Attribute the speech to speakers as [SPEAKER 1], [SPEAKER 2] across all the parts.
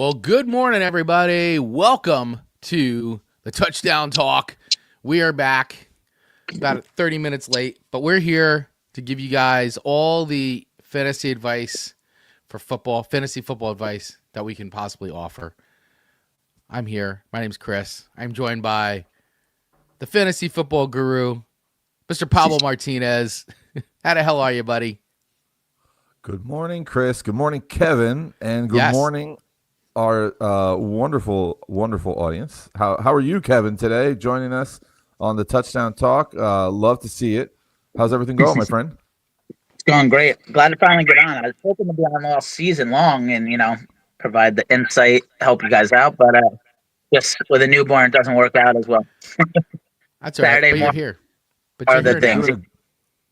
[SPEAKER 1] Well, good morning, everybody. Welcome to the Touchdown Talk. We are back about 30 minutes late, but we're here to give you guys all the fantasy advice for football, fantasy football advice that we can possibly offer. I'm here. My name's Chris. I'm joined by the fantasy football guru, Mr. Pablo Martinez. How the hell are you, buddy?
[SPEAKER 2] Good morning, Chris. Good morning, Kevin. And good
[SPEAKER 1] Yes.
[SPEAKER 2] morning, our wonderful audience. How are you, Kevin, today, joining us on the Touchdown Talk? Love to see it. How's everything going, my friend?
[SPEAKER 3] It's going great. Glad to finally get on. I was hoping to be on all season long and, provide the insight, help you guys out. But just with a newborn, it doesn't work out as well.
[SPEAKER 1] That's all right,
[SPEAKER 3] Saturday
[SPEAKER 1] but you're
[SPEAKER 3] morning
[SPEAKER 1] here. But
[SPEAKER 3] are
[SPEAKER 1] you're
[SPEAKER 3] the
[SPEAKER 1] here now.
[SPEAKER 3] things.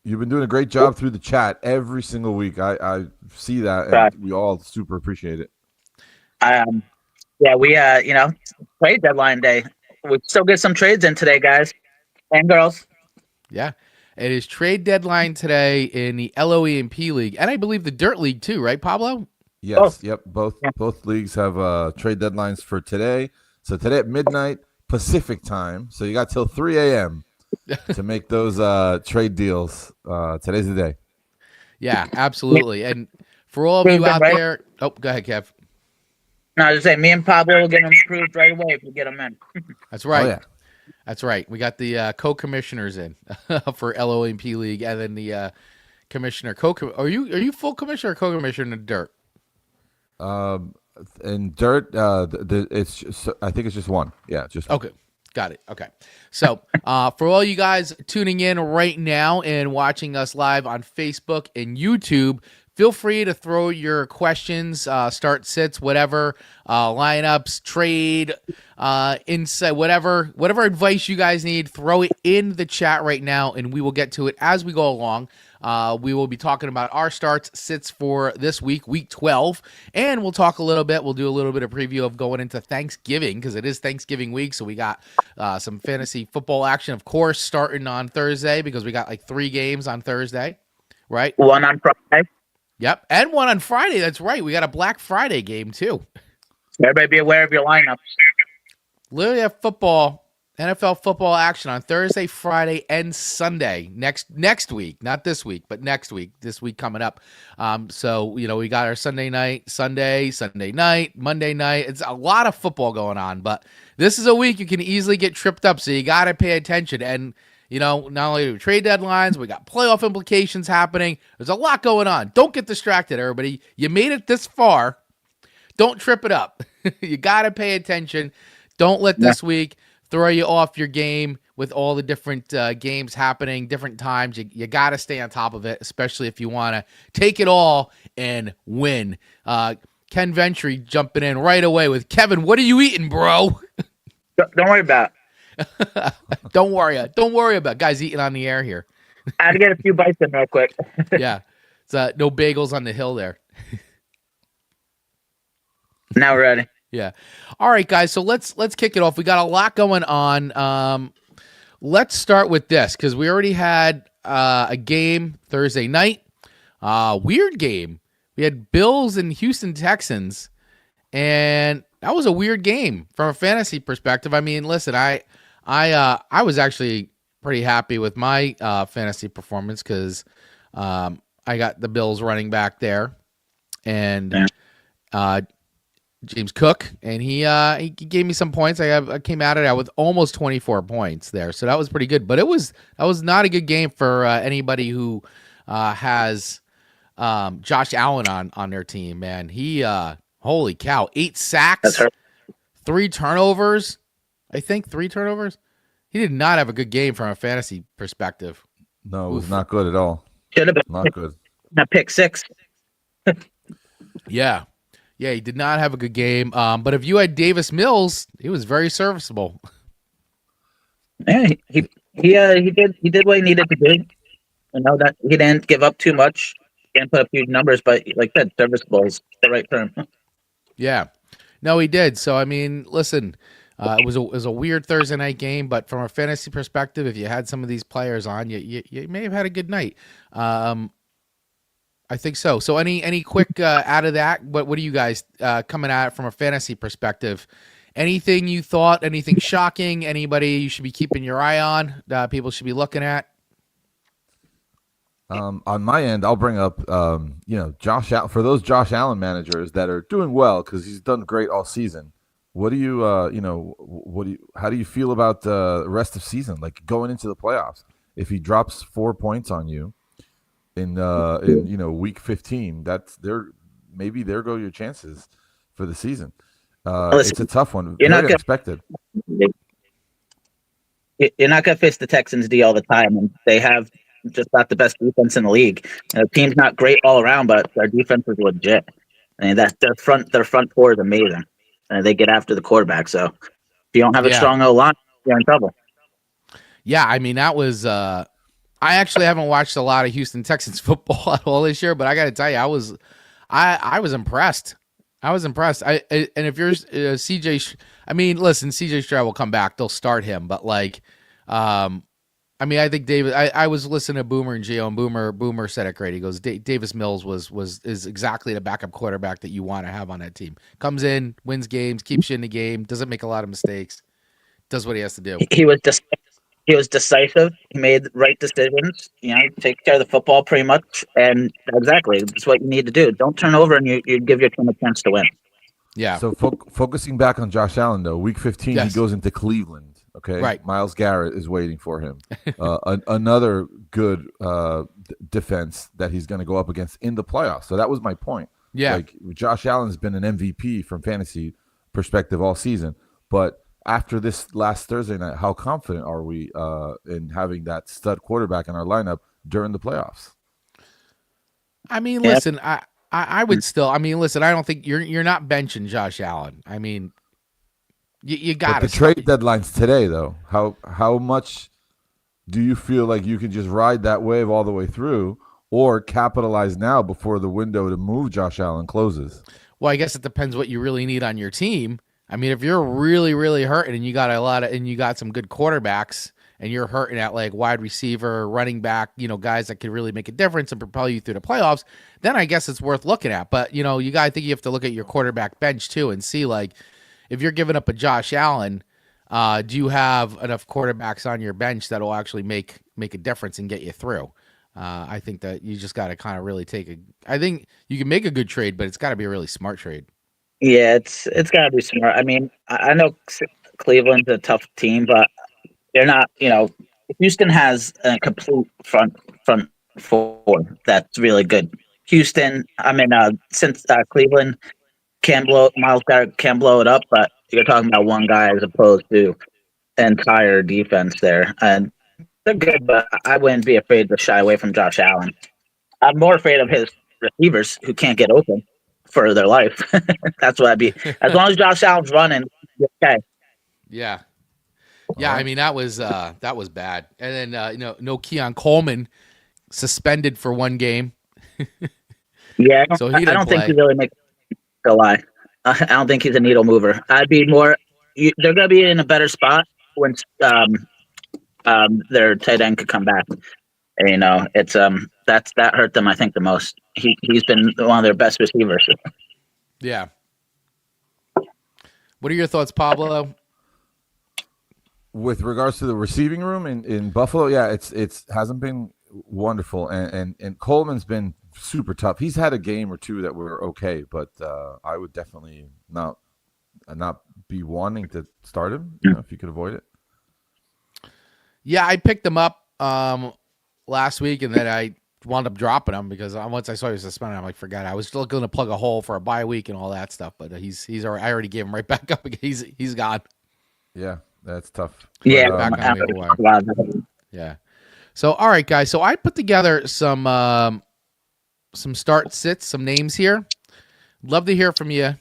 [SPEAKER 2] You've been doing a great job through the chat every single week. I see that, and
[SPEAKER 3] Right.
[SPEAKER 2] we all super appreciate it.
[SPEAKER 3] We trade deadline day. We still get some trades in today, guys and girls.
[SPEAKER 1] Yeah. It is trade deadline today in the LOE and P League, and I believe the Dirt League too, right, Pablo?
[SPEAKER 2] Yes, yep. Both leagues have trade deadlines for today. So today at midnight Pacific time. So you got till 3 a.m. to make those trade deals. Today's the day.
[SPEAKER 1] Yeah, absolutely. And for all of you out there, go ahead, Kev.
[SPEAKER 3] No, I was just saying, me and Pablo will get them approved right away if we get them in.
[SPEAKER 1] That's right.
[SPEAKER 2] Oh, yeah.
[SPEAKER 1] That's right. We got the co-commissioners in for LOE and P League, and then the commissioner. Are you full commissioner or co-commissioner in Dirt?
[SPEAKER 2] In Dirt, it's just, I think it's just one. Yeah, just one.
[SPEAKER 1] Okay. Got it. Okay. So for all you guys tuning in right now and watching us live on Facebook and YouTube, feel free to throw your questions, start sits, whatever, lineups, trade, insight, whatever advice you guys need, throw it in the chat right now, and we will get to it as we go along. We will be talking about our starts, sits for this week, week 12, and we'll talk a little bit. We'll do a little bit of preview of going into Thanksgiving because it is Thanksgiving week, so we got some fantasy football action, of course, starting on Thursday because we got like 3 games on Thursday, right?
[SPEAKER 3] One on Friday.
[SPEAKER 1] Yep, and one on Friday. That's right. We got a Black Friday game too.
[SPEAKER 3] Everybody be aware of your lineups.
[SPEAKER 1] Literally have football, NFL football action on Thursday, Friday, and Sunday next week. Not this week, but next week. This week coming up. So we got our Sunday night, Sunday night, Monday night. It's a lot of football going on, but this is a week you can easily get tripped up. So you got to pay attention. And not only do we trade deadlines, we got playoff implications happening. There's a lot going on. Don't get distracted, everybody. You made it this far. Don't trip it up. You got to pay attention. Don't let this week throw you off your game with all the different games happening, different times. You got to stay on top of it, especially if you want to take it all and win. Ken Ventry jumping in right away with, Kevin, what are you eating, bro?
[SPEAKER 3] Don't worry about it.
[SPEAKER 1] Don't worry about it. Guys eating on the air here.
[SPEAKER 3] I had to get a few bites in real quick.
[SPEAKER 1] Yeah. It's no bagels on the hill there.
[SPEAKER 3] Now we're ready.
[SPEAKER 1] Yeah. All right, guys. So let's kick it off. We got a lot going on. Let's start with this because we already had a game Thursday night. Weird game. We had Bills and Houston Texans, and that was a weird game from a fantasy perspective. I mean, listen, I was actually pretty happy with my fantasy performance because I got the Bills running back there, and James Cook, and he gave me some points. I came out of it with almost 24 points there, so that was pretty good. But that was not a good game for anybody who has Josh Allen on their team. Man, he holy cow, 8 sacks, 3 turnovers. I think 3 turnovers. He did not have a good game from a fantasy perspective.
[SPEAKER 2] No, it was not good at all.
[SPEAKER 3] Should have been
[SPEAKER 2] Not good.
[SPEAKER 3] a pick 6.
[SPEAKER 1] Yeah. Yeah, he did not have a good game. But if you had Davis Mills, he was very serviceable.
[SPEAKER 3] Yeah, he did what he needed to do. That he didn't give up too much. He didn't put up huge numbers, but like that, serviceable is the right term.
[SPEAKER 1] Yeah. No, he did. So I mean, listen, it was a weird Thursday night game, but from a fantasy perspective, if you had some of these players on, you may have had a good night. I think so. So any quick out of that? What are you guys coming at it from a fantasy perspective? Anything you thought? Anything shocking? Anybody you should be keeping your eye on? People should be looking at.
[SPEAKER 2] On my end, I'll bring up, Josh Allen, for those Josh Allen managers that are doing well because he's done great all season. What do you, how do you feel about the rest of season, like going into the playoffs? If he drops 4 points on you in week 15, maybe there go your chances for the season.
[SPEAKER 3] Listen,
[SPEAKER 2] it's a tough one,
[SPEAKER 3] you're
[SPEAKER 2] very
[SPEAKER 3] not
[SPEAKER 2] unexpected.
[SPEAKER 3] You're not going to face the Texans D all the time, and they have just not the best defense in the league. The team's not great all around, but their defense is legit. I mean, that their front four is amazing, and they get after the quarterback. So if you don't have a strong O line, you're in trouble.
[SPEAKER 1] Yeah, I mean that was. I actually haven't watched a lot of Houston Texans football at all this year, but I got to tell you, I was impressed. I was impressed. And if you're CJ, I mean, listen, CJ Stroud will come back. They'll start him, but I mean, I think David. I was listening to Boomer and Gio, and Boomer said it great. He goes, Davis Mills is exactly the backup quarterback that you want to have on that team. Comes in, wins games, keeps you in the game, doesn't make a lot of mistakes, does what he has to do.
[SPEAKER 3] He was decisive. He made the right decisions. Take care of the football pretty much, and exactly that's what you need to do. Don't turn over, and you give your team a chance to win.
[SPEAKER 1] Yeah.
[SPEAKER 2] So focusing back on Josh Allen, though, week 15
[SPEAKER 1] Yes.
[SPEAKER 2] he goes into Cleveland. Okay,
[SPEAKER 1] right.
[SPEAKER 2] Myles Garrett is waiting for him. Another good defense that he's going to go up against in the playoffs. So that was my point.
[SPEAKER 1] Yeah,
[SPEAKER 2] like Josh Allen's been an MVP from fantasy perspective all season, but after this last Thursday night, how confident are we in having that stud quarterback in our lineup during the playoffs?
[SPEAKER 1] I mean, listen, I would still. I mean, listen, I don't think you're not benching Josh Allen. I mean. You got
[SPEAKER 2] the trade deadline's today, though. How much do you feel like you can just ride that wave all the way through, or capitalize now before the window to move Josh Allen closes?
[SPEAKER 1] Well, I guess it depends what you really need on your team. I mean, if you're really, really hurting and you got some good quarterbacks and you're hurting at like wide receiver, running back, guys that could really make a difference and propel you through the playoffs, then I guess it's worth looking at. But you think you have to look at your quarterback bench too and see like. If you're giving up a Josh Allen, do you have enough quarterbacks on your bench that will actually make a difference and get you through? I think that you just got to kind of really I think you can make a good trade, but it's got to be a really smart trade.
[SPEAKER 3] Yeah, it's got to be smart. I mean, I know Cleveland's a tough team, but they're not. Houston has a complete front four that's really good. Houston, I mean, since Cleveland. Myles Garrett can blow it up, but you're talking about one guy as opposed to the entire defense there. And they're good, but I wouldn't be afraid to shy away from Josh Allen. I'm more afraid of his receivers who can't get open for their life. That's what I'd be. As long as Josh Allen's running, okay.
[SPEAKER 1] Yeah. Yeah, I mean that was bad. And then no Keon Coleman suspended for one game.
[SPEAKER 3] Yeah,
[SPEAKER 1] so
[SPEAKER 3] I don't think he really makes a lie. I don't think he's a needle mover. I'd be more. They're going to be in a better spot when their tight end could come back. And, it's that hurt them. I think the most. He's been one of their best receivers.
[SPEAKER 1] Yeah. What are your thoughts, Pablo?
[SPEAKER 2] With regards to the receiving room in Buffalo, yeah, it's hasn't been wonderful, and Coleman's been super tough. He's had a game or two that were okay, but I would definitely not be wanting to start him if you could avoid it.
[SPEAKER 1] Yeah, I picked him up last week, and then I wound up dropping him because once I saw he was suspended, I'm like, forget it. I was still going to plug a hole for a bye week and all that stuff, but he's already. I already gave him right back up. He's gone.
[SPEAKER 2] Yeah, that's tough.
[SPEAKER 3] Yeah,
[SPEAKER 1] back on the wire. Yeah. So all right, guys. So I put together some start sits, some names here. Love to hear from you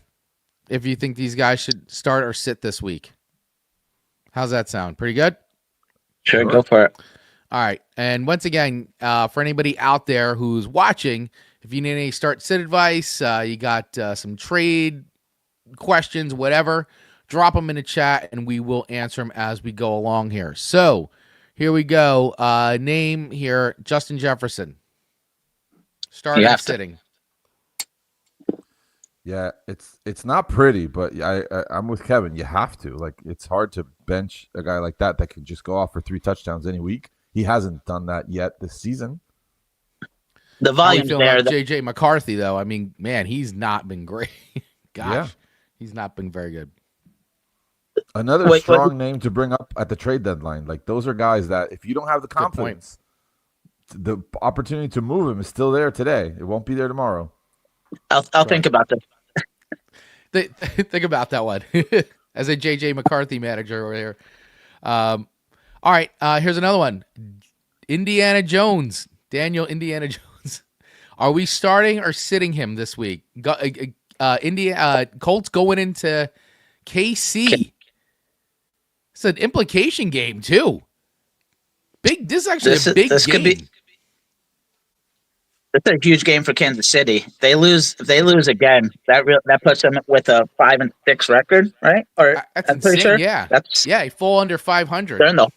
[SPEAKER 1] if you think these guys should start or sit this week. How's that sound? Pretty good?
[SPEAKER 3] Sure, go for it.
[SPEAKER 1] All right. And once again, for anybody out there who's watching, if you need any start sit advice, you got some trade questions, whatever, drop them in the chat and we will answer them as we go along here. So here we go. Name here, Justin Jefferson. Starting,
[SPEAKER 3] have to.
[SPEAKER 1] sitting.
[SPEAKER 2] Yeah, it's not pretty, but I'm with Kevin. You have to. Like, it's hard to bench a guy like that can just go off for 3 touchdowns any week. He hasn't done that yet this season.
[SPEAKER 3] The
[SPEAKER 1] How are you
[SPEAKER 3] volume's
[SPEAKER 1] feeling
[SPEAKER 3] there.
[SPEAKER 1] about J.J. McCarthy, though? I mean, man, he's not been great. Gosh,
[SPEAKER 2] Yeah.
[SPEAKER 1] he's not been very good.
[SPEAKER 2] Another strong name to bring up at the trade deadline. Like, those are guys that if you don't have the confidence, the opportunity to move him is still there today. It won't be there tomorrow.
[SPEAKER 3] I'll think about this.
[SPEAKER 1] Think about that one as a J.J. McCarthy manager over here. All right, here's another one. Indiana Jones, Daniel Indiana Jones. Are we starting or sitting him this week? Colts going into KC. It's an implication game too. This is actually a big game.
[SPEAKER 3] It's a huge game for Kansas City. They lose. If they lose again, that puts them with a 5-6 record, right? Or
[SPEAKER 1] that's
[SPEAKER 3] I'm
[SPEAKER 1] insane.
[SPEAKER 3] pretty sure.
[SPEAKER 1] Yeah,
[SPEAKER 3] that's
[SPEAKER 1] he fall under 500.
[SPEAKER 3] They're in the.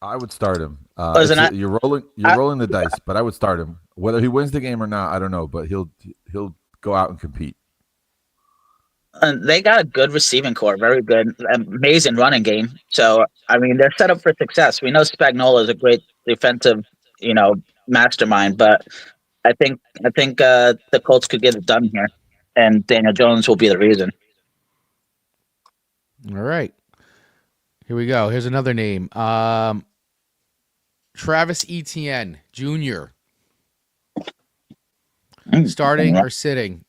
[SPEAKER 2] I would start him. You're rolling the dice, but I would start him. Whether he wins the game or not, I don't know. But he'll go out and compete.
[SPEAKER 3] And they got a good receiving core, very good, amazing running game. So I mean, they're set up for success. We know Spagnuolo is a great defensive, mastermind, but I think the Colts could get it done here, and Daniel Jones will be the reason.
[SPEAKER 1] All right, here we go. Here's another name. Travis Etienne Jr. Starting or sitting?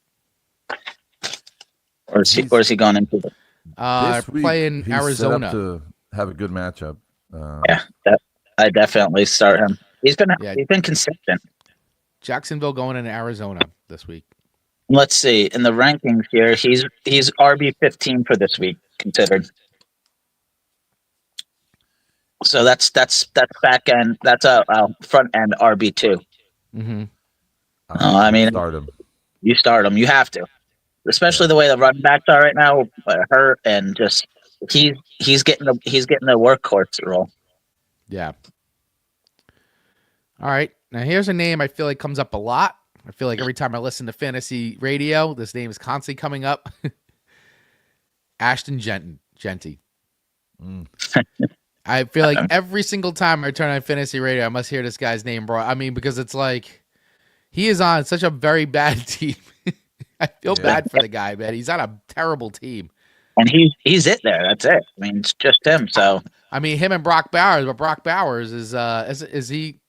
[SPEAKER 3] Or is he going into it?
[SPEAKER 1] Playing
[SPEAKER 2] he's
[SPEAKER 1] Arizona
[SPEAKER 2] set up to have a good matchup.
[SPEAKER 3] I definitely start him. He's been consistent.
[SPEAKER 1] Jacksonville going into Arizona this week.
[SPEAKER 3] Let's see in the rankings here. He's RB15 for this week considered. So that's back end. That's a front end RB2.
[SPEAKER 1] Mm-hmm.
[SPEAKER 3] I mean,
[SPEAKER 2] start him.
[SPEAKER 3] You start him. You have to, especially the way the running backs are right now. Hurt and just he's getting the workhorse role.
[SPEAKER 1] Yeah. All right. Now here's a name I feel like comes up a lot. I feel like every time I listen to fantasy radio, this name is constantly coming up. Ashton Genty. I feel like every single time I turn on fantasy radio, I must hear this guy's name brought. I mean, because it's like he is on such a very bad team. I feel bad for the guy, man. He's on a terrible team.
[SPEAKER 3] And he's it there. That's it. I mean, it's just him. So
[SPEAKER 1] I mean, him and Brock Bowers, but Brock Bowers is he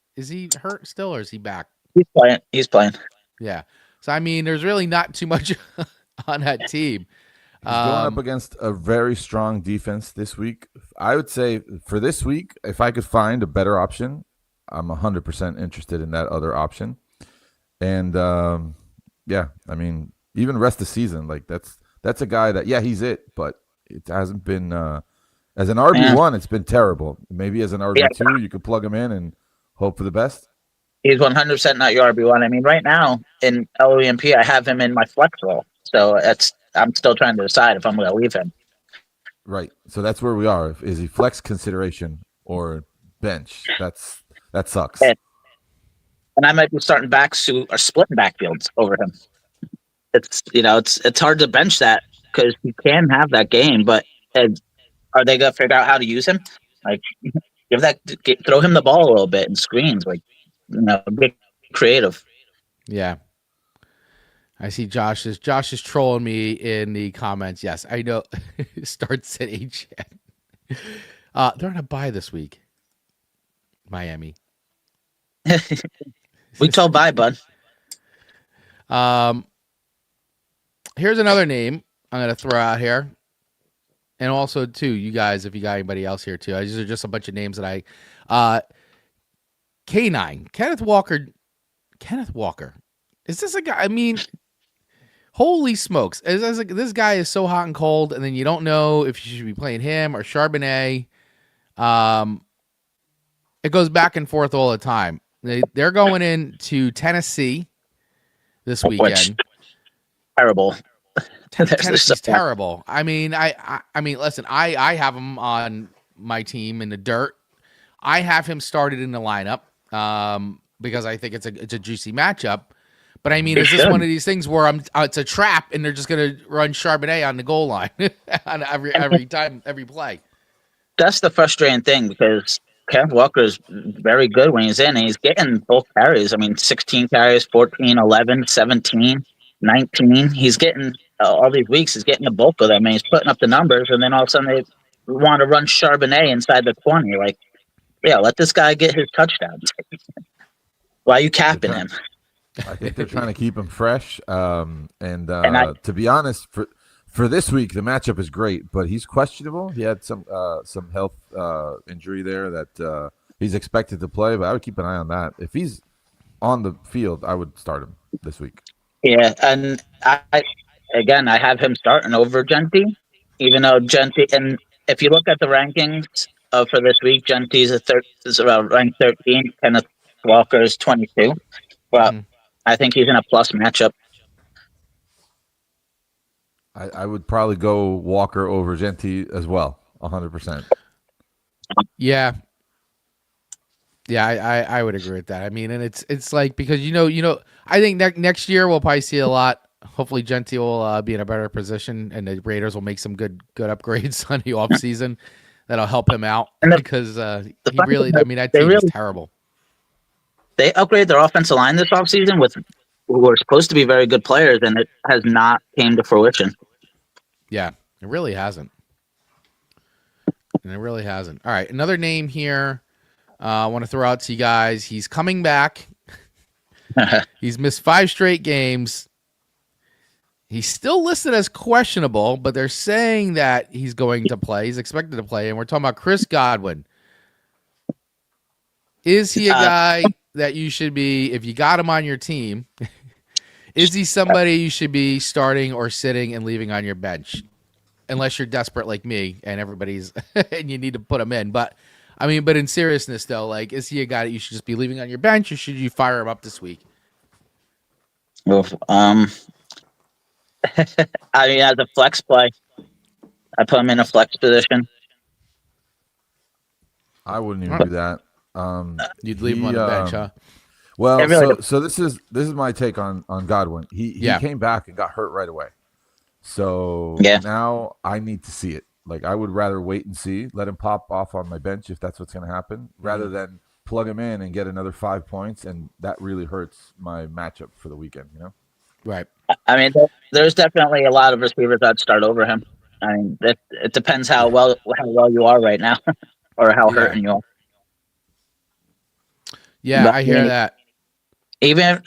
[SPEAKER 1] hurt still or is he back?
[SPEAKER 3] He's playing.
[SPEAKER 1] Yeah. So I mean, there's really not too much on that team.
[SPEAKER 2] He's going up against a very strong defense this week. I would say for this week, if I could find a better option, I'm 100% interested in that other option. And I mean, even rest of the season, like that's a guy that he's it, but it hasn't been as an RB1, it's been terrible. Maybe as an RB2, you could plug him in and hope for the best.
[SPEAKER 3] He's 100% not your RB1. I mean, right now in LEMP, I have him in my flex role, so I'm still trying to decide if I'm going to leave him.
[SPEAKER 2] Right. So that's where we are. Is he flex consideration or bench? That sucks.
[SPEAKER 3] And I might be starting backs or splitting backfields over him. It's hard to bench that because he can have that game, but are they going to figure out how to use him? Like, throw him the ball a little bit and screens, be creative.
[SPEAKER 1] Yeah. I see Josh is trolling me in the comments. Yes, I know. Start sitting. They're on a bye this week. Miami.
[SPEAKER 3] We told bye, bud.
[SPEAKER 1] Here's another name I'm going to throw out here. And also, too, you guys, if you got anybody else here, too. These are just a bunch of names that K9. Kenneth Walker. Is this a guy? I mean, holy smokes. This guy is so hot and cold, and then you don't know if you should be playing him or Charbonnet. It goes back and forth all the time. They're going into Tennessee this weekend.
[SPEAKER 3] Terrible.
[SPEAKER 1] Tennessee's terrible. I mean, I mean, listen, I have him on my team in the dirt. I have him started in the lineup. because I think it's a juicy matchup. But I mean,
[SPEAKER 3] They
[SPEAKER 1] is this
[SPEAKER 3] should.
[SPEAKER 1] one of these things where it's a trap and they're just going to run Charbonnet on the goal line on every time, every play?
[SPEAKER 3] That's the frustrating thing because Kenneth Walker is very good when he's in, and he's getting both carries. I mean, 16 carries, 14, 11, 17, 19. He's getting all these weeks. He's getting the bulk of them, and he's putting up the numbers. And then all of a sudden, they want to run Charbonnet inside the 20. Like, yeah, let this guy get his touchdowns. Why are you capping him?
[SPEAKER 2] I think they're trying to keep him fresh.
[SPEAKER 3] I,
[SPEAKER 2] To be honest, for this week, the matchup is great, but he's questionable. He had some health injury there that he's expected to play, but I would keep an eye on that. If he's on the field, I would start him this week.
[SPEAKER 3] yeah, and I have him starting over Genty, even though Genty, and if you look at the rankings for this week, Genty's is ranked 13, Kenneth Walker is 22. Well, I think he's in a plus matchup.
[SPEAKER 2] I would probably go Walker over Genty as well, 100%.
[SPEAKER 1] Yeah. Yeah, I would agree with that. I mean, and it's like because I think next year we'll probably see a lot. Hopefully, Genty will be in a better position, and the Raiders will make some good upgrades on the offseason that'll help him out because that team is terrible.
[SPEAKER 3] They upgraded their offensive line this offseason with who are supposed to be very good players, and it has not came to fruition.
[SPEAKER 1] Yeah, it really hasn't. And it really hasn't. All right, another name here I want to throw out to you guys. He's coming back. He's missed 5 straight games. He's still listed as questionable, but they're saying that he's going to play. He's expected to play, and we're talking about Chris Godwin. Is he a guy that you should be, if you got him on your team, is he somebody you should be starting or sitting and leaving on your bench? Unless you're desperate like me and everybody's and you need to put him in. But I mean, but in seriousness though, like, is he a guy that you should just be leaving on your bench or should you fire him up this week?
[SPEAKER 3] Well, I mean, as a flex play, I put him in a flex position.
[SPEAKER 2] I wouldn't even do that.
[SPEAKER 1] You'd leave him on the bench, huh?
[SPEAKER 2] Well, so this is my take on Godwin. He came back and got hurt right away. So now I need to see it. Like, I would rather wait and see, let him pop off on my bench if that's what's going to happen, rather than plug him in and get another 5 points, and that really hurts my matchup for the weekend.
[SPEAKER 1] Right.
[SPEAKER 3] I mean, there's definitely a lot of receivers that start over him. I mean, it depends how well you are right now, or how hurting you are.
[SPEAKER 1] Yeah, but I hear that.
[SPEAKER 3] Even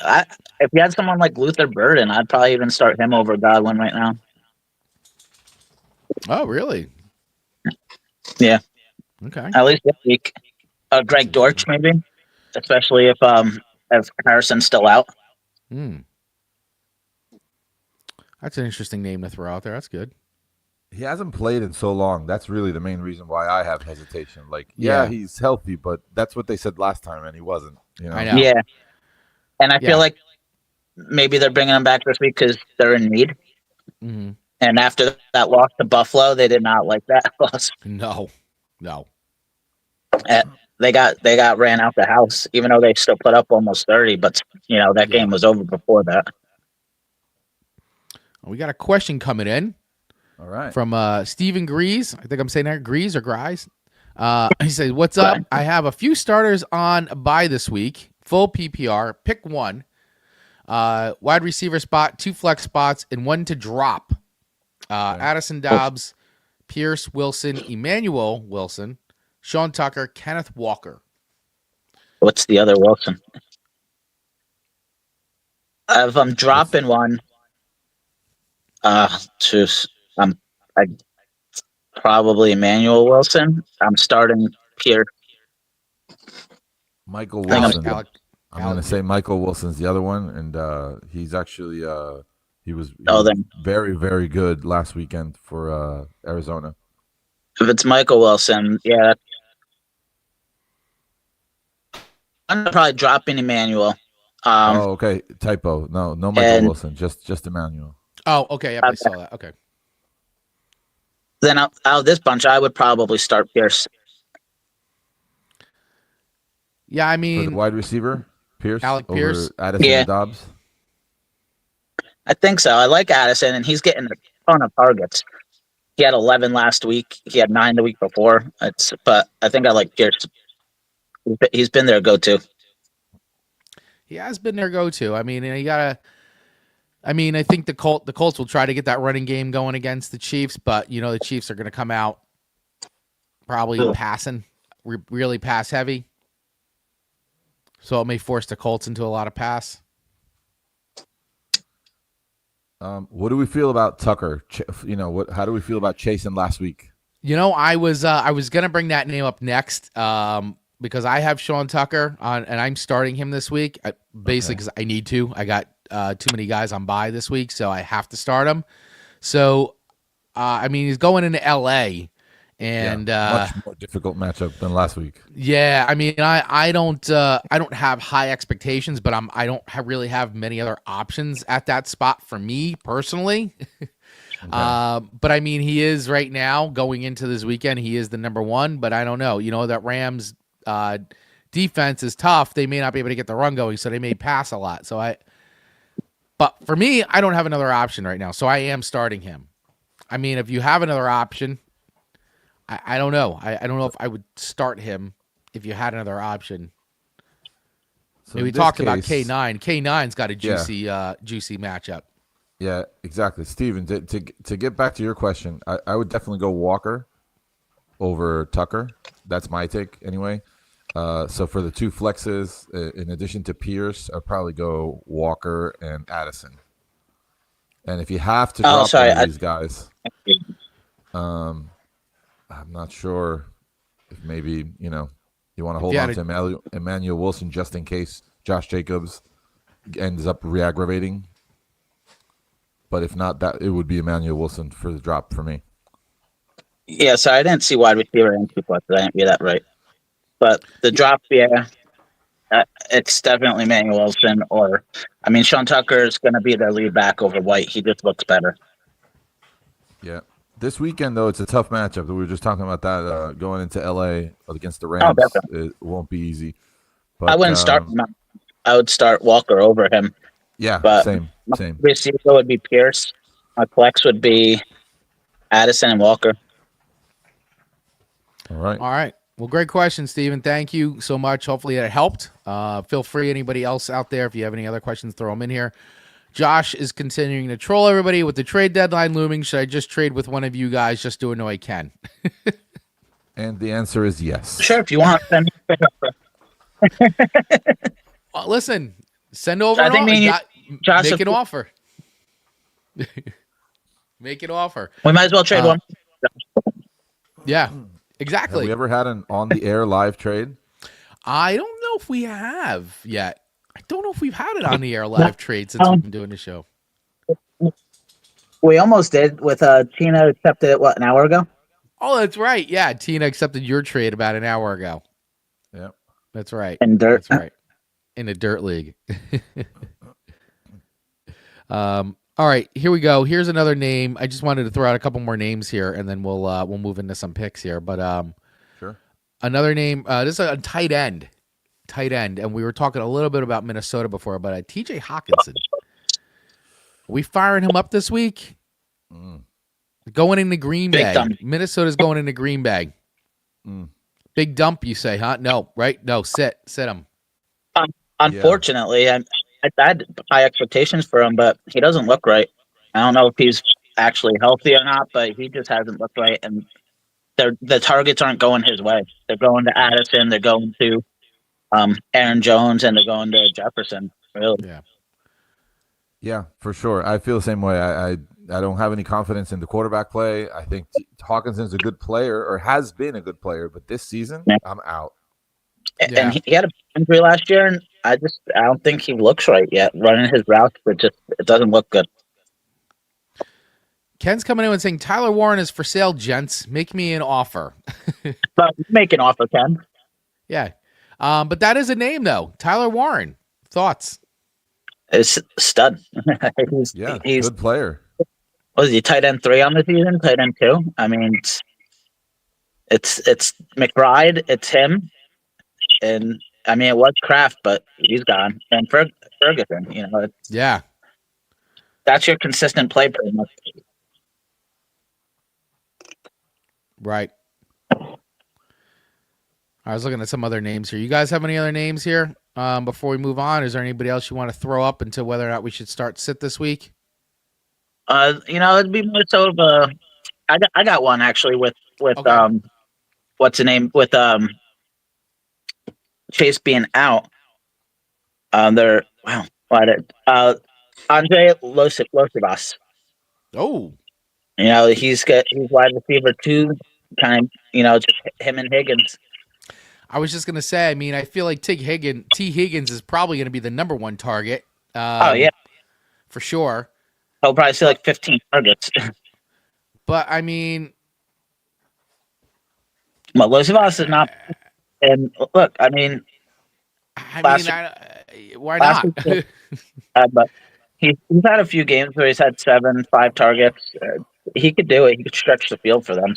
[SPEAKER 3] if you had someone like Luther Burden, I'd probably even start him over Godwin right now.
[SPEAKER 1] Oh, really?
[SPEAKER 3] Yeah.
[SPEAKER 1] Okay.
[SPEAKER 3] At least this week. Greg Dortch, maybe, especially if Harrison's still out.
[SPEAKER 1] That's an interesting name to throw out there. That's good.
[SPEAKER 2] He hasn't played in so long. That's really the main reason why I have hesitation. Like, he's healthy, but that's what they said last time, and he wasn't.
[SPEAKER 1] I know.
[SPEAKER 3] Yeah. And I feel like maybe they're bringing him back this week because they're in need.
[SPEAKER 1] Mm-hmm.
[SPEAKER 3] And after that loss to Buffalo, they did not like that loss.
[SPEAKER 1] No.
[SPEAKER 3] They got ran out the house, even though they still put up almost 30. But that game was over before that.
[SPEAKER 1] We got a question coming in.
[SPEAKER 2] All right.
[SPEAKER 1] From Stephen Grease. I think I'm saying that Grease or Grise. He says, "What's up? I have a few starters on bye this week. Full PPR. Pick one. Wide receiver spot, 2 flex spots, and 1 to drop. Addison Dobbs, Pierce Wilson, Emmanuel Wilson, Sean Tucker, Kenneth Walker."
[SPEAKER 3] What's the other Wilson? If I'm dropping one, probably Emmanuel Wilson. I'm starting Pierce.
[SPEAKER 2] Michael Wilson. I'm going to say Michael Wilson's the other one, and he's actually he was very, very good last weekend for Arizona.
[SPEAKER 3] If it's Michael Wilson, I'm probably dropping Emmanuel.
[SPEAKER 2] Okay, typo. No Michael Wilson, just Emmanuel.
[SPEAKER 1] Oh, okay. Yep, I saw that. Okay.
[SPEAKER 3] Then out of this bunch, I would probably start Pierce.
[SPEAKER 1] Yeah, I mean,
[SPEAKER 2] for the wide receiver. Pierce
[SPEAKER 1] Alec
[SPEAKER 2] over
[SPEAKER 1] Pierce?
[SPEAKER 2] Addison
[SPEAKER 3] Yeah.
[SPEAKER 2] and Dobbs?
[SPEAKER 3] I think so. I like Addison, and he's getting a ton of targets. He had 11 last week. He had 9 the week before. But I think I like Pierce. He's been their go-to.
[SPEAKER 1] He has been their go-to. I mean, you gotta. I mean, I think the Colts will try to get that running game going against the Chiefs, but the Chiefs are going to come out probably passing, really pass heavy. So it may force the Colts into a lot of pass.
[SPEAKER 2] What do we feel about Tucker? How do we feel about Chasen last week?
[SPEAKER 1] I was gonna bring that name up next because I have Sean Tucker on, and I'm starting him this week. Basically, because I need to. I got too many guys on bye this week, so I have to start him. So, I mean, he's going into LA, and
[SPEAKER 2] much more difficult matchup than last week.
[SPEAKER 1] Yeah, I mean, I don't have high expectations, but I don't really have many other options at that spot for me personally. But I mean, he is right now going into this weekend. He is the number one, but I don't know. That Rams defense is tough. They may not be able to get the run going, so they may pass a lot. But for me, I don't have another option right now, so I am starting him. I mean, if you have another option, I don't know. I don't know if I would start him if you had another option.
[SPEAKER 2] So
[SPEAKER 1] we talked about K9. K9's got a juicy matchup.
[SPEAKER 2] Yeah, exactly. Steven, to get back to your question, I would definitely go Walker over Tucker. That's my take anyway. So for the two flexes, in addition to Pierce, I'd probably go Walker and Addison. And if you have to drop one of these guys, I'm not sure if maybe, you want to hold on to Emmanuel Wilson just in case Josh Jacobs ends up re-aggravating. But if not, it would be Emmanuel Wilson for the drop for me.
[SPEAKER 3] Yeah, so I didn't see wide receiver and two flexes. I didn't get that right. But the drop, it's definitely Emmanuel Wilson Sean Tucker is going to be their lead back over White. He just looks better.
[SPEAKER 2] Yeah. This weekend, though, it's a tough matchup. We were just talking about that going into LA against the Rams. It won't be easy. But,
[SPEAKER 3] I wouldn't start him. I would start Walker over him.
[SPEAKER 2] Yeah,
[SPEAKER 3] but
[SPEAKER 2] same.
[SPEAKER 3] My receiver would be Pierce. My flex would be Addison and Walker.
[SPEAKER 2] All right.
[SPEAKER 1] Well, great question, Steven. Thank you so much. Hopefully that helped. Feel free, anybody else out there, if you have any other questions, throw them in here. Josh is continuing to troll everybody with the trade deadline looming. Should I just trade with one of you guys just to annoy Ken?
[SPEAKER 2] And the answer is yes.
[SPEAKER 3] Sure, if you want.
[SPEAKER 1] Well, listen, send over an offer. Make an offer. Make an offer.
[SPEAKER 3] We might as well trade one.
[SPEAKER 1] Yeah, exactly.
[SPEAKER 2] Have we ever had an on-the-air live trade?
[SPEAKER 1] I don't know if we have yet. I don't know if we've had it on the air live trade since we've been doing the show.
[SPEAKER 3] We almost did with Tina accepted it, an hour ago?
[SPEAKER 1] Oh, that's right. Yeah, Tina accepted your trade about an hour ago.
[SPEAKER 2] Yep.
[SPEAKER 1] That's right.
[SPEAKER 3] In dirt.
[SPEAKER 1] That's right. In a dirt league. All right, here we go. Here's another name. I just wanted to throw out a couple more names here, and then we'll move into some picks here. But
[SPEAKER 2] sure.
[SPEAKER 1] Another name. This is a tight end. And we were talking a little bit about Minnesota before, but T.J. Hawkinson. Are we firing him up this week? Going into Green Bay. Minnesota's going into Green Bay. Big dump, you say, huh? No, right? No, sit him.
[SPEAKER 3] Unfortunately, I had high expectations for him, but he doesn't look right. I don't know if he's actually healthy or not, but he just hasn't looked right. And the targets aren't going his way. They're going to Addison. They're going to Aaron Jones, and they're going to Jefferson. Really?
[SPEAKER 2] Yeah, for sure. I feel the same way. I don't have any confidence in the quarterback play. I think Hawkinson's a good player, or has been a good player, but this season, I'm out.
[SPEAKER 3] And he had a injury last year, and I don't think he looks right yet. Running his routes, it doesn't look good.
[SPEAKER 1] Ken's coming in and saying Tyler Warren is for sale, gents. Make me an offer.
[SPEAKER 3] But make an offer, Ken.
[SPEAKER 1] Yeah. But that is a name, though. Tyler Warren. Thoughts?
[SPEAKER 3] It's stud. he's
[SPEAKER 2] good player.
[SPEAKER 3] Was he tight end 3 on the season? Tight end 2? I mean, it's McBride. It's him, and I mean, it was Kraft, but he's gone, and Ferguson.
[SPEAKER 1] Yeah.
[SPEAKER 3] That's your consistent play pretty much.
[SPEAKER 1] Right. I was looking at some other names here. You guys have any other names here before we move on? Is there anybody else you want to throw up into whether or not we should start sit this week?
[SPEAKER 3] It'd be more so of a. I got one actually with
[SPEAKER 1] Okay.
[SPEAKER 3] what's the name with Chase being out. They're wow. What it? Andre Losivas.
[SPEAKER 1] Oh,
[SPEAKER 3] He's wide receiver 2, kind of. Just him and Higgins.
[SPEAKER 1] I was just gonna say. I mean, I feel like T. Higgins is probably going to be the number one target.
[SPEAKER 3] Oh yeah,
[SPEAKER 1] for sure.
[SPEAKER 3] he'll probably see like 15 targets.
[SPEAKER 1] But I mean,
[SPEAKER 3] Well, Losivas is not. And look, I mean,
[SPEAKER 1] why not?
[SPEAKER 3] but he's had a few games where he's had 5 targets. He could do it. He could stretch the field for them.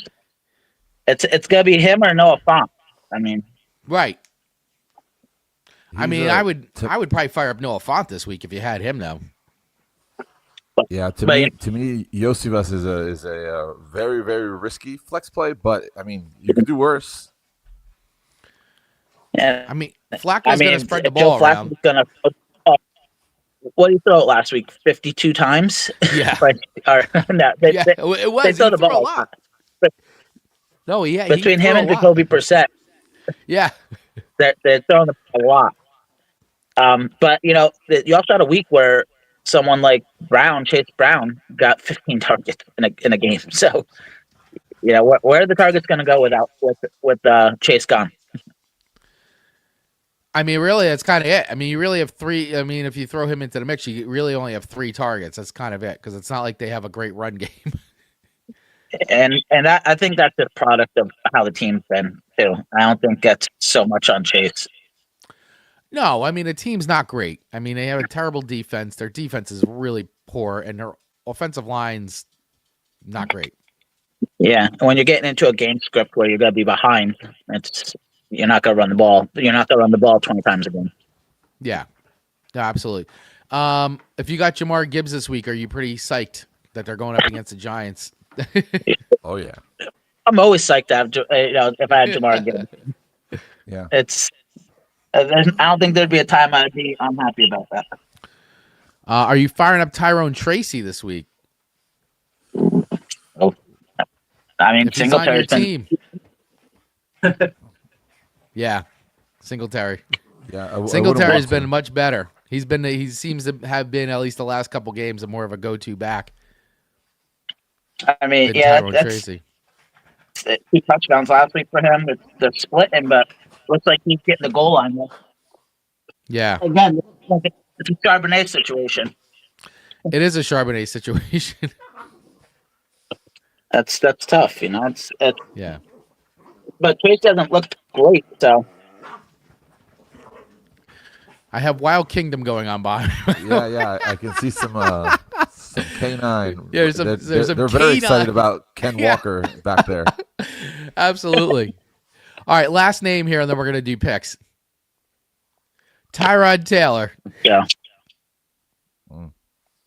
[SPEAKER 3] It's gonna be him or Noah Font. I mean,
[SPEAKER 1] right. I would probably fire up Noah Font this week if you had him though.
[SPEAKER 2] Yeah, to me, Yosivas is a very, very risky flex play, but I mean, you could do worse.
[SPEAKER 3] Yeah,
[SPEAKER 1] I mean, Flacco's going to spread the ball around.
[SPEAKER 3] What did he throw last week? 52 times.
[SPEAKER 1] Yeah,
[SPEAKER 3] it was. They throw the ball a lot.
[SPEAKER 1] No, yeah.
[SPEAKER 3] Between him and Jacoby Brissett,
[SPEAKER 1] yeah,
[SPEAKER 3] they're throwing the ball a lot. But you also had a week where someone like Chase Brown, got 15 targets in a game. So, where are the targets going to go with Chase gone?
[SPEAKER 1] I mean, really, that's kind of it. I mean, you really have 3. I mean, if you throw him into the mix, you really only have 3 targets. That's kind of it because it's not like they have a great run game.
[SPEAKER 3] And I think that's a product of how the team's been too. I don't think that's so much on Chase.
[SPEAKER 1] No, I mean, the team's not great. I mean, they have a terrible defense. Their defense is really poor, and their offensive line's not great.
[SPEAKER 3] Yeah, and when you're getting into a game script where you're going to be behind, you're not going to run the ball. You're not going to run the ball 20 times a game.
[SPEAKER 1] Yeah, no, absolutely. If you got Jamar Gibbs this week, are you pretty psyched that they're going up against the Giants?
[SPEAKER 2] Oh, yeah.
[SPEAKER 3] I'm always psyched to have, if I had Jamar Gibbs.
[SPEAKER 2] Yeah.
[SPEAKER 3] I don't think there'd be a time I'd be unhappy about that.
[SPEAKER 1] Are you firing up Tyrone Tracy this week?
[SPEAKER 3] Oh, I mean, Singletary's
[SPEAKER 1] team. Yeah, Singletary.
[SPEAKER 2] Yeah,
[SPEAKER 1] Singletary's been much better. He seems to have been at least the last couple games more of a go-to back.
[SPEAKER 3] I mean,
[SPEAKER 1] Tyrone
[SPEAKER 3] that's
[SPEAKER 1] Tracy.
[SPEAKER 3] 2 touchdowns last week for him. They're splitting, but looks like he's getting the goal line.
[SPEAKER 1] Yeah.
[SPEAKER 3] Again, it's a Charbonnet situation.
[SPEAKER 1] It is a Charbonnet situation.
[SPEAKER 3] That's tough, It's
[SPEAKER 1] yeah.
[SPEAKER 3] But Chase doesn't look great, so.
[SPEAKER 1] I have Wild Kingdom going on by.
[SPEAKER 2] Yeah, I can see some K9.
[SPEAKER 1] Yeah, there's some
[SPEAKER 2] they're very excited about Ken Walker back there.
[SPEAKER 1] Absolutely. All right, last name here, and then we're going to do picks. Tyrod Taylor.
[SPEAKER 3] Yeah.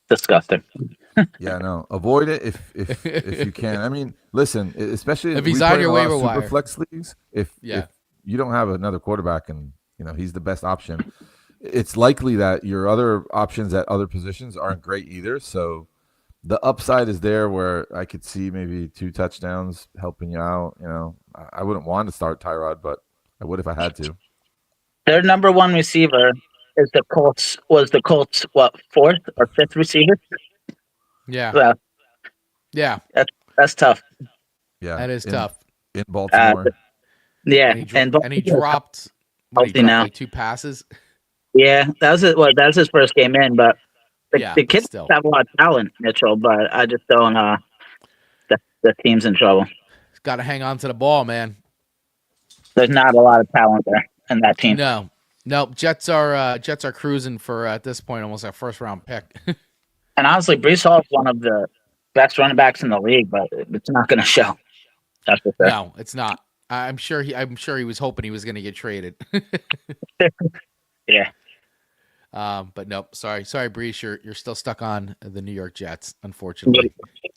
[SPEAKER 3] Disgusting.
[SPEAKER 2] Yeah, no. Avoid it if you can. I mean, listen, especially
[SPEAKER 1] if he's on your waiver wire.
[SPEAKER 2] Super flex leagues, if you don't have another quarterback and he's the best option, it's likely that your other options at other positions aren't great either. So the upside is there where I could see maybe 2 touchdowns helping you out. I wouldn't want to start Tyrod, but I would if I had to.
[SPEAKER 3] Their number 1 receiver is the Colts. Was the Colts 4th or 5th receiver?
[SPEAKER 1] Yeah.
[SPEAKER 3] So,
[SPEAKER 1] yeah.
[SPEAKER 3] That's tough.
[SPEAKER 2] Yeah,
[SPEAKER 1] that is tough
[SPEAKER 2] in Baltimore.
[SPEAKER 3] Yeah,
[SPEAKER 1] and he dropped.
[SPEAKER 3] Now.
[SPEAKER 1] Like 2 passes.
[SPEAKER 3] Yeah, that was his first game in, but the kids
[SPEAKER 1] still
[SPEAKER 3] have a lot of talent, Mitchell. But I just don't. The team's in trouble.
[SPEAKER 1] Got to hang on to the ball, man.
[SPEAKER 3] There's not a lot of talent there in that team.
[SPEAKER 1] No. Jets are cruising for at this point almost a 1st round pick.
[SPEAKER 3] And honestly, Breece Hall is one of the best running backs in the league, but it's not going to show. That's the thing.
[SPEAKER 1] No, it's not. I'm sure he was hoping he was going to get traded.
[SPEAKER 3] Yeah.
[SPEAKER 1] But nope. Sorry, Brees. You're still stuck on the New York Jets,
[SPEAKER 3] Good,
[SPEAKER 1] unfortunately,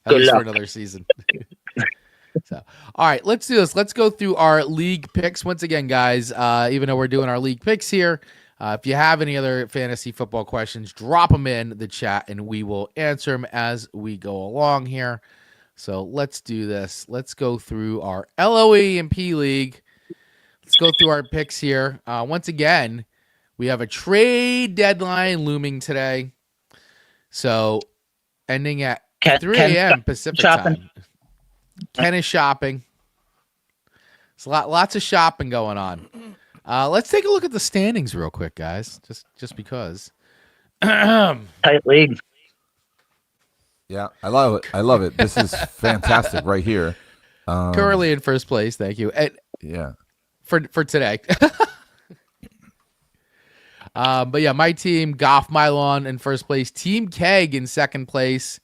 [SPEAKER 1] at
[SPEAKER 3] good
[SPEAKER 1] least for
[SPEAKER 3] luck.
[SPEAKER 1] another season. So, all right, let's do this. Let's go through our league picks once again, guys. Even though we're doing our league picks here, if you have any other fantasy football questions, drop them in the chat, and we will answer them as we go along here. So let's do this. Let's go through our LOE and P League. Let's go through our picks here. Once again, we have a trade deadline looming today. So ending at 3 a.m. Pacific time. Ken is shopping. It's lots of shopping going on. Let's take a look at the standings real quick, guys. Just because.
[SPEAKER 3] Tight league.
[SPEAKER 2] Yeah, I love it. I love it. This is fantastic right here.
[SPEAKER 1] Currently in first place, thank you.
[SPEAKER 2] Yeah.
[SPEAKER 1] For today. But yeah, my team, Goff Mylon in first place. Team Keg in second place.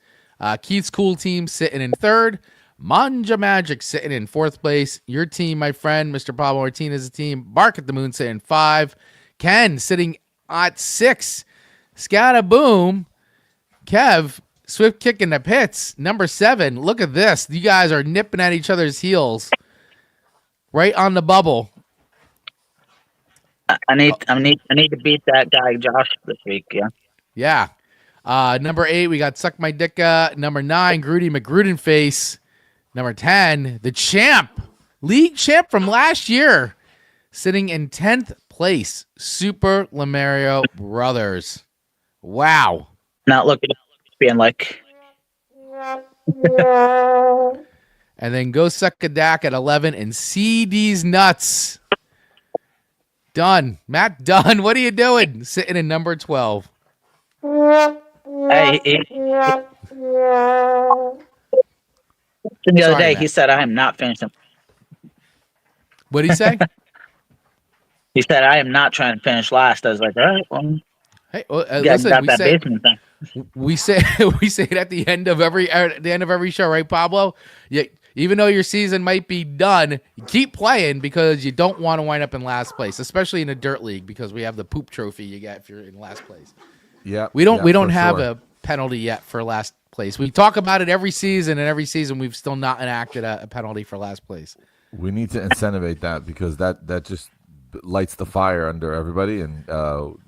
[SPEAKER 1] Keith's Cool Team sitting in third. Manja Magic sitting in fourth place. Your team, my friend, Mr. Pablo Martinez's team. Bark at the Moon sitting in 5. Ken sitting at 6. Scatta Boom. Kev, Swift Kick in the Pits, number 7. Look at this. You guys are nipping at each other's heels. Right on the bubble.
[SPEAKER 3] I need to beat that guy Josh this week. Yeah.
[SPEAKER 1] Yeah. Number 8, we got Suck My Dicka. Number 9, Grudy McGrudenface. Number 10, the champ, league champ from last year, sitting in 10th place, Super Lamario Brothers. Wow.
[SPEAKER 3] Not looking, being like.
[SPEAKER 1] And then Go Suck a Dak at 11 and CD's Nuts. Done. Matt Dunn, what are you doing? Sitting in number 12.
[SPEAKER 3] Hey, the other day,
[SPEAKER 1] Matt.
[SPEAKER 3] he said, I am not finishing.
[SPEAKER 1] What did he say?
[SPEAKER 3] He said, I am not trying to finish last. I was like, all right, well,
[SPEAKER 1] Hey,
[SPEAKER 3] listen,
[SPEAKER 1] listen,
[SPEAKER 3] basement thing.
[SPEAKER 1] we say it at the end of every show, right, Pablo? Yeah, even though your season might be done, you keep playing because you don't want to wind up in last place, especially in a dirt league because we have the poop trophy you get if you're in last place.
[SPEAKER 2] Yeah.
[SPEAKER 1] We don't have a penalty yet for last place. We talk about it every season, and every season we've still not enacted a penalty for last place.
[SPEAKER 2] We need to incentivate that because that just lights the fire under everybody, and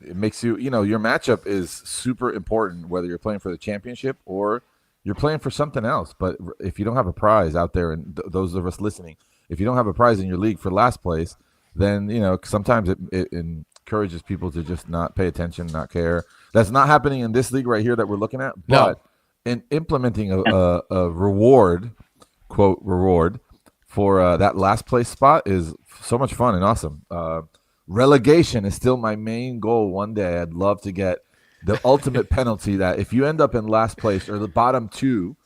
[SPEAKER 2] it makes you, your matchup is super important whether you're playing for the championship or you're playing for something else. But if you don't have a prize out there, and those of us listening, if you don't have a prize in your league for last place, then sometimes it encourages people to just not pay attention, not care. That's not happening in this league right here that we're looking at. But in implementing a reward, quote reward, for that last place spot is so much fun and awesome. Relegation is still my main goal. One day I'd love to get the ultimate penalty that if you end up in last place or the bottom 2,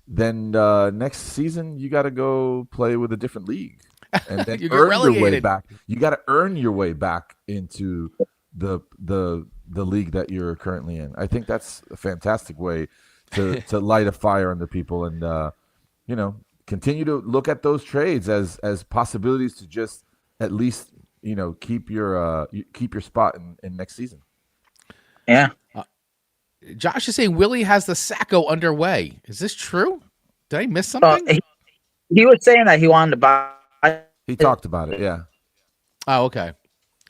[SPEAKER 2] then next season you got to go play with a different league and then earn your way back. You got to earn your way back into the league that you're currently in. I think that's a fantastic way to light a fire under people and continue to look at those trades as possibilities to just at least keep your spot in next season.
[SPEAKER 3] Yeah.
[SPEAKER 1] Josh is saying Willie has the Sacco underway. Is this true? Did I miss something?
[SPEAKER 3] He was saying that he wanted to buy.
[SPEAKER 2] He talked about it. Yeah.
[SPEAKER 1] Oh, okay.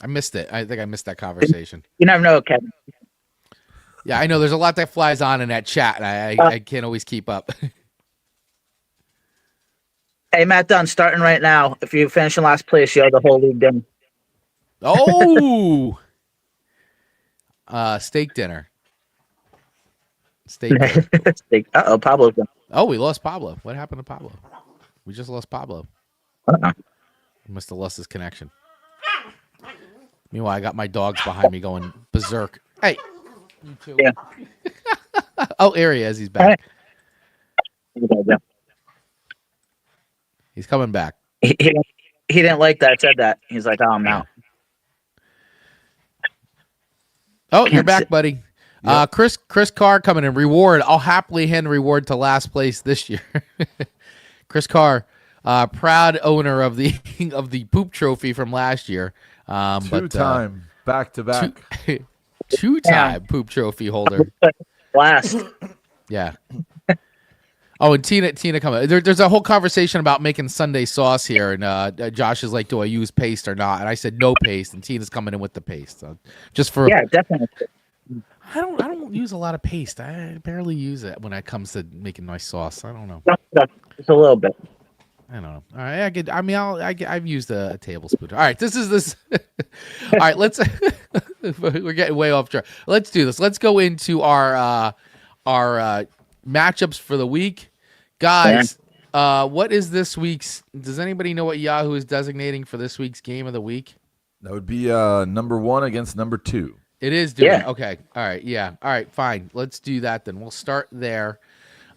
[SPEAKER 1] I missed it. I think I missed that conversation.
[SPEAKER 3] You never know, Kevin.
[SPEAKER 1] Yeah, I know. There's a lot that flies on in that chat, and I can't always keep up.
[SPEAKER 3] Hey, Matt Dunn, starting right now. If you finish in last place, you have the whole league done.
[SPEAKER 1] Oh, steak dinner. Steak dinner.
[SPEAKER 3] Uh-oh, Pablo's done.
[SPEAKER 1] Oh, we lost Pablo. What happened to Pablo? We just lost Pablo. He must have lost his connection. Meanwhile, I got my dogs behind me going berserk. Hey, you too.
[SPEAKER 3] Yeah.
[SPEAKER 1] Oh, here he is. He's back.
[SPEAKER 3] Right.
[SPEAKER 1] He's coming back.
[SPEAKER 3] He didn't like that I said that. He's like, oh, I'm out.
[SPEAKER 1] Oh, you're back, buddy. Yep. Chris Carr coming in. Reward. I'll happily hand reward to last place this year. Chris Carr. proud owner of the of the poop trophy from last year.
[SPEAKER 2] Two-time back to back.
[SPEAKER 1] Two-time poop trophy holder.
[SPEAKER 3] Last.
[SPEAKER 1] Yeah. Oh, and Tina coming. There's a whole conversation about making Sunday sauce here, and Josh is like, "Do I use paste or not?" And I said, "No paste," and Tina's coming in with the paste. So just for
[SPEAKER 3] definitely.
[SPEAKER 1] I don't use a lot of paste. I barely use it when it comes to making nice sauce. I don't know.
[SPEAKER 3] Just a little bit.
[SPEAKER 1] I don't know. All right, I've used a tablespoon. All right, this. All right, let's. We're getting way off track. Let's do this. Let's go into our matchups for the week, guys. What is this week's? Does anybody know what Yahoo is designating for this week's game of the week?
[SPEAKER 2] That would be number 1 against number 2.
[SPEAKER 1] It is doing. Yeah. Okay. All right. Yeah. All right. Fine. Let's do that then. We'll start there.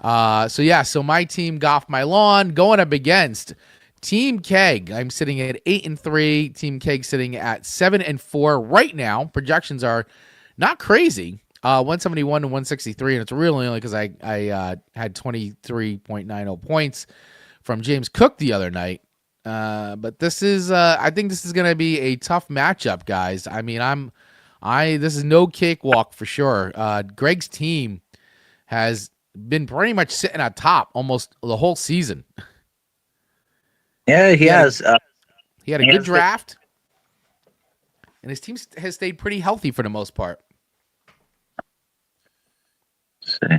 [SPEAKER 1] So my team, Goff My Lawn, going up against Team Keg. I'm sitting at 8-3. Team Keg sitting at 7-4 right now. Projections are not crazy. 171 to 163, and it's really only because I had 23.90 points from James Cook the other night. But this is I think this is going to be a tough matchup, guys. I mean, this is no cakewalk for sure. Greg's team has been pretty much sitting at top almost the whole season.
[SPEAKER 3] Yeah, he has.
[SPEAKER 1] He had a good draft, and his team has stayed pretty healthy for the most part.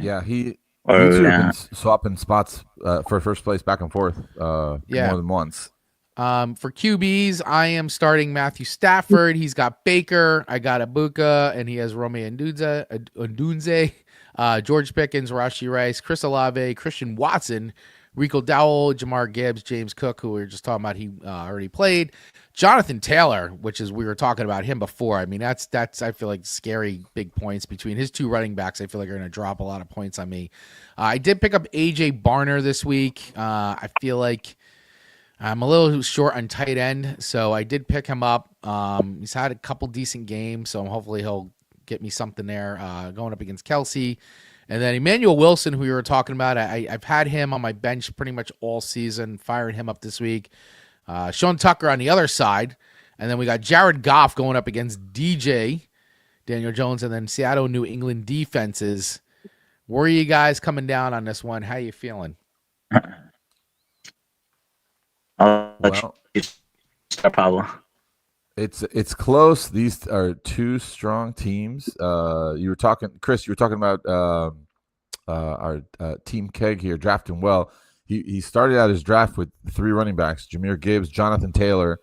[SPEAKER 2] Yeah, he been swapping spots for first place back and forth more than once.
[SPEAKER 1] For QBs, I am starting Matthew Stafford. He's got Baker. I got Ibuka, and he has Rome Odunze, George Pickens, Rashi Rice, Chris Olave, Christian Watson, Rico Dowell, Jamar Gibbs, James Cook, who we were just talking about. He already played. Jonathan Taylor, which is we were talking about him before. I mean, that's I feel like scary big points between his two running backs. I feel like are going to drop a lot of points on me. I did pick up AJ Barner this week. I feel like I'm a little short on tight end, so I did pick him up. He's had a couple decent games, so hopefully he'll get me something there going up against Kelsey. And then Emmanuel Wilson, who we were talking about, I've had him on my bench pretty much all season, firing him up this week. Sean Tucker on the other side. And then we got Jared Goff going up against DJ, Daniel Jones, and then Seattle, New England defenses. Where are you guys coming down on this one? How you feeling?
[SPEAKER 3] I'll let you start, Pablo.
[SPEAKER 2] It's close. These are two strong teams. You were talking, Chris. You were talking about our Team Keg here drafting well. He started out his draft with 3 running backs: Jahmyr Gibbs, Jonathan Taylor,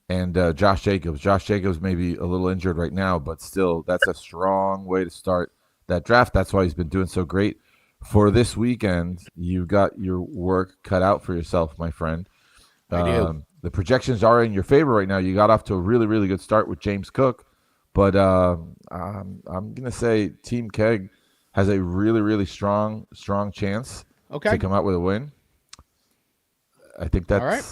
[SPEAKER 2] and Josh Jacobs. Josh Jacobs may be a little injured right now, but still, that's a strong way to start that draft. That's why he's been doing so great. For this weekend, you got your work cut out for yourself, my friend.
[SPEAKER 1] I do.
[SPEAKER 2] The projections are in your favor right now. You got off to a really, really good start with James Cook, but I'm going to say Team Keg has a really, really strong chance to come out with a win. I think that's
[SPEAKER 1] all right.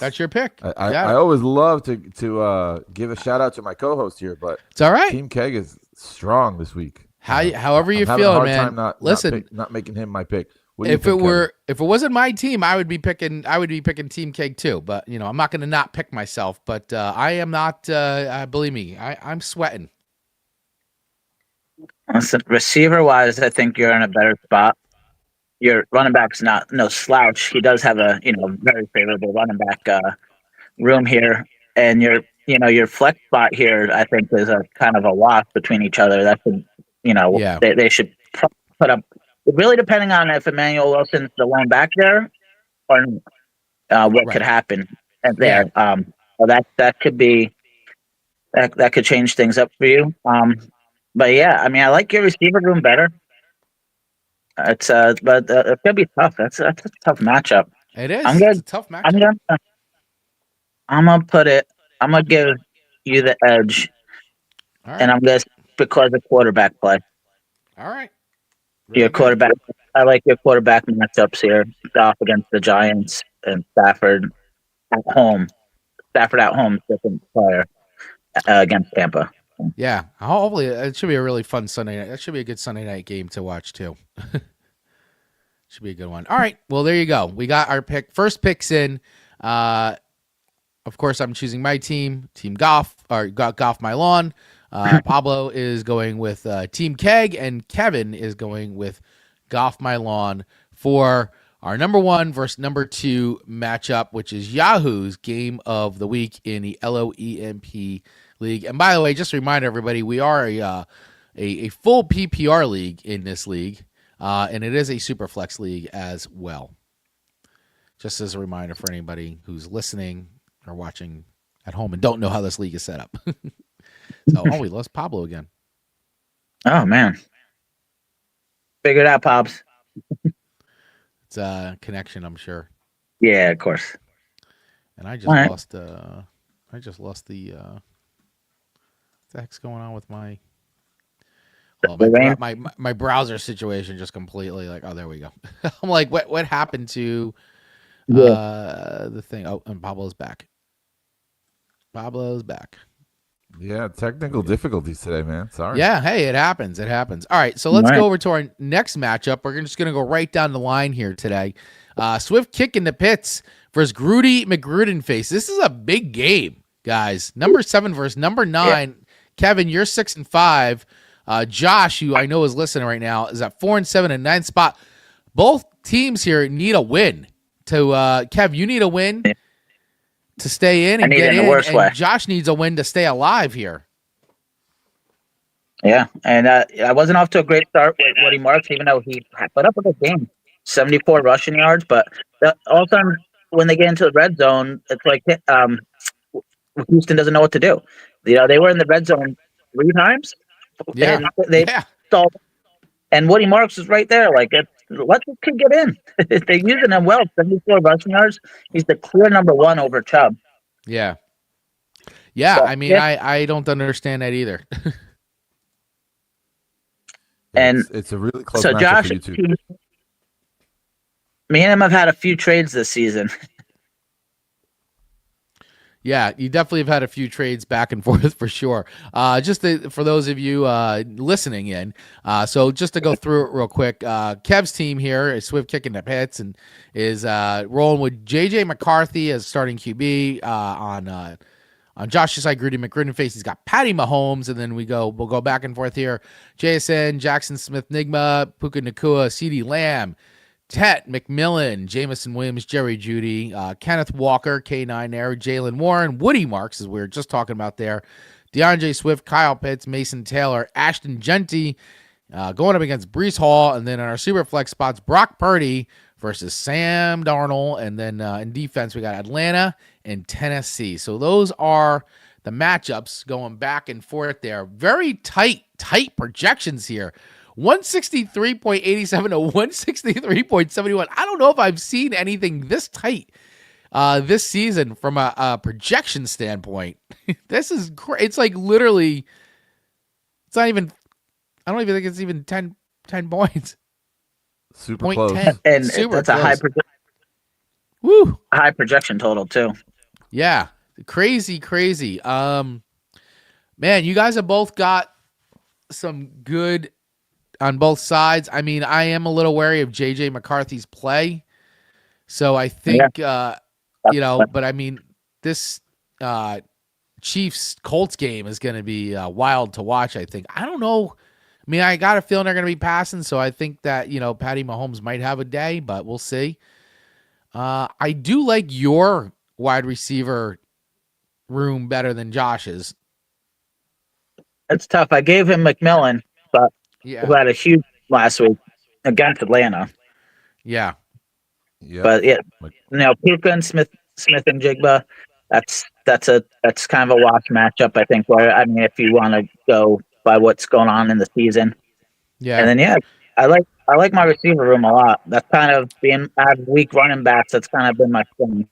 [SPEAKER 1] That's your pick.
[SPEAKER 2] I always love to give a shout out to my co-host here, but
[SPEAKER 1] it's all right.
[SPEAKER 2] Team Keg is strong this week.
[SPEAKER 1] However you
[SPEAKER 2] I'm
[SPEAKER 1] feel,
[SPEAKER 2] having a
[SPEAKER 1] man.
[SPEAKER 2] hard time not making him my pick.
[SPEAKER 1] If it wasn't my team, I would be picking Team Keg too. But I'm not going to not pick myself. But I am not. Believe me, I'm sweating.
[SPEAKER 3] Listen, receiver wise, I think you're in a better spot. Your running back's no slouch. He does have a very favorable running back room here, and your flex spot here, I think, is a kind of a wash between each other. That's they should put up. Really, depending on if Emmanuel Wilson's the one back there, or what could happen there.
[SPEAKER 1] Yeah.
[SPEAKER 3] That could be that could change things up for you. But yeah, I mean, I like your receiver room better. It's but it's gonna be tough. That's a tough matchup.
[SPEAKER 1] It is.
[SPEAKER 3] It's
[SPEAKER 1] a tough matchup.
[SPEAKER 3] I'm gonna give you the edge, and I'm gonna because of quarterback play.
[SPEAKER 1] All right.
[SPEAKER 3] Your quarterback. I like your quarterback matchups here. Goff against the Giants and Stafford at home. Stafford at home, different player against Tampa.
[SPEAKER 1] Yeah, hopefully it should be a really fun Sunday night. That should be a good Sunday night game to watch too. Should be a good one. All right. Well, there you go. We got our first picks in. Of course, I'm choosing my team, Team Golf, or Golf My Lawn. Pablo is going with Team Keg, and Kevin is going with Golf My Lawn for our number 1 versus number 2 matchup, which is Yahoo's Game of the Week in the LOEMP League. And by the way, just to remind everybody, we are a full PPR league in this league. And it is a super flex league as well. Just as a reminder for anybody who's listening or watching at home and don't know how this league is set up. We lost Pablo again.
[SPEAKER 3] Oh, man. Figure it out, Pops.
[SPEAKER 1] It's a connection, I'm sure.
[SPEAKER 3] Yeah, of course.
[SPEAKER 1] And I just lost the what the heck's going on with my my browser situation just completely like, oh, there we go. I'm like, what happened to the thing? Oh, and Pablo's back.
[SPEAKER 2] Yeah, technical difficulties today, man. Sorry.
[SPEAKER 1] Yeah, hey, it happens. All right, so let's go over to our next matchup. We're just going to go right down the line here today. Swift kick in the pits versus Grudy McGrudenface. This is a big game, guys. Number 7 versus number 9. Yeah. Kevin, you're 6-5. Josh, who I know is listening right now, is at 4-7 and 9th spot. Both teams here need a win. Kev, you need a win to stay in and get in, and Josh needs a win to stay alive here.
[SPEAKER 3] Yeah, and I wasn't off to a great start with Woody Marks, even though he put up a good game, 74 rushing yards. But all the time when they get into the red zone, it's like Houston doesn't know what to do. They were in the red zone 3 times.
[SPEAKER 1] Yeah,
[SPEAKER 3] and stalled. And Woody Marks is right there. Like, let this kid get in. They're using him well. 74 rushing yards. He's the clear number 1 over Chubb.
[SPEAKER 1] Yeah. Yeah, so, I mean, I don't understand that either.
[SPEAKER 3] And
[SPEAKER 2] it's a really close
[SPEAKER 3] so
[SPEAKER 2] matchup
[SPEAKER 3] Josh,
[SPEAKER 2] for you two.
[SPEAKER 3] Me and him have had a few trades this season.
[SPEAKER 1] Yeah, you definitely have had a few trades back and forth for sure. For those of you listening in, so just to go through it real quick, Kev's team here is Swift kicking the pits and is rolling with J.J. McCarthy as starting QB on Josh's side. Grudy McGrudenface, he's got Patty Mahomes, and then we'll go back and forth here. JSN, Jackson Smith-Nigma, Puka Nacua, CeeDee Lamb, Tet McMillan, Jamison Williams, Jerry Jeudy, Kenneth Walker, K9 there, Jalen Warren, Woody Marks, as we were just talking about there, DeAndre Swift, Kyle Pitts, Mason Taylor, Ashton Genty, going up against Breece Hall, and then in our super flex spots, Brock Purdy versus Sam Darnold, and then in defense we got Atlanta and Tennessee. So those are the matchups going back and forth there. Very tight projections here. 163.87 to 163.71. I don't know if I've seen anything this tight this season from a projection standpoint. This is it's like literally, it's not even, I don't even think it's even 10 points.
[SPEAKER 2] Super close.
[SPEAKER 3] 10. And
[SPEAKER 1] super
[SPEAKER 3] that's
[SPEAKER 1] close.
[SPEAKER 3] A high projection total too.
[SPEAKER 1] Yeah. Crazy. Man, you guys have both got some good on both sides. I mean, I am a little wary of J.J. McCarthy's play. So I think, but I mean, this Chiefs-Colts game is going to be wild to watch, I think. I don't know. I mean, I got a feeling they're going to be passing, so I think that, Patty Mahomes might have a day, but we'll see. I do like your wide receiver room better than Josh's.
[SPEAKER 3] It's tough. I gave him McMillan, but who had a huge last week against Atlanta.
[SPEAKER 1] Yeah.
[SPEAKER 3] But Puka and Smith and Jigba, that's kind of a wash matchup, I think. Where if you want to go by what's going on in the season, and then I like my receiver room a lot. That's kind of I have weak running backs. That's kind of been my thing.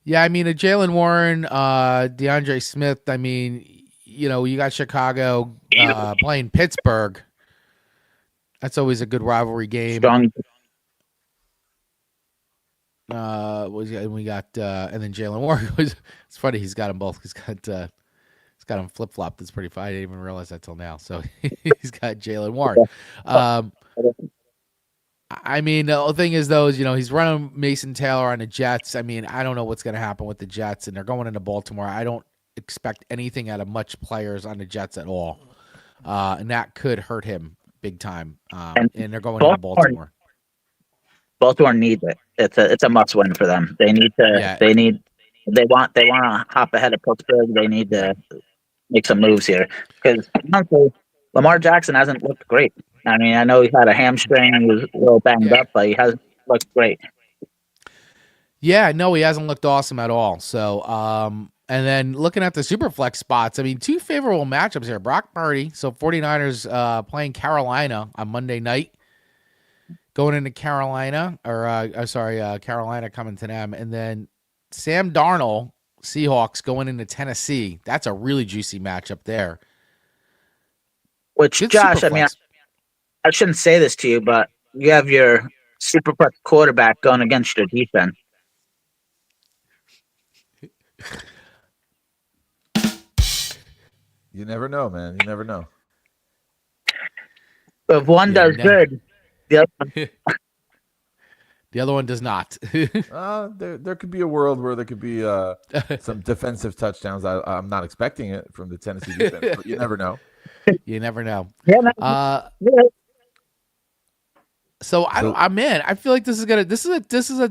[SPEAKER 1] Yeah, I mean, a Jalen Warren, DeAndre Smith. I mean, you got Chicago playing Pittsburgh. That's always a good rivalry game.
[SPEAKER 3] Strong.
[SPEAKER 1] We got and then Jalen Warren. It's funny. He's got them both. He's got him flip flop. That's pretty funny. I didn't even realize that till now. So he's got Jalen Warren. I mean, the thing is, though, is, he's running Mason Taylor on the Jets. I mean, I don't know what's going to happen with the Jets, and they're going into Baltimore. I don't expect anything out of much players on the Jets at all, and that could hurt him big time. And they're going into Baltimore.
[SPEAKER 3] Baltimore needs it. It's a must win for them. They need to.
[SPEAKER 1] Yeah.
[SPEAKER 3] They want to hop ahead of Pittsburgh. They need to make some moves here because honestly, Lamar Jackson hasn't looked great. I mean, I know he had a hamstring and he was a little banged up, but he hasn't looked great.
[SPEAKER 1] Yeah, no, he hasn't looked awesome at all. So, and then looking at the Superflex spots, I mean, two favorable matchups here. Brock Purdy, so 49ers playing Carolina on Monday night, going into Carolina, Carolina coming to them. And then Sam Darnold, Seahawks, going into Tennessee. That's a really juicy matchup there.
[SPEAKER 3] Which,
[SPEAKER 1] Good
[SPEAKER 3] Josh, I
[SPEAKER 1] Superflex.
[SPEAKER 3] mean, I shouldn't say this to you, but you have your Superflex quarterback going against your defense.
[SPEAKER 2] You never know, man. You never know.
[SPEAKER 3] If one does good, the other one
[SPEAKER 1] The other one does not.
[SPEAKER 2] There could be a world where there could be some defensive touchdowns. I'm not expecting it from the Tennessee defense, but you never know.
[SPEAKER 1] You never know.
[SPEAKER 3] Yeah,
[SPEAKER 1] So I'm in. I feel like this is a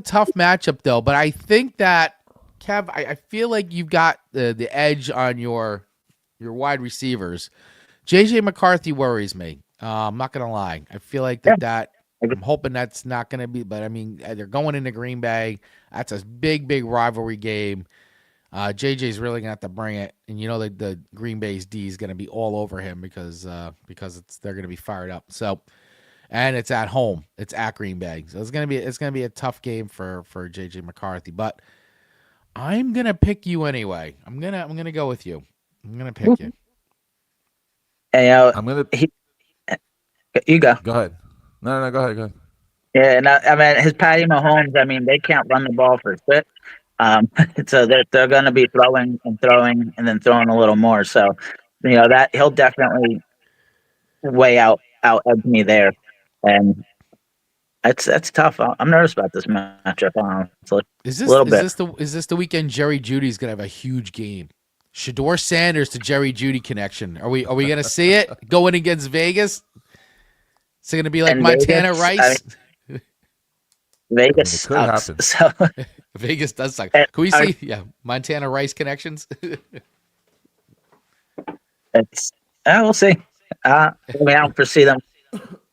[SPEAKER 1] tough matchup though, but I think that Kev, I feel like you've got the edge on your wide receivers. JJ McCarthy worries me. I'm not gonna lie. I feel like that I'm hoping that's not gonna be, but I mean they're going into Green Bay. That's a big rivalry game. JJ's really gonna have to bring it, and the Green Bay's D is gonna be all over him because they're gonna be fired up. So, and it's at home, it's at Green Bay, so it's gonna be a tough game for JJ McCarthy. But I'm gonna pick you anyway. I'm gonna go with you. I'm gonna pick you.
[SPEAKER 3] And you go.
[SPEAKER 2] Go ahead. No, go ahead.
[SPEAKER 3] Yeah, and I mean his Patty Mahomes. I mean they can't run the ball for shit. So they're going to be throwing and then throwing a little more. So, that he'll definitely way out edge me there, and that's tough. I'm nervous about this matchup. Honestly,
[SPEAKER 1] Is this the weekend Jerry Judy's gonna have a huge game? Shador Sanders to Jerry Judy connection. Are we gonna see it going against Vegas? Is it gonna be like
[SPEAKER 3] And
[SPEAKER 1] Montana
[SPEAKER 3] Vegas,
[SPEAKER 1] Rice?
[SPEAKER 3] Vegas
[SPEAKER 2] I mean, it could
[SPEAKER 3] sucks.
[SPEAKER 2] happen.
[SPEAKER 3] So
[SPEAKER 1] Vegas does suck. Can we see? Yeah, Montana Rice connections.
[SPEAKER 3] we'll see. I mean, I don't foresee them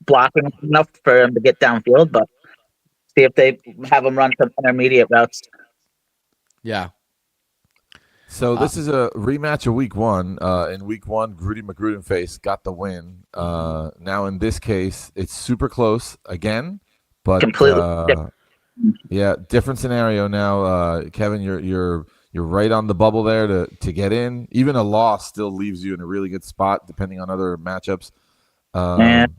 [SPEAKER 3] blocking enough for him to get downfield, but see if they have him run some intermediate routes.
[SPEAKER 1] Yeah.
[SPEAKER 2] So this is a rematch of Week 1. In Week 1, Grudy McGrudenface got the win. Now in this case, it's super close again, but
[SPEAKER 3] Completely different.
[SPEAKER 2] Yeah, different scenario now. Kevin, you're right on the bubble there to get in. Even a loss still leaves you in a really good spot, depending on other matchups. I'm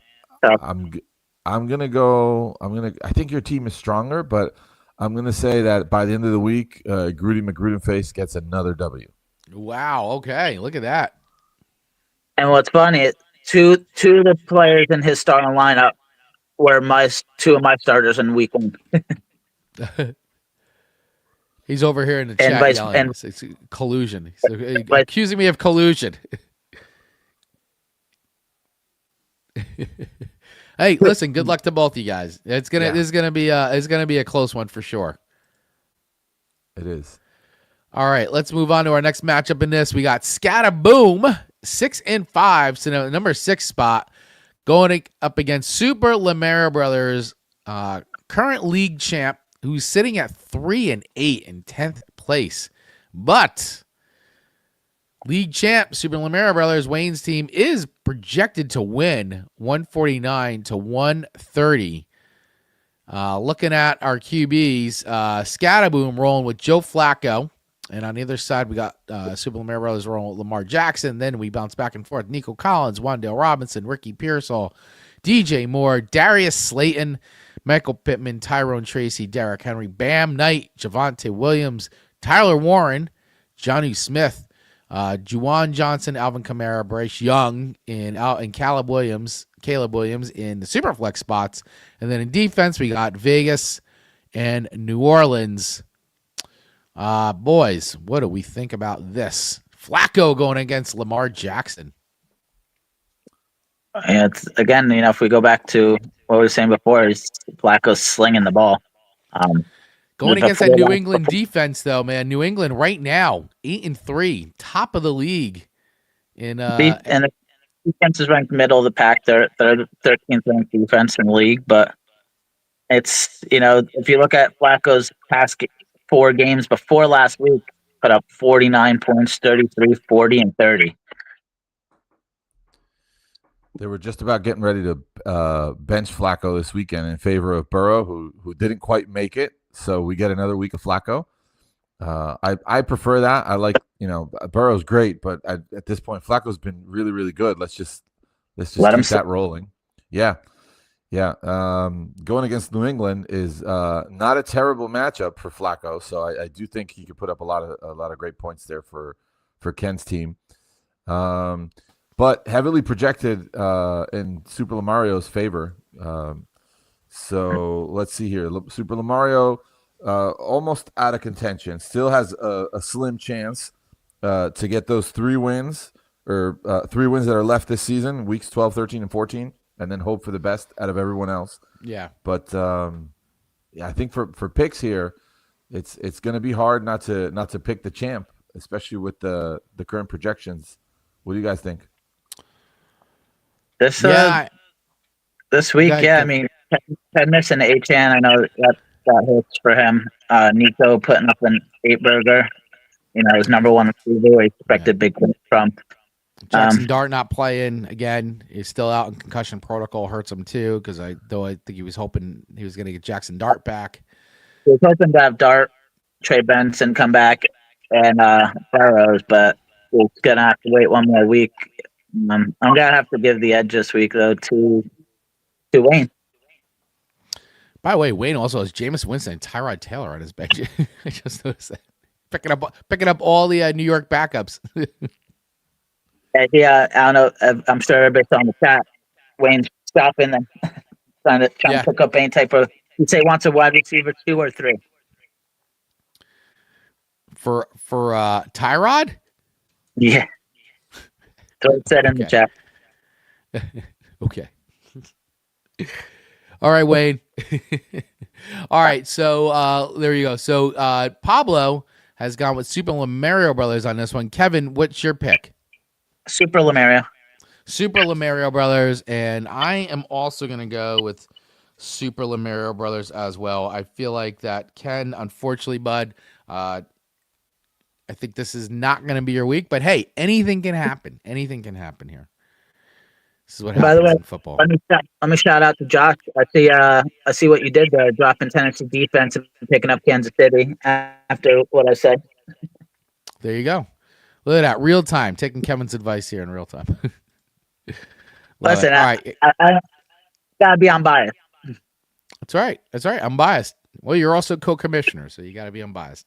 [SPEAKER 2] gonna go. I think your team is stronger, but I'm gonna say that by the end of the week, Grudy McGrudenface gets another W.
[SPEAKER 1] Wow. Okay. Look at that.
[SPEAKER 3] And what's funny, two of the players in his starting lineup were two of my starters in Week 1.
[SPEAKER 1] He's over here in the chat yelling. It's collusion. He's accusing me of collusion. Hey, listen. Good luck to both of you guys. This is gonna be a close one for sure.
[SPEAKER 2] It is.
[SPEAKER 1] All right, let's move on to our next matchup in this. We got Scataboom 6-5, so the number 6 spot going up against Super Lamera Brothers, current league champ, who's sitting at 3-8 in 10th place. But league champ Super Lamera Brothers, Wayne's team, is projected to win 149-130. Looking at our QBs, Scataboom rolling with Joe Flacco. And on the other side, we got Super Lamera Brothers rolling with Lamar Jackson. Then we bounce back and forth. Nico Collins, Wan'Dale Robinson, Ricky Pearsall, DJ Moore, Darius Slayton, Michael Pittman, Tyrone Tracy, Derrick Henry, Bam Knight, Javonte Williams, Tyler Warren, Jonnu Smith, Juwan Johnson, Alvin Kamara, Bryce Young, and Caleb Williams in the Superflex spots. And then in defense, we got Vegas and New Orleans. Boys, what do we think about this? Flacco going against Lamar Jackson.
[SPEAKER 3] It's again, if we go back to what we were saying before, is Flacco's slinging the ball.
[SPEAKER 1] Going against that New England defense, though, man. New England right now 8-3, top of the league. And
[SPEAKER 3] the defense is ranked middle of the pack. They're 13th ranked defense in the league, but it's if you look at Flacco's past 4 games before last week, put up 49 points, 33, 40, and 30.
[SPEAKER 2] They were just about getting ready to bench Flacco this weekend in favor of Burrow, who didn't quite make it. So we get another week of Flacco. I prefer that. I like Burrow's great, but at this point, Flacco's been really, really good. Let's just keep that rolling. Yeah. Going against New England is not a terrible matchup for Flacco. So I do think he could put up a lot of great points there for Ken's team. But heavily projected in Super Lamario's favor. So let's see here. Super Lamario almost out of contention. Still has a slim chance to get those 3 wins or 3 wins that are left this season, weeks 12, 13, and 14, and then hope for the best out of everyone else.
[SPEAKER 1] Yeah.
[SPEAKER 2] But I think for picks here, it's going to be hard not to pick the champ, especially with the current projections. What do you guys think?
[SPEAKER 3] This week, I mean, Ted missing Achane. I know that hurts for him. Nico putting up an 8-burger. His number 1 receiver. He expected big points from.
[SPEAKER 1] Jackson Dart not playing again. He's still out in concussion protocol. Hurts him too because I think he was hoping he was going to get Jackson Dart back.
[SPEAKER 3] He was hoping to have Dart, Trey Benson come back, and Burrows, but we're gonna have to wait one more week. I'm gonna have to give the edge this week though to Wayne.
[SPEAKER 1] By the way, Wayne also has Jameis Winston and Tyrod Taylor on his bench. I just noticed that. Picking up all the New York backups.
[SPEAKER 3] Yeah, I don't know. I'm sure everybody's on the chat. Wayne's stopping them, trying to pick up any type of. You'd say wants a wide receiver 2 or 3
[SPEAKER 1] for Tyrod.
[SPEAKER 3] Yeah, so it said in the chat.
[SPEAKER 1] Okay. All right, Wayne. All right, so there you go. So Pablo has gone with Super Lamario Brothers on this one. Kevin, what's your pick?
[SPEAKER 3] Super Lamario.
[SPEAKER 1] Super Lamario Brothers, and I am also going to go with Super Lamario Brothers as well. I feel like that Ken, unfortunately, bud, I think this is not going to be your week, but hey, anything can happen. Anything can happen here. This is what happens. By the way, in football.
[SPEAKER 3] Let me shout out to Josh. I see what you did there, dropping Tennessee defense and picking up Kansas City after what I said.
[SPEAKER 1] There you go. Look at that, real time, taking Kevin's advice here in real time.
[SPEAKER 3] Listen, I gotta be unbiased.
[SPEAKER 1] That's right. I'm biased. Well, you're also co-commissioner, so you got to be unbiased.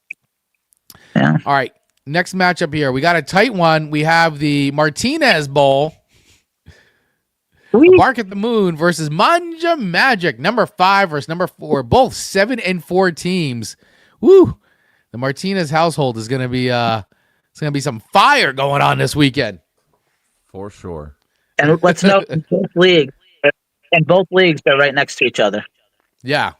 [SPEAKER 3] Yeah.
[SPEAKER 1] All right. Next matchup here. We got a tight one. We have the Martinez Bowl. Bark at the Moon versus Manja Magic. Number 5 versus number 4. Both 7-4 teams. Woo! The Martinez household is going to be it's going to be some fire going on this weekend.
[SPEAKER 2] For sure.
[SPEAKER 3] And let's note in both leagues they're right next to each other.
[SPEAKER 1] Yeah.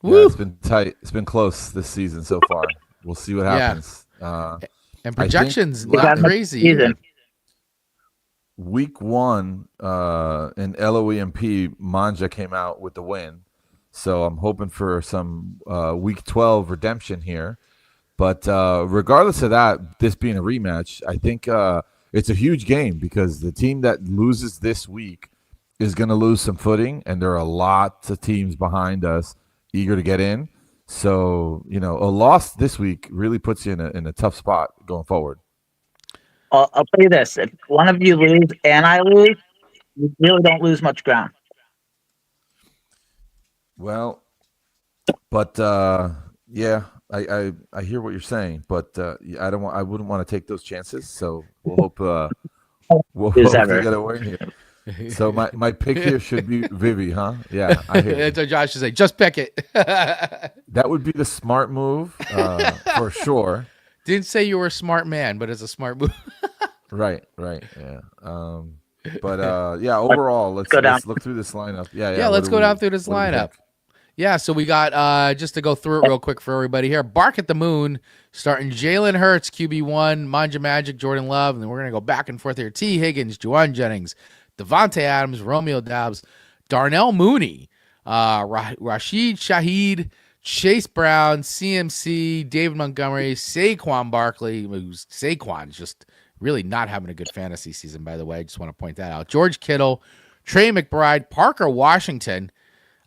[SPEAKER 2] Woo. Yeah, it's been tight. It's been close this season so far. We'll see what happens.
[SPEAKER 1] And projections not crazy.
[SPEAKER 2] Week 1 in LOEMP, Manja came out with the win. So I'm hoping for some week 12 redemption here. But regardless of that, this being a rematch, I think it's a huge game because the team that loses this week is going to lose some footing, and there are lots of teams behind us eager to get in. So, a loss this week really puts you in a tough spot going forward.
[SPEAKER 3] I'll tell you this. If one of you lose and I lose, you really don't lose much ground.
[SPEAKER 2] Well, but, yeah, I hear what you're saying, but I wouldn't want to take those chances. So we'll hope we'll
[SPEAKER 3] Who's
[SPEAKER 2] hope to
[SPEAKER 3] ever?
[SPEAKER 2] get a win here. So my pick here should be Vivi, huh? Yeah, I hear you.
[SPEAKER 1] That's what Josh should say. Just pick it.
[SPEAKER 2] That would be the smart move for sure.
[SPEAKER 1] Didn't say you were a smart man, but it's a smart move.
[SPEAKER 2] Right, yeah. But yeah, overall,
[SPEAKER 3] Go down.
[SPEAKER 2] let's look through this lineup. Yeah.
[SPEAKER 1] Yeah, let's go down through this
[SPEAKER 2] what do we
[SPEAKER 1] lineup.
[SPEAKER 2] think?
[SPEAKER 1] Yeah, so we got just to go through it real quick for everybody here. Bark at the Moon, starting Jalen Hurts, QB1, Manja Magic, Jordan Love, and then we're gonna go back and forth here. T. Higgins, Juwan Jennings, Devontae Adams, Romeo Dobbs, Darnell Mooney, Rashid Shaheed, Chase Brown, CMC, David Montgomery, Saquon Barkley, who's Saquon's just really not having a good fantasy season, by the way. I just want to point that out. George Kittle, Trey McBride, Parker Washington.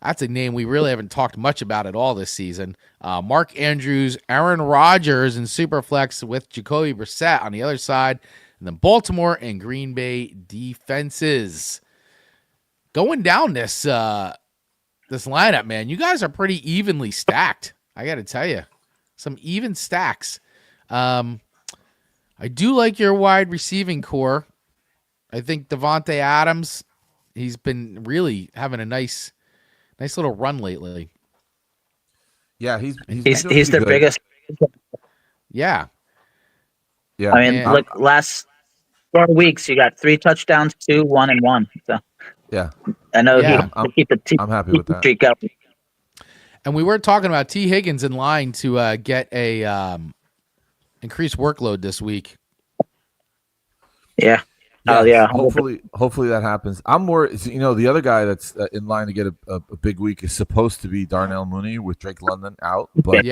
[SPEAKER 1] That's a name we really haven't talked much about at all this season. Mark Andrews, Aaron Rodgers in Superflex with Jacoby Brissett on the other side. And then Baltimore and Green Bay defenses. Going down this lineup, man, you guys are pretty evenly stacked. I got to tell you. Some even stacks. I do like your wide receiving core. I think Devontae Adams, he's been really having a nice little run lately.
[SPEAKER 2] Yeah, he's
[SPEAKER 3] the biggest.
[SPEAKER 1] Yeah.
[SPEAKER 2] Yeah.
[SPEAKER 3] I mean, look, last 4 weeks you got 3 touchdowns, 2, 1, and 1. So
[SPEAKER 2] yeah,
[SPEAKER 3] I know
[SPEAKER 2] I'm
[SPEAKER 3] keep the
[SPEAKER 2] I'm happy with that.
[SPEAKER 3] streak up.
[SPEAKER 1] And we were talking about T. Higgins in line to get a increased workload this week.
[SPEAKER 3] Yeah.
[SPEAKER 2] Yes,
[SPEAKER 3] Yeah.
[SPEAKER 2] Hopefully that happens. I'm more, the other guy that's in line to get a big week is supposed to be Darnell Mooney with Drake London out, but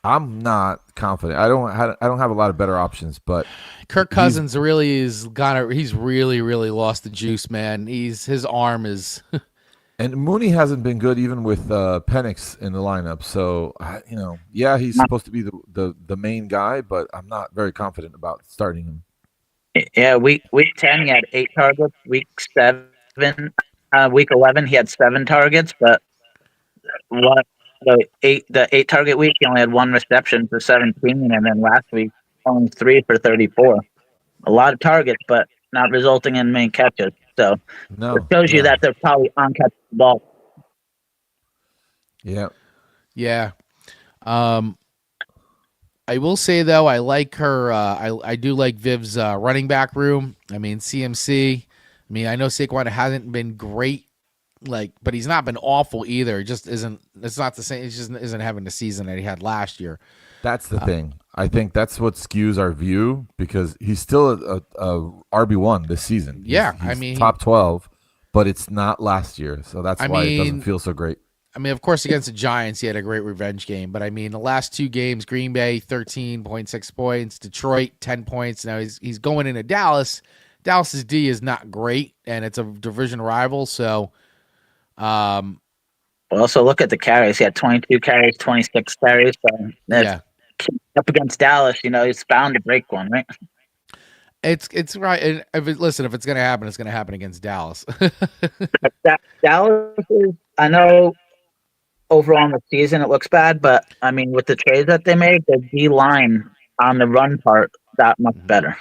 [SPEAKER 2] I'm not confident. I don't have a lot of better options, but
[SPEAKER 1] Kirk Cousins he's really lost the juice, man. His arm is
[SPEAKER 2] and Mooney hasn't been good even with Penix in the lineup. So he's supposed to be the main guy, but I'm not very confident about starting him.
[SPEAKER 3] Yeah, week 10 he had 8 targets. Week 11 he had 7 targets, but the 8 target week he only had 1 reception for 17, and then last week only 3 for 34. A lot of targets, but not resulting in many catches. So it shows you that they're probably on catching the ball.
[SPEAKER 2] Yeah.
[SPEAKER 1] Yeah. I will say though, I like her. I do like Viv's running back room. I mean, CMC. I mean, I know Saquon hasn't been great, but he's not been awful either. It just isn't. It's not the same. It just isn't having the season that he had last year.
[SPEAKER 2] That's the thing. I think that's what skews our view because he's still a RB1 this season. He's top 12, but it's not last year, so that's why it doesn't feel so great.
[SPEAKER 1] I mean, of course, against the Giants, he had a great revenge game. But, I mean, the last 2 games, Green Bay, 13.6 points. Detroit, 10 points. Now he's going into Dallas. Dallas's D is not great, and it's a division rival. So,
[SPEAKER 3] also look at the carries. He had 22 carries, 26 carries. So up against Dallas, he's bound to break one, right?
[SPEAKER 1] It's right. And if it's going to happen, it's going to happen against Dallas.
[SPEAKER 3] Dallas is, I know, overall in the season it looks bad, but I mean with the trades that they made, the D line on the run part that much better.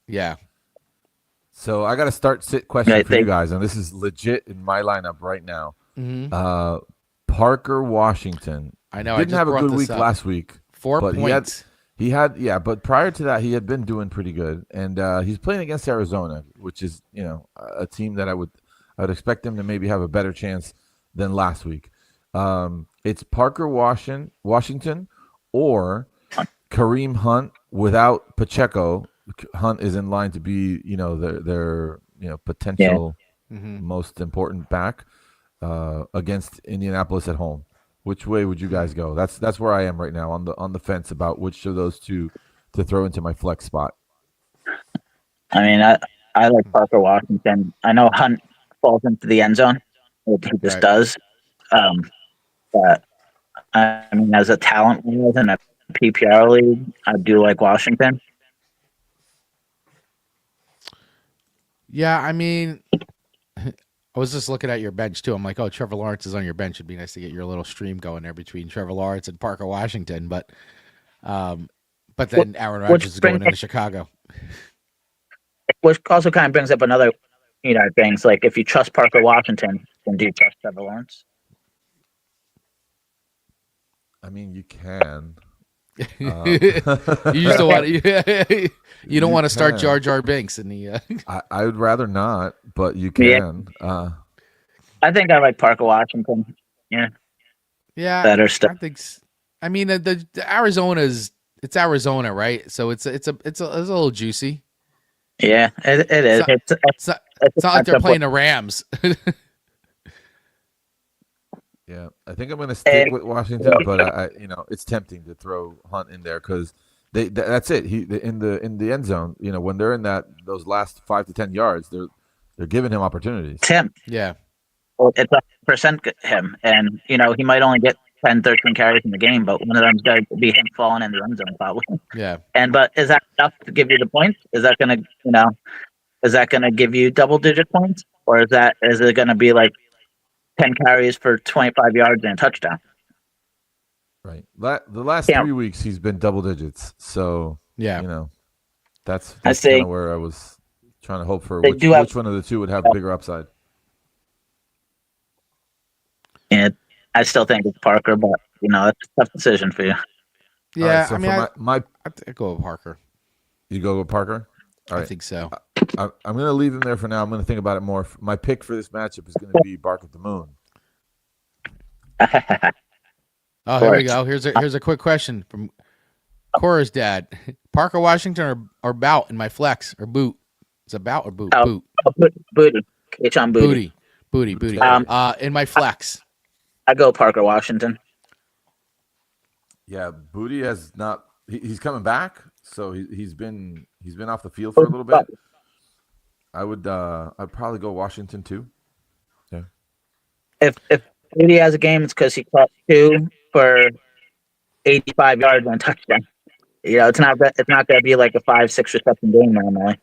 [SPEAKER 1] Yeah.
[SPEAKER 2] So I got a start-sit question for you guys, and this is legit in my lineup right now.
[SPEAKER 1] Mm-hmm.
[SPEAKER 2] Parker Washington.
[SPEAKER 1] I know.
[SPEAKER 2] Didn't have a good week last week.
[SPEAKER 1] 4 points.
[SPEAKER 2] He had, but prior to that, he had been doing pretty good, and he's playing against Arizona, which is a team that I would expect him to maybe have a better chance than last week. It's Parker Washington or Kareem Hunt without Pacheco. Hunt is in line to be their potential most important back against Indianapolis at home. Which way would you guys go? That's where I am right now on the fence about which of those two to throw into my flex spot.
[SPEAKER 3] I mean, I like Parker Washington. I know Hunt falls into the end zone, which he just does. But I mean, as a talent league and a PPR league, I do like Washington.
[SPEAKER 1] Yeah, I mean, I was just looking at your bench too. I'm like, oh, Trevor Lawrence is on your bench. It'd be nice to get your little stream going there between Trevor Lawrence and Parker Washington. But then Aaron Rodgers is going into Chicago.
[SPEAKER 3] Which also kind of brings up another, things like if you trust Parker Washington, then do you trust Trevor Lawrence?
[SPEAKER 2] I mean, you can.
[SPEAKER 1] You just don't want to. You don't want to start Jar Jar Binks in the.
[SPEAKER 2] I would rather not, but you can.
[SPEAKER 3] Yeah. I think I like Parker Washington. Yeah.
[SPEAKER 1] Yeah.
[SPEAKER 3] Better stuff.
[SPEAKER 1] I think. I mean, the Arizona's. It's Arizona, right? So it's a little juicy.
[SPEAKER 3] Yeah, it is.
[SPEAKER 1] It's not like they're playing the Rams.
[SPEAKER 2] Yeah, I think I'm going to stick with Washington, but I it's tempting to throw Hunt in there because that's it. In the end zone, when they're in those last 5 to 10 yards, they're giving him opportunities.
[SPEAKER 3] Tim.
[SPEAKER 1] Yeah.
[SPEAKER 3] Well, it's 100% him, and he might only get 10, 13 carries in the game, but one of them's going to be him falling in the end zone probably.
[SPEAKER 1] Yeah.
[SPEAKER 3] But is that enough to give you the points? Is that going to is that going to give you double-digit points, or is it going to be like 10 carries for 25 yards and a touchdown?
[SPEAKER 2] Right. The last 3 weeks he's been double digits. So
[SPEAKER 1] yeah,
[SPEAKER 2] that's kind of where I was trying to hope for which one of the two would have bigger upside.
[SPEAKER 3] And I still think it's Parker, but it's a tough decision for you.
[SPEAKER 1] Yeah,
[SPEAKER 2] right, so
[SPEAKER 1] I go with Parker.
[SPEAKER 2] You go with Parker? All right.
[SPEAKER 1] I think so.
[SPEAKER 2] I'm going to leave him there for now. I'm going to think about it more. My pick for this matchup is going to be Bark at the Moon.
[SPEAKER 1] Oh, here we go. Here's a quick question from Cora's dad. Parker Washington or Bout in my flex or boot? Is it Bout or boot?
[SPEAKER 3] Boot. Booty. It's on booty.
[SPEAKER 1] Booty. In my flex.
[SPEAKER 3] I go Parker Washington.
[SPEAKER 2] Yeah, Booty has not. He's coming back, so he's been off the field for a little bit. I'd probably go Washington too. Yeah.
[SPEAKER 3] If Booty has a game, it's because he caught 2 for 85 yards and a touchdown. It's not going to be like a 5-6 reception game normally.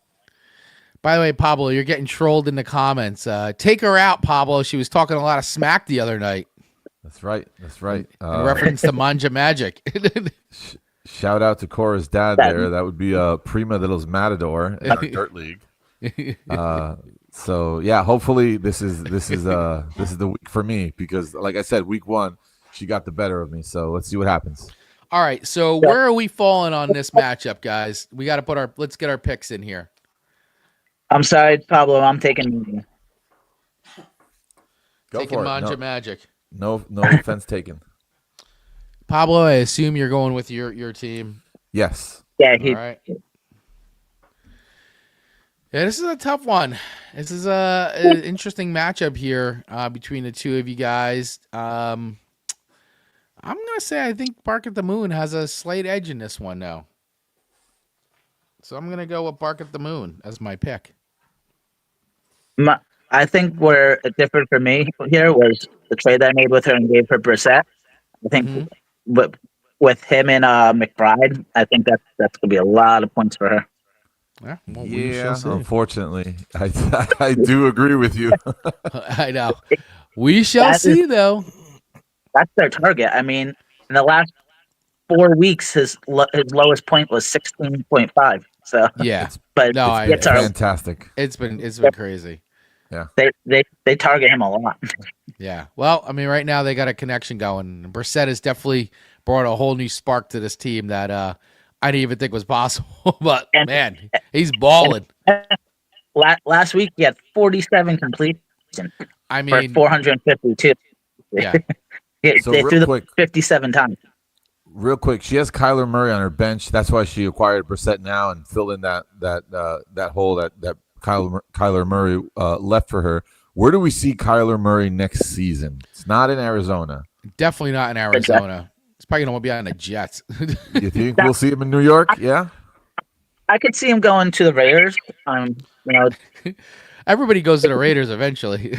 [SPEAKER 1] By the way, Pablo, you're getting trolled in the comments. Take her out, Pablo. She was talking a lot of smack the other night.
[SPEAKER 2] That's right.
[SPEAKER 1] In reference to Manja Magic.
[SPEAKER 2] Shout out to Cora's dad there. That would be Prima de los Matador in our dirt league. So yeah, hopefully this is the week for me because, like I said, week 1 she got the better of me. So let's see what happens.
[SPEAKER 1] All right. So where are we falling on this matchup, guys? We got to let's get our picks in here.
[SPEAKER 3] I'm sorry, Pablo. I'm taking.
[SPEAKER 1] Taking Manja Magic.
[SPEAKER 2] No offense taken.
[SPEAKER 1] Pablo, I assume you're going with your team.
[SPEAKER 2] Yes.
[SPEAKER 3] Yeah.
[SPEAKER 1] All right. Yeah, this is a tough one. This is an interesting matchup here between the two of you guys. I'm gonna say I think Bark at the Moon has a slight edge in this one now. So I'm gonna go with Bark at the Moon as my pick.
[SPEAKER 3] I think where it differed for me here was the trade I made with her and gave her Brissett. I think with him and McBride, I think that's gonna be a lot of points for her.
[SPEAKER 1] Yeah, well,
[SPEAKER 2] unfortunately, I do agree with you.
[SPEAKER 1] I know. We shall see, though.
[SPEAKER 3] That's their target. I mean, in the last 4 weeks, his lowest point was 16.5. So
[SPEAKER 1] yeah,
[SPEAKER 2] it's fantastic.
[SPEAKER 1] It's been crazy.
[SPEAKER 2] Yeah,
[SPEAKER 3] they target him a lot.
[SPEAKER 1] Yeah. Well, I mean, right now they got a connection going. Brissett has definitely brought a whole new spark to this team that I didn't even think was possible. But man, he's balling.
[SPEAKER 3] Last week he had 47 completions.
[SPEAKER 1] I mean,
[SPEAKER 3] for 452.
[SPEAKER 1] Yeah.
[SPEAKER 3] They threw the 57 times.
[SPEAKER 2] Real quick, she has Kyler Murray on her bench. That's why she acquired Brissett now and filled in that hole that Kyler Murray left for her. Where do we see Kyler Murray next season? It's not in Arizona.
[SPEAKER 1] Definitely not in Arizona. It's probably going to be on the Jets.
[SPEAKER 2] You think we'll see him in New York? Yeah.
[SPEAKER 3] I could see him going to the Raiders.
[SPEAKER 1] Everybody goes to the Raiders eventually.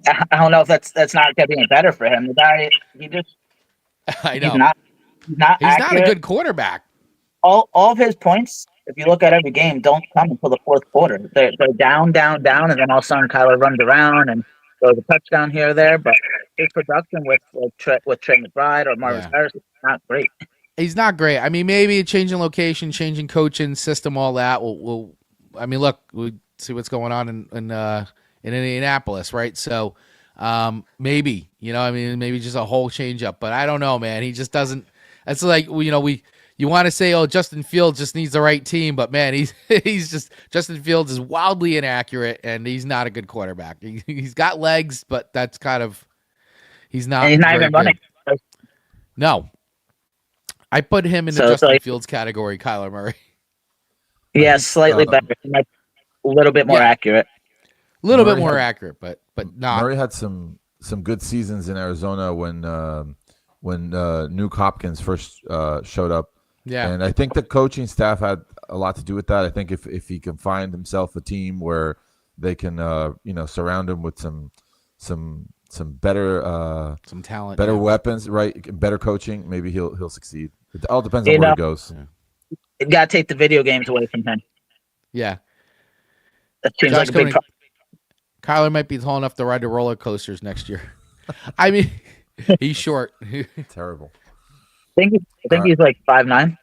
[SPEAKER 3] I don't know if that's not going to be better for him. The guy,
[SPEAKER 1] I know.
[SPEAKER 3] He's not
[SPEAKER 1] a good quarterback.
[SPEAKER 3] All of his points if you look at every game, don't come until the fourth quarter. They're down, and then all of a sudden Kyler runs around and throws a touchdown here or there. But his production with Trey McBride or Marvis
[SPEAKER 1] Yeah.
[SPEAKER 3] Harris is not great.
[SPEAKER 1] He's not great. I mean, maybe changing location, changing coaching system, all that. We'll I mean, look, we see what's going on in Indianapolis, right? So maybe, I mean, maybe just a whole change up. But I don't know, man. He just doesn't. It's like you want to say, oh, Justin Fields just needs the right team, but man, Justin Fields is wildly inaccurate, and he's not a good quarterback. He's got legs, but that's kind of he's not.
[SPEAKER 3] And he's not
[SPEAKER 1] very
[SPEAKER 3] even running.
[SPEAKER 1] good. No. I put him in the Justin Fields category, Kyler Murray.
[SPEAKER 3] Yeah, slightly better. A little bit more accurate.
[SPEAKER 1] A little bit more accurate, but not.
[SPEAKER 2] Murray had some good seasons in Arizona when Nuke Hopkins first showed up.
[SPEAKER 1] Yeah.
[SPEAKER 2] And I think the coaching staff had a lot to do with that. I think if he can find himself a team where they can surround him with some better
[SPEAKER 1] some talent,
[SPEAKER 2] better weapons, right? Better coaching, maybe he'll succeed. It all depends on where he goes.
[SPEAKER 3] Yeah. You gotta take the video games away from him.
[SPEAKER 1] Yeah.
[SPEAKER 3] That seems like a big problem.
[SPEAKER 1] Kyler might be tall enough to ride the roller coasters next year. I mean, he's short.
[SPEAKER 2] Terrible.
[SPEAKER 3] I think he's like 5'9".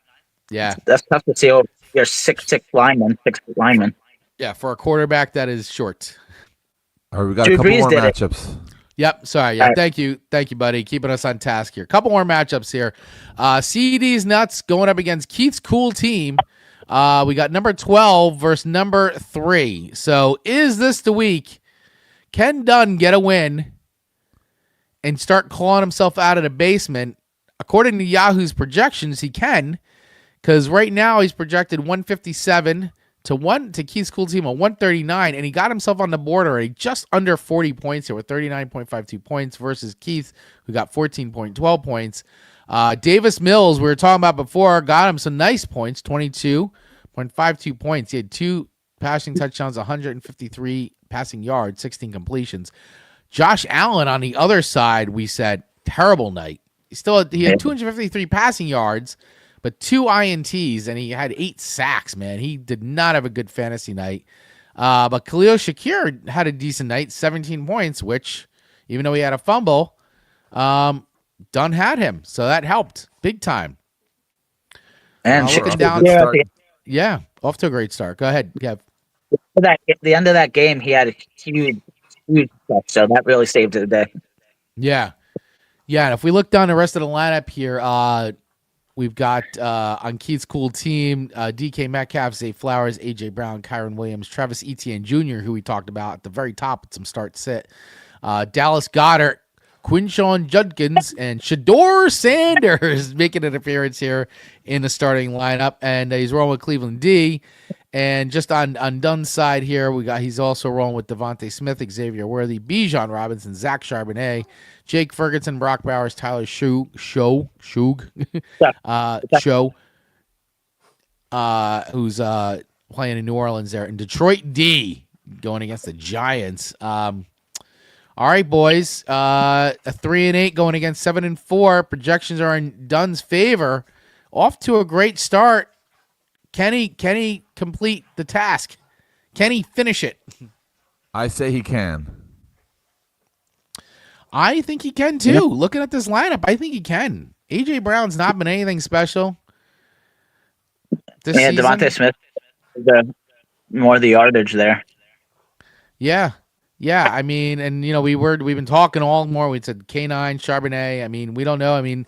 [SPEAKER 1] Yeah.
[SPEAKER 3] That's tough to see. You're 6'6" lineman, 6'4" lineman.
[SPEAKER 1] Yeah, for a quarterback that is short.
[SPEAKER 2] All right, we got a couple more matchups.
[SPEAKER 1] Yep. Sorry. Yeah. Right. Thank you, buddy. Keeping us on task here. Couple more matchups here. CD's Nuts going up against Keith's cool team. We got number 12 versus number 3. So is this the week? Can Dunn get a win and start clawing himself out of the basement? According to Yahoo's projections, he can, because right now he's projected 157 to Keith's cool team of 139, and he got himself on the board already, just under 40 points here with 39.52 points versus Keith, who got 14.12 points. Davis Mills, we were talking about before, got him some nice points, 22.52 points. He had 2 passing touchdowns, 153 passing yards, 16 completions. Josh Allen on the other side, we said, terrible night. He had 253 passing yards, but 2 INTs, and he had 8 sacks, man. He did not have a good fantasy night. But Khalil Shakir had a decent night, 17 points, which, even though he had a fumble, Dunn had him. So that helped big time.
[SPEAKER 3] And
[SPEAKER 1] looking down, off to a great start. Go ahead, Kev.
[SPEAKER 3] At the end of that game, he had a huge touch, so that really saved the day.
[SPEAKER 1] Yeah. Yeah, and if we look down the rest of the lineup here, we've got on Keith's cool team, DK Metcalf, Zay Flowers, A.J. Brown, Kyron Williams, Travis Etienne Jr., who we talked about at the very top with some start-sit, Dallas Goedert, Quinshon Judkins, and Shador Sanders making an appearance here in the starting lineup, and he's rolling with Cleveland D. And just on Dunn's side here, he's also rolling with Devontae Smith, Xavier Worthy, Bijan Robinson, Zach Charbonnet, Jake Ferguson, Brock Bowers, Tyler Shug, who's playing in New Orleans there, and Detroit D going against the Giants. All right, boys, a 3-8 going against 7-4. Projections are in Dunn's favor. Off to a great start. Can he complete the task? Can he finish it?
[SPEAKER 2] I say he can.
[SPEAKER 1] I think he can too. Yep. Looking at this lineup, I think he can. A.J. Brown's not been anything special this season.
[SPEAKER 3] Devontae Smith, more the yardage there.
[SPEAKER 1] Yeah. I mean, and we've been talking all more. We said K9, Charbonnet. I mean, we don't know. I mean,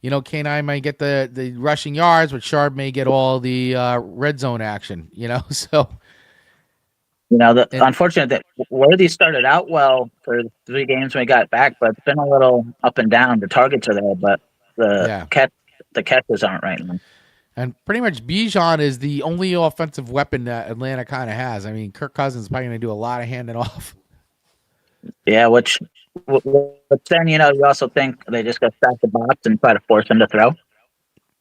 [SPEAKER 1] K9 might get the rushing yards, but Sharp may get all the red zone action. So.
[SPEAKER 3] The unfortunate that Worthy started out well for 3 games when he got back, but it's been a little up and down. The targets are there, but the catches aren't right now.
[SPEAKER 1] And pretty much Bijan is the only offensive weapon that Atlanta kind of has. I mean, Kirk Cousins is probably going to do a lot of handing off.
[SPEAKER 3] Yeah, but then, you also think they just got to stack the box and try to force him to throw.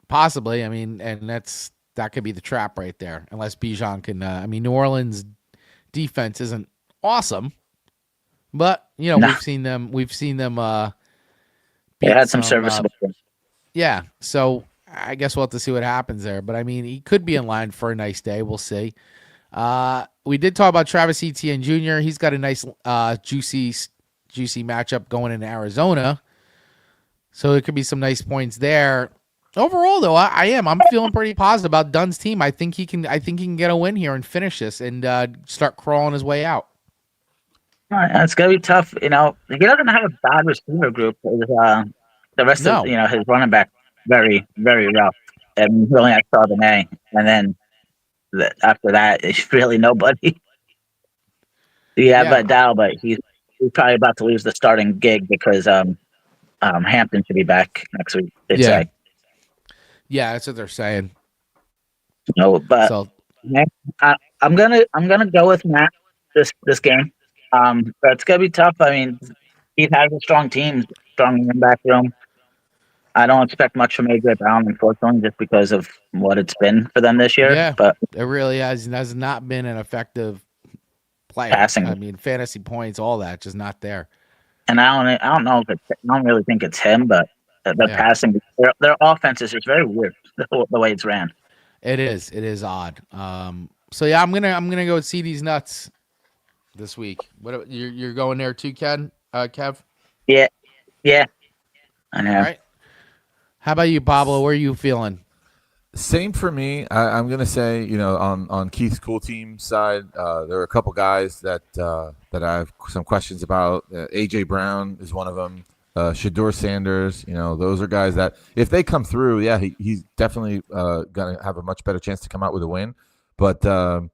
[SPEAKER 1] Possibly. I mean, and that could be the trap right there, unless Bijan can. New Orleans defense isn't awesome, but we've seen them. They had some serviceable.
[SPEAKER 3] So
[SPEAKER 1] I guess we'll have to see what happens there. But I mean, he could be in line for a nice day. We'll see. We did talk about Travis Etienne Jr. He's got a nice, juicy matchup going in Arizona. So it could be some nice points there. Overall, though, I'm feeling pretty positive about Dunn's team. I think he can get a win here and finish this and start crawling his way out.
[SPEAKER 3] It's gonna be tough. He doesn't have a bad receiver group. The rest of his running back very very rough. And he only has Charbonnet, and then after that, it's really nobody. Dow, but he's probably about to lose the starting gig because Hampton should be back next week. They say.
[SPEAKER 1] Yeah, that's what they're saying.
[SPEAKER 3] No, but I'm gonna go with Matt this game. But it's gonna be tough. I mean, he has a strong team, strong in back room. I don't expect much from AJ Brown, unfortunately, just because of what it's been for them this year.
[SPEAKER 1] Yeah,
[SPEAKER 3] but
[SPEAKER 1] it really has not been an effective player.
[SPEAKER 3] Passing.
[SPEAKER 1] I mean, fantasy points, all that, just not there.
[SPEAKER 3] And I don't know if I don't really think it's him, but the passing, their offense is just very weird the way it's ran.
[SPEAKER 1] It is odd. So yeah, I'm gonna go with CD's nuts this week. What you're going there too, Ken? Kev?
[SPEAKER 3] Yeah. I know.
[SPEAKER 1] All right. How about you, Pablo? Where are you feeling?
[SPEAKER 2] Same for me. I'm gonna say, on Keith's cool team side, there are a couple guys that I have some questions about. AJ Brown is one of them. Shador Sanders, those are guys that if they come through, yeah, he's definitely gonna have a much better chance to come out with a win. But they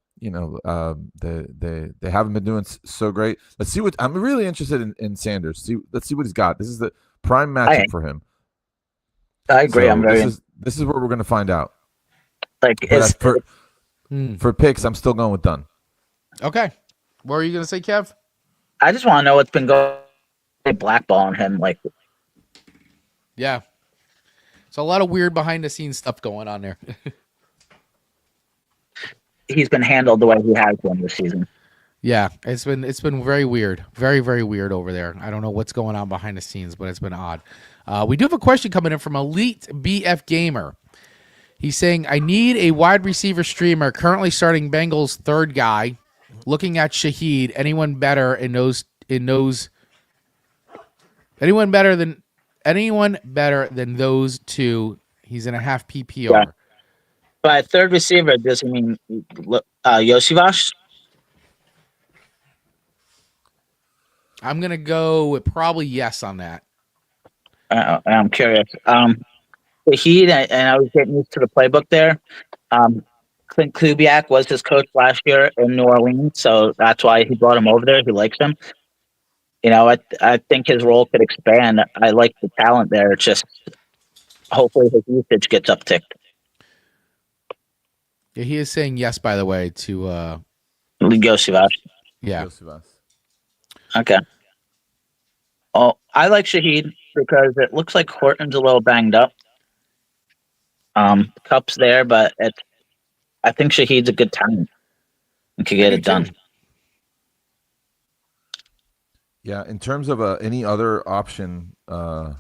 [SPEAKER 2] haven't been doing so great. Let's see what I'm really interested in Sanders. Let's see what he's got. This is the prime matchup for him.
[SPEAKER 3] I agree.
[SPEAKER 2] So this is where we're going to find out. For picks, I'm still going with Dunn.
[SPEAKER 1] Okay. What are you going to say, Kev?
[SPEAKER 3] I just want to know what's been going blackballing him.
[SPEAKER 1] Yeah. So a lot of weird behind the scenes stuff going on there.
[SPEAKER 3] He's been handled the way he has been this season.
[SPEAKER 1] Yeah, it's been very weird, very very weird over there. I don't know what's going on behind the scenes, but it's been odd. We do have a question coming in from Elite BF Gamer. He's saying, I need a wide receiver streamer currently starting Bengals third guy. Looking at Shaheed, anyone better than those two? He's in a half PPR.
[SPEAKER 3] Yeah. By third receiver, does he mean Yoshivash?
[SPEAKER 1] I'm gonna go with probably yes on that.
[SPEAKER 3] I'm curious. Shaheed, and I was getting used to the playbook there. Clint Kubiak was his coach last year in New Orleans, so that's why he brought him over there. He likes him. I think his role could expand. I like the talent there. It's just hopefully his usage gets upticked.
[SPEAKER 1] Yeah, he is saying yes, by the way, to
[SPEAKER 3] Yoshivash.
[SPEAKER 1] Yeah.
[SPEAKER 2] Yoshivash.
[SPEAKER 3] Okay. Oh, I like Shaheed because it looks like Horton's a little banged up. Cup's there, but I think Shaheed's a good talent and could get it done.
[SPEAKER 2] Yeah, in terms of any other option to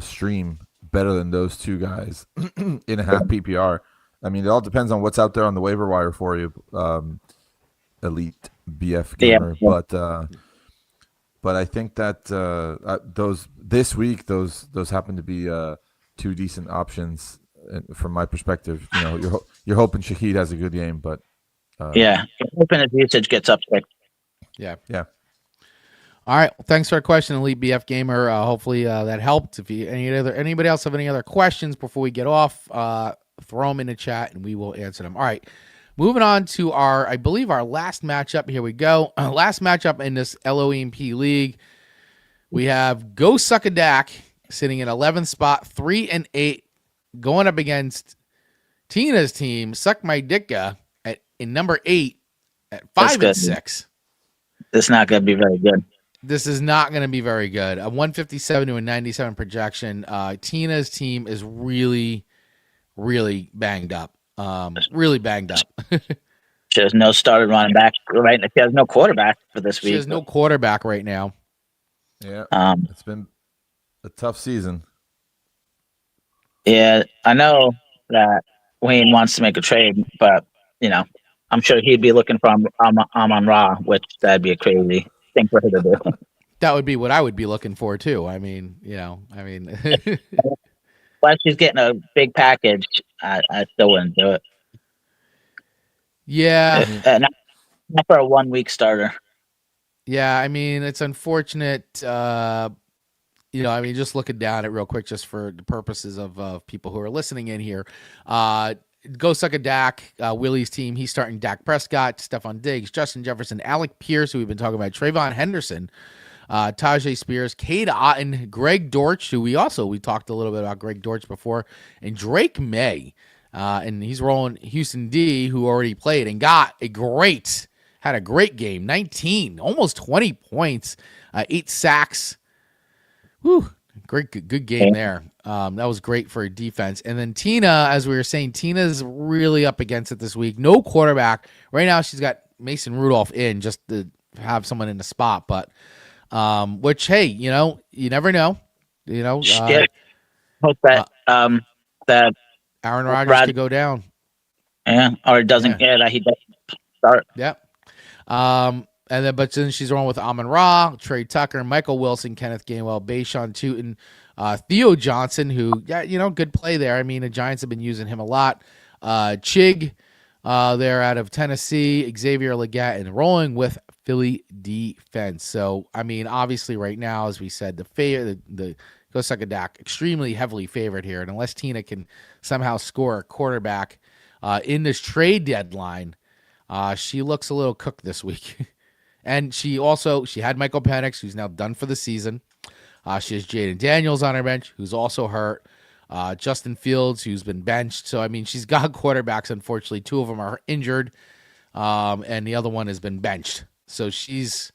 [SPEAKER 2] stream better than those two guys in a half PPR, I mean, it all depends on what's out there on the waiver wire for you, Elite BF Gamer. Yeah. But I think that those this week, those happen to be two decent options from my perspective. You're hoping Shaheed has a good game, but
[SPEAKER 3] yeah, hoping his usage gets up quick.
[SPEAKER 1] Yeah.
[SPEAKER 3] All
[SPEAKER 1] right. Well, thanks for our question, Elite BF Gamer. Hopefully that helped. If anybody else have any other questions before we get off, throw them in the chat and we will answer them. All right. Moving on to I believe our last matchup. Here we go. Last matchup in this LOEMP league. We have Go Suck a Dak sitting in 11th spot, 3-8, going up against Tina's team, Suck My Dicka, in number 8 at 5-6.
[SPEAKER 3] This is not going to be very good.
[SPEAKER 1] This is not going to be very good. A 157 to a 97 projection. Tina's team is really, really banged up. Really banged up.
[SPEAKER 3] She has no started running back. Right, she has no quarterback for this week.
[SPEAKER 1] She has no quarterback right now.
[SPEAKER 2] Yeah, it's been a tough season.
[SPEAKER 3] Yeah, I know that Wayne wants to make a trade, but I'm sure he'd be looking for Amon Ra, which that'd be a crazy thing for him to do.
[SPEAKER 1] That would be what I would be looking for too.
[SPEAKER 3] Unless she's getting a big package, I still wouldn't do it.
[SPEAKER 1] Yeah.
[SPEAKER 2] I mean,
[SPEAKER 3] Not for a 1 week starter.
[SPEAKER 1] Yeah, I mean, it's unfortunate. Just looking down at real quick, just for the purposes of people who are listening in here. Go suck a Dak, Willie's team. He's starting Dak Prescott, Stephon Diggs, Justin Jefferson, Alec Pierce, who we've been talking about, Trayvon Henderson, Tajay Spears, Cade Otton, Greg Dortch, who we talked a little bit about Greg Dortch before, and Drake May. And he's rolling Houston D, who already played and had a great game, 19, almost 20 points, 8 sacks. Whew, good game there. That was great for a defense. And then Tina, as we were saying, Tina's really up against it this week. No quarterback. Right now she's got Mason Rudolph in just to have someone in the spot. But which, hey, you never know.
[SPEAKER 3] Hope that that
[SPEAKER 1] Aaron Rodgers could go down.
[SPEAKER 3] Yeah, or it doesn't. Yeah, that he doesn't start.
[SPEAKER 1] Yep. But then she's rolling with Amon Ra, Trey Tucker, Michael Wilson, Kenneth Gainwell, Bashawn Tootin, Theo Johnson, who, good play there. I mean, the Giants have been using him a lot. Chig, they're out of Tennessee, Xavier Legette, and rolling with Philly defense. So, I mean, obviously right now, as we said, the Go Suck a Dak, extremely heavily favored here. And unless Tina can somehow score a quarterback in this trade deadline, she looks a little cooked this week. And she had Michael Penix, who's now done for the season. She has Jaden Daniels on her bench, who's also hurt. Justin Fields, who's been benched. So, I mean, she's got quarterbacks, unfortunately. 2 of them are injured, and the other one has been benched. So she's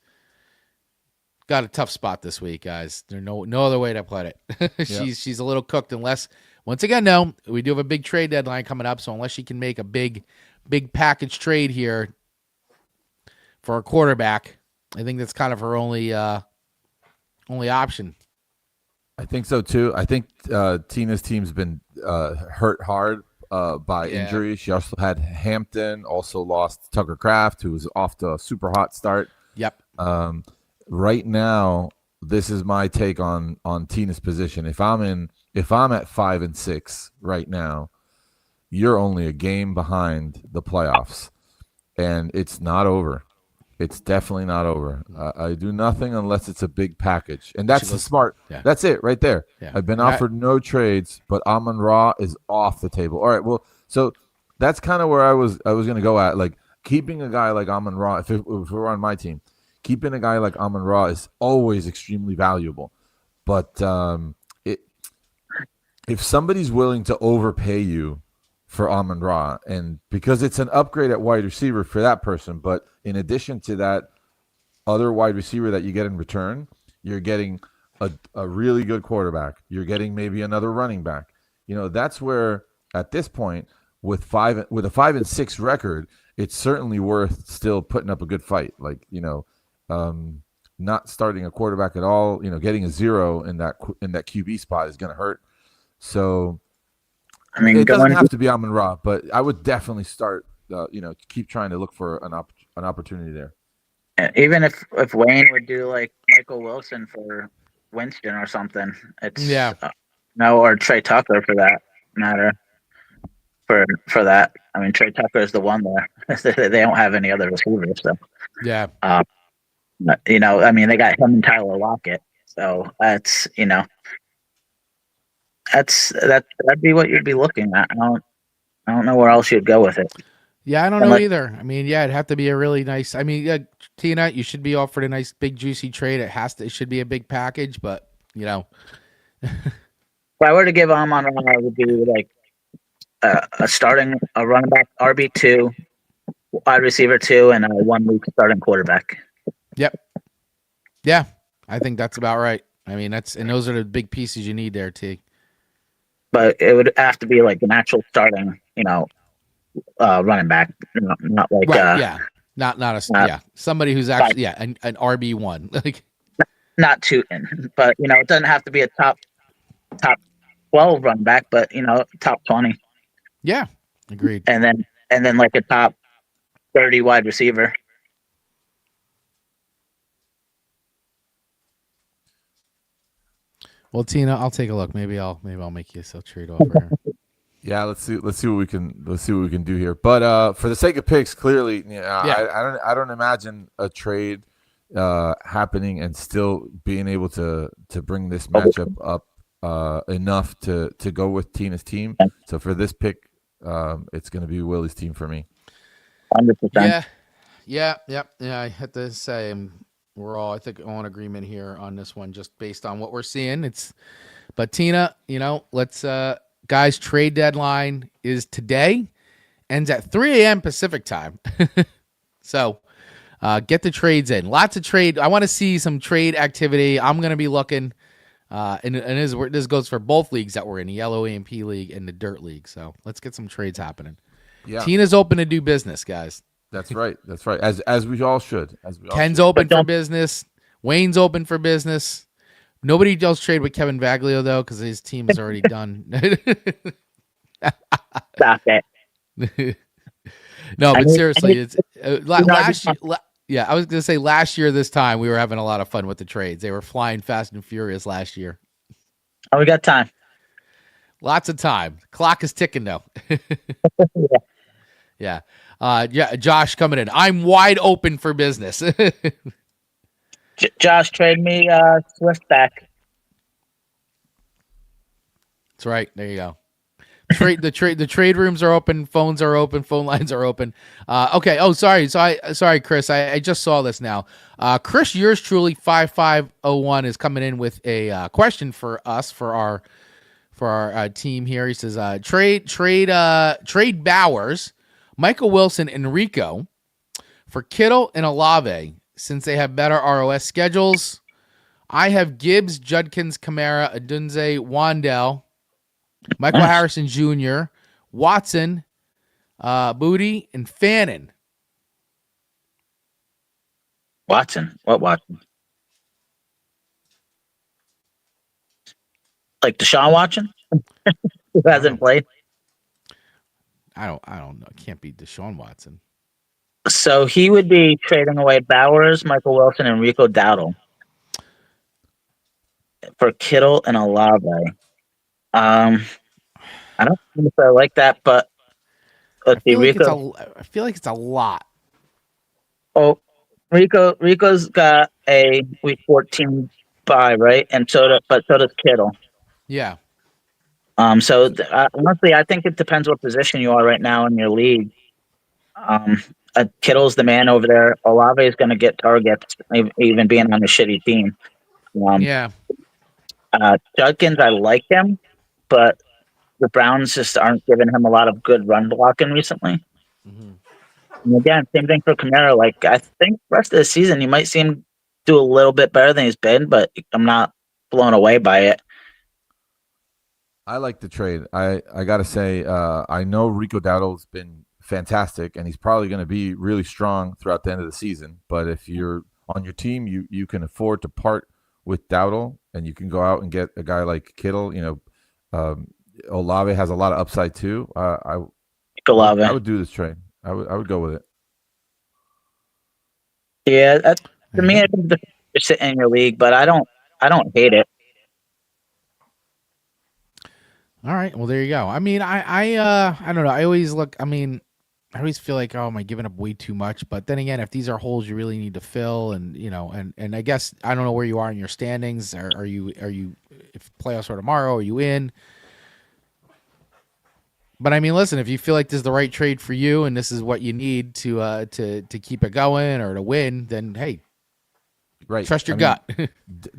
[SPEAKER 1] got a tough spot this week, guys. There's no other way to put it. She's a little cooked unless, once again, no, we do have a big trade deadline coming up. So unless she can make a big package trade here for a quarterback, I think that's kind of her only option.
[SPEAKER 2] I think so too. I think Tina's team's been hurt hard by injury. She also had Hampton, also lost Tucker Kraft, who was off to a super hot start.
[SPEAKER 1] Yep.
[SPEAKER 2] Right now, this is my take on Tina's position. If I'm at 5-6 right now, you're only a game behind the playoffs, and it's not over. It's definitely not over. I do nothing unless it's a big package, and that's the smart. Yeah. That's it right there. Yeah. I've been offered no trades, but Amon Ra is off the table. All right, well, so that's kind of where I was going to go at. Like, keeping a guy like Amon Ra, if we're on my team, keeping a guy like Amon Ra is always extremely valuable. But if somebody's willing to overpay you for Amon Ra, and because it's an upgrade at wide receiver for that person, but in addition to that other wide receiver that you get in return, you're getting a really good quarterback. You're getting maybe another running back. That's where at this point with a 5-6 record, it's certainly worth still putting up a good fight. Like, not starting a quarterback at all, getting a 0 in that QB spot is going to hurt. So, I mean, it doesn't have to be Amon Ra, but I would definitely start, keep trying to look for an opportunity there.
[SPEAKER 3] Even if Wayne would do like Michael Wilson for Winston or something, it's or Trey Tucker for that matter. For that, I mean, Trey Tucker is the one there. They don't have any other receivers, so
[SPEAKER 1] yeah.
[SPEAKER 3] I mean, they got him and Tyler Lockett, so that's that'd be what you'd be looking at. I don't know where else you'd go with it.
[SPEAKER 1] Yeah, I don't know either. I mean, it'd have to be a really nice. I mean, Tina, you should be offered a nice, big, juicy trade. It should be a big package, but
[SPEAKER 3] If I were to give Amon Ra, I would do like a running back RB2, wide receiver 2, and a 1 week starting quarterback.
[SPEAKER 1] Yep. Yeah, I think that's about right. I mean, those are the big pieces you need there, T.
[SPEAKER 3] But it would have to be like an actual starting, running back, not like
[SPEAKER 1] somebody who's actually an RB1, like
[SPEAKER 3] not Tootin, but it doesn't have to be a top 12 run back, but top 20,
[SPEAKER 1] Yeah, agreed.
[SPEAKER 3] and then like a top 30 wide receiver.
[SPEAKER 1] Well, Tina, I'll take a look. Maybe I'll make you a trade offer here.
[SPEAKER 2] Yeah, let's see what we can do here. But for the sake of picks, clearly, I don't imagine a trade happening and still being able to bring this matchup up enough to go with Tina's team. So for this pick, it's going to be Willie's team for me.
[SPEAKER 3] 100%.
[SPEAKER 1] Yeah. I have to say we're all, I think, on agreement here on this one, just based on what we're seeing. But Tina, let's guys, trade deadline is today, ends at 3 a.m. Pacific time. So get the trades in. Lots of trade. I want to see some trade activity. I'm going to be looking. And this goes for both leagues that we're in, the Yellow AMP League and the Dirt League. So let's get some trades happening. Yeah. Tina's open to do business, guys.
[SPEAKER 2] That's right. As we all should.
[SPEAKER 1] Ken's open for business. Wayne's open for business. Nobody else trade with Kevin Vaglio, though, because his team is already done.
[SPEAKER 3] Stop it.
[SPEAKER 1] No, but seriously, it's last year. Yeah, I was going to say last year this time we were having a lot of fun with the trades. They were flying fast and furious last year.
[SPEAKER 3] Oh, we got time.
[SPEAKER 1] Lots of time. Clock is ticking, though. Yeah. Josh coming in. I'm wide open for business.
[SPEAKER 3] Josh, trade me Swift back.
[SPEAKER 1] That's right. There you go. The trade rooms are open. Phones are open. Phone lines are open. Okay. Oh, sorry. Sorry, Chris. I just saw this now. Chris, yours truly 5501 is coming in with a question for us for our team here. He says, trade Bowers, Michael Wilson, and Rico for Kittle and Olave since they have better ROS schedules. I have Gibbs, Judkins, Kamara, Adunze, Wandell, Michael Harrison Jr., Watson, Booty, and Fannin.
[SPEAKER 3] Watson? What Watson? Like Deshaun Watson? Who hasn't played?
[SPEAKER 1] I don't know. It can't be Deshaun Watson.
[SPEAKER 3] So he would be trading away Bowers, Michael Wilson, and Rico Dowdle for Kittle and Olave. I don't think I like that, but let's see. Rico.
[SPEAKER 1] I feel like it's a lot.
[SPEAKER 3] Oh, Rico's got a week 14 bye, right? And so does Kittle.
[SPEAKER 1] Yeah.
[SPEAKER 3] So honestly, I think it depends what position you are right now in your league. Kittle's the man over there. Olave is going to get targets, even being on a shitty team.
[SPEAKER 1] Yeah.
[SPEAKER 3] Judkins, I like him, but the Browns just aren't giving him a lot of good run blocking recently. Mm-hmm. And again, same thing for Kamara. Like, I think the rest of the season, you might see him do a little bit better than he's been, but I'm not blown away by it.
[SPEAKER 2] I like the trade. I got to say, I know Rico Dowdle's been fantastic, and he's probably going to be really strong throughout the end of the season. But if you're on your team, you can afford to part with Dowdle, and you can go out and get a guy like Kittle. Olave has a lot of upside too. I would do this trade. I would go with it.
[SPEAKER 3] Yeah, to me, I think you're sitting in your league, but I don't hate it.
[SPEAKER 1] All right, well there you go. I mean, I don't know. I always feel like, oh, am I giving up way too much? But then again, if these are holes you really need to fill, and and I guess I don't know where you are in your standings. Are you if playoffs are tomorrow? Are you in? But I mean, listen, if you feel like this is the right trade for you and this is what you need to keep it going or to win, then hey,
[SPEAKER 2] right,
[SPEAKER 1] trust your gut.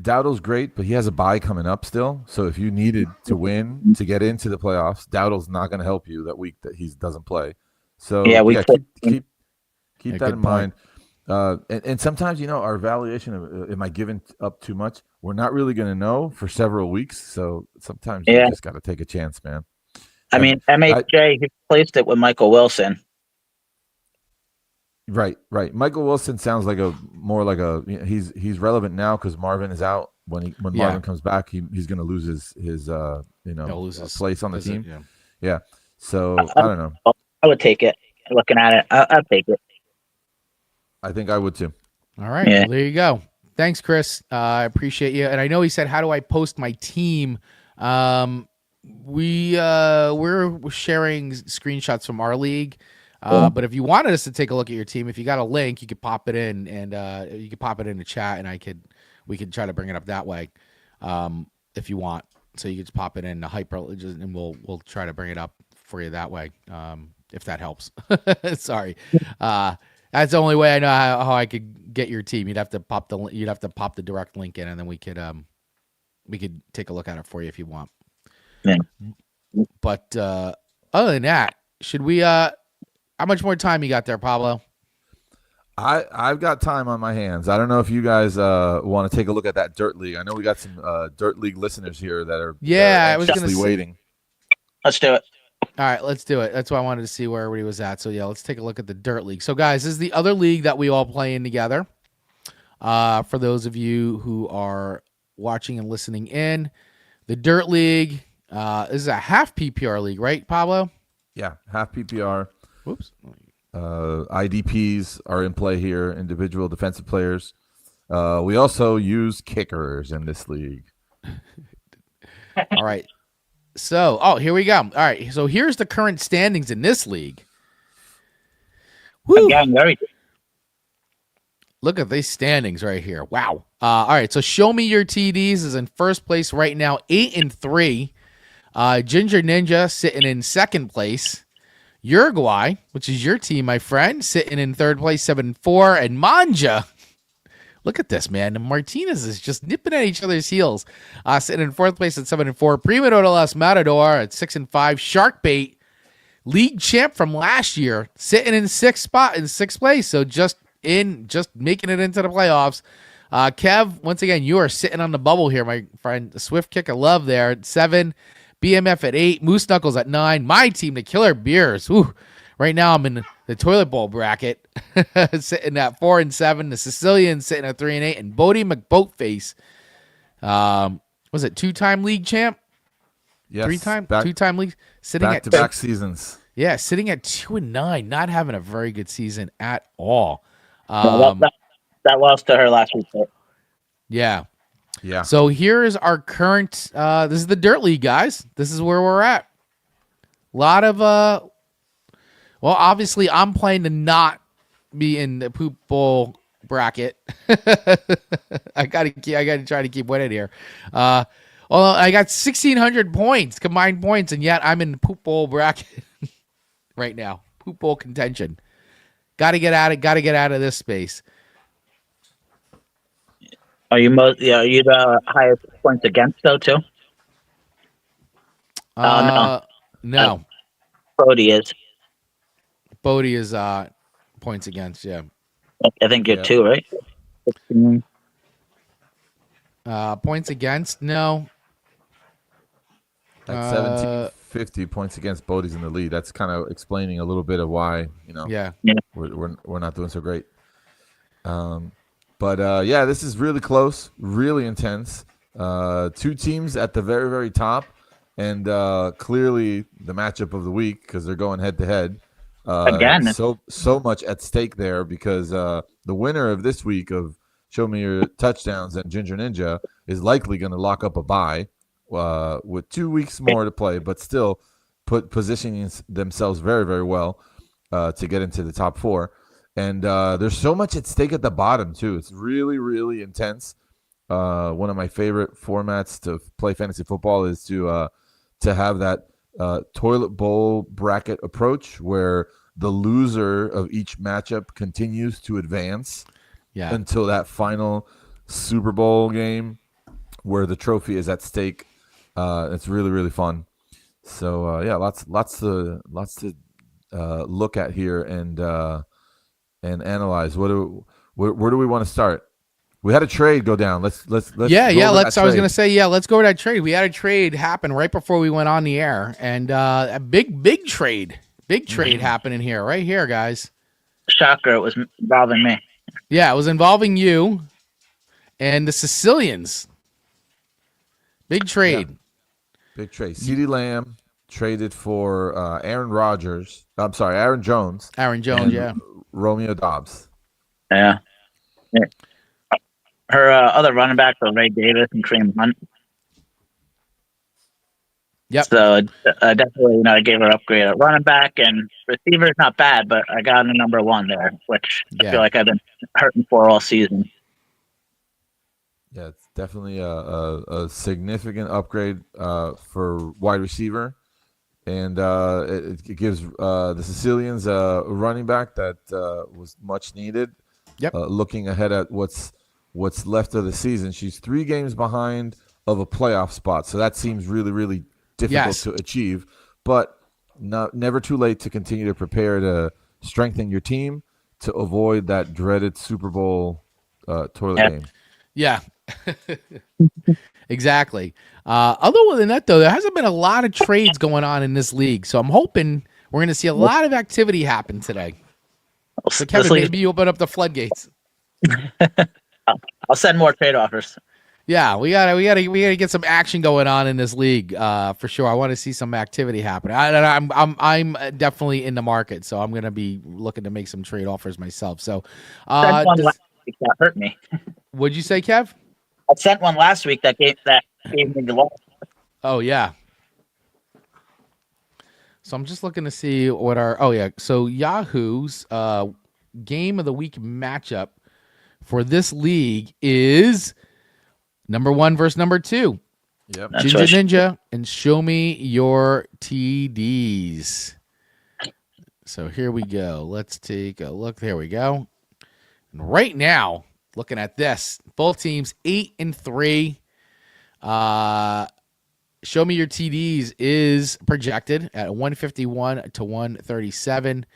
[SPEAKER 2] Dowdle's great, but he has a bye coming up still. So if you needed to win to get into the playoffs, Dowdle's not going to help you that week that he doesn't play. So keep that in mind. And sometimes, our evaluation of am I giving up too much? We're not really going to know for several weeks. So sometimes you just got to take a chance, man.
[SPEAKER 3] I mean, MHJ, he replaced it with Michael Wilson.
[SPEAKER 2] Right. Michael Wilson sounds like he's relevant now because Marvin is out, when
[SPEAKER 1] Yeah.
[SPEAKER 2] Marvin comes back, he's going to lose his
[SPEAKER 1] He'll lose his
[SPEAKER 2] place on the team.
[SPEAKER 1] Yeah.
[SPEAKER 2] Yeah. So I don't know.
[SPEAKER 3] I would take it. Looking at it, I'll take it.
[SPEAKER 2] I think I would too.
[SPEAKER 1] All right.
[SPEAKER 3] Yeah.
[SPEAKER 1] Well, there you go. Thanks, Chris. I appreciate you. And I know he said, how do I post my team? We're sharing screenshots from our league. But if you wanted us to take a look at your team, if you got a link, you could pop it in, and you could pop it in the chat, and we could try to bring it up that way, if you want. So you could just pop it in the hyper, and we'll try to bring it up for you that way, if that helps. Sorry, that's the only way I know how I could get your team. You'd have to pop the direct link in, and then we could take a look at it for you if you want.
[SPEAKER 3] Yeah.
[SPEAKER 1] But other than that, should we? How much more time you got there, Pablo?
[SPEAKER 2] I've got time on my hands. I don't know if you guys want to take a look at that Dirt League. I know we got some Dirt League listeners here that are
[SPEAKER 1] I was
[SPEAKER 2] anxiously waiting.
[SPEAKER 3] Let's do it.
[SPEAKER 1] All right, let's do it. That's why I wanted to see where everybody was at. So, yeah, let's take a look at the Dirt League. So, guys, this is the other league that we all play in together. For those of you who are watching and listening in, the Dirt League is a half PPR league, right, Pablo?
[SPEAKER 2] Yeah, half PPR.
[SPEAKER 1] Whoops.
[SPEAKER 2] IDPs are in play here, individual defensive players. We also use kickers in this league.
[SPEAKER 1] All right. So, here we go. All right. So here's the current standings in this league. Woo.
[SPEAKER 3] Again, very good.
[SPEAKER 1] Look at these standings right here. Wow. All right. So Show Me Your TDs is in first place right now, 8-3. Ginger Ninja sitting in second place. Uruguay, which is your team, my friend, sitting in third place, 7-4. And Manja, look at this, man. And Martinez is just nipping at each other's heels. Sitting in fourth place at 7-4. Primo de los Matador at 6-5. Sharkbait, league champ from last year, sitting in sixth place. So just making it into the playoffs. Kev, once again, you are sitting on the bubble here, my friend. The Swift kick of love there at 7. BMF at 8, Moose Knuckles at 9. My team, the Killer Beers. Ooh, right now I'm in the toilet bowl bracket, sitting at 4-7. The Sicilian sitting at 3-8, and Bodie McBoatface. Was it 2-time league champ?
[SPEAKER 2] Yes,
[SPEAKER 1] 2-time league, sitting at
[SPEAKER 2] back seasons.
[SPEAKER 1] Yeah, sitting at 2-9, not having a very good season at all.
[SPEAKER 3] That lost to her last week.
[SPEAKER 1] Yeah.
[SPEAKER 2] Yeah.
[SPEAKER 1] So here is our current. This is the Dirt League, guys. This is where we're at. A lot of well, obviously I'm playing to not be in the poop bowl bracket. I gotta try to keep winning here. Although I got 1,600 points, combined points, and yet I'm in the poop bowl bracket right now. Poop bowl contention. Got to get out of this space.
[SPEAKER 3] Are you the highest points against though too?
[SPEAKER 1] No.
[SPEAKER 3] Bodie is.
[SPEAKER 1] Bodie is points against. Yeah.
[SPEAKER 3] I think you're 2, right? 15.
[SPEAKER 1] Points against. No.
[SPEAKER 2] At 1750 points against, Bodie's in the lead. That's kind of explaining a little bit of why
[SPEAKER 1] Yeah.
[SPEAKER 2] we're not doing so great. But this is really close, really intense. 2 teams at the very, very top, and clearly the matchup of the week because they're going head to head.
[SPEAKER 3] Again,
[SPEAKER 2] so much at stake there because the winner of this week of Show Me Your Touchdowns and Ginger Ninja is likely going to lock up a bye with 2 weeks more to play, but still positioning themselves very, very well to get into the top 4. And there's so much at stake at the bottom, too. It's really, really intense. One of my favorite formats to play fantasy football is to have that toilet bowl bracket approach where the loser of each matchup continues to advance until that final Super Bowl game where the trophy is at stake. It's really, really fun. So, lots to look at here and analyze. Where do we want to start? We had a trade go down. Let's let's go over that
[SPEAKER 1] I was
[SPEAKER 2] trade.
[SPEAKER 1] gonna say let's go to that trade. We had a trade happen right before we went on the air, and a big trade happening here, right here, guys.
[SPEAKER 3] Shocker! It was involving me.
[SPEAKER 1] Yeah, it was involving you and the Sicilians. Big trade.
[SPEAKER 2] Yeah. Big trade. CeeDee Lamb traded for Aaron Rodgers. I'm sorry, Aaron Jones.
[SPEAKER 1] Aaron Jones,
[SPEAKER 2] and
[SPEAKER 1] yeah.
[SPEAKER 2] Romeo Dobbs.
[SPEAKER 3] Yeah. Yeah. Her other running backs are Ray Davis and Kareem Hunt.
[SPEAKER 1] Yep.
[SPEAKER 3] So definitely, I gave her an upgrade at running back, and receiver is not bad, but I got a number one there, which I feel like I've been hurting for all season.
[SPEAKER 2] Yeah, it's definitely a significant upgrade for wide receiver, and it gives the Sicilians a running back that was much needed.
[SPEAKER 1] Yep.
[SPEAKER 2] Looking ahead at what's left of the season, she's 3 games behind of a playoff spot, so that seems really, really difficult to achieve. But never too late to continue to prepare to strengthen your team to avoid that dreaded Super Bowl toilet game.
[SPEAKER 1] Yeah. Exactly. Other than that, though, there hasn't been a lot of trades going on in this league, so I'm hoping we're going to see a lot of activity happen today. So, Kevin, maybe you open up the floodgates.
[SPEAKER 3] I'll send more trade offers.
[SPEAKER 1] Yeah, we gotta get some action going on in this league for sure. I want to see some activity happen. I'm definitely in the market, so I'm gonna be looking to make some trade offers myself. So,
[SPEAKER 3] last week that hurt me.
[SPEAKER 1] What'd you say, Kev?
[SPEAKER 3] I sent one last week that gave me the loss.
[SPEAKER 1] Oh yeah. So I'm just looking to see what our So Yahoo's game of the week matchup for this league is number 1 versus number 2.
[SPEAKER 2] Yep.
[SPEAKER 1] Ginger Ninja and Show Me Your TDs. So here we go. Let's take a look. There we go. And right now, looking at this, both teams 8-3. Show Me Your TDs is projected at 151 to 137.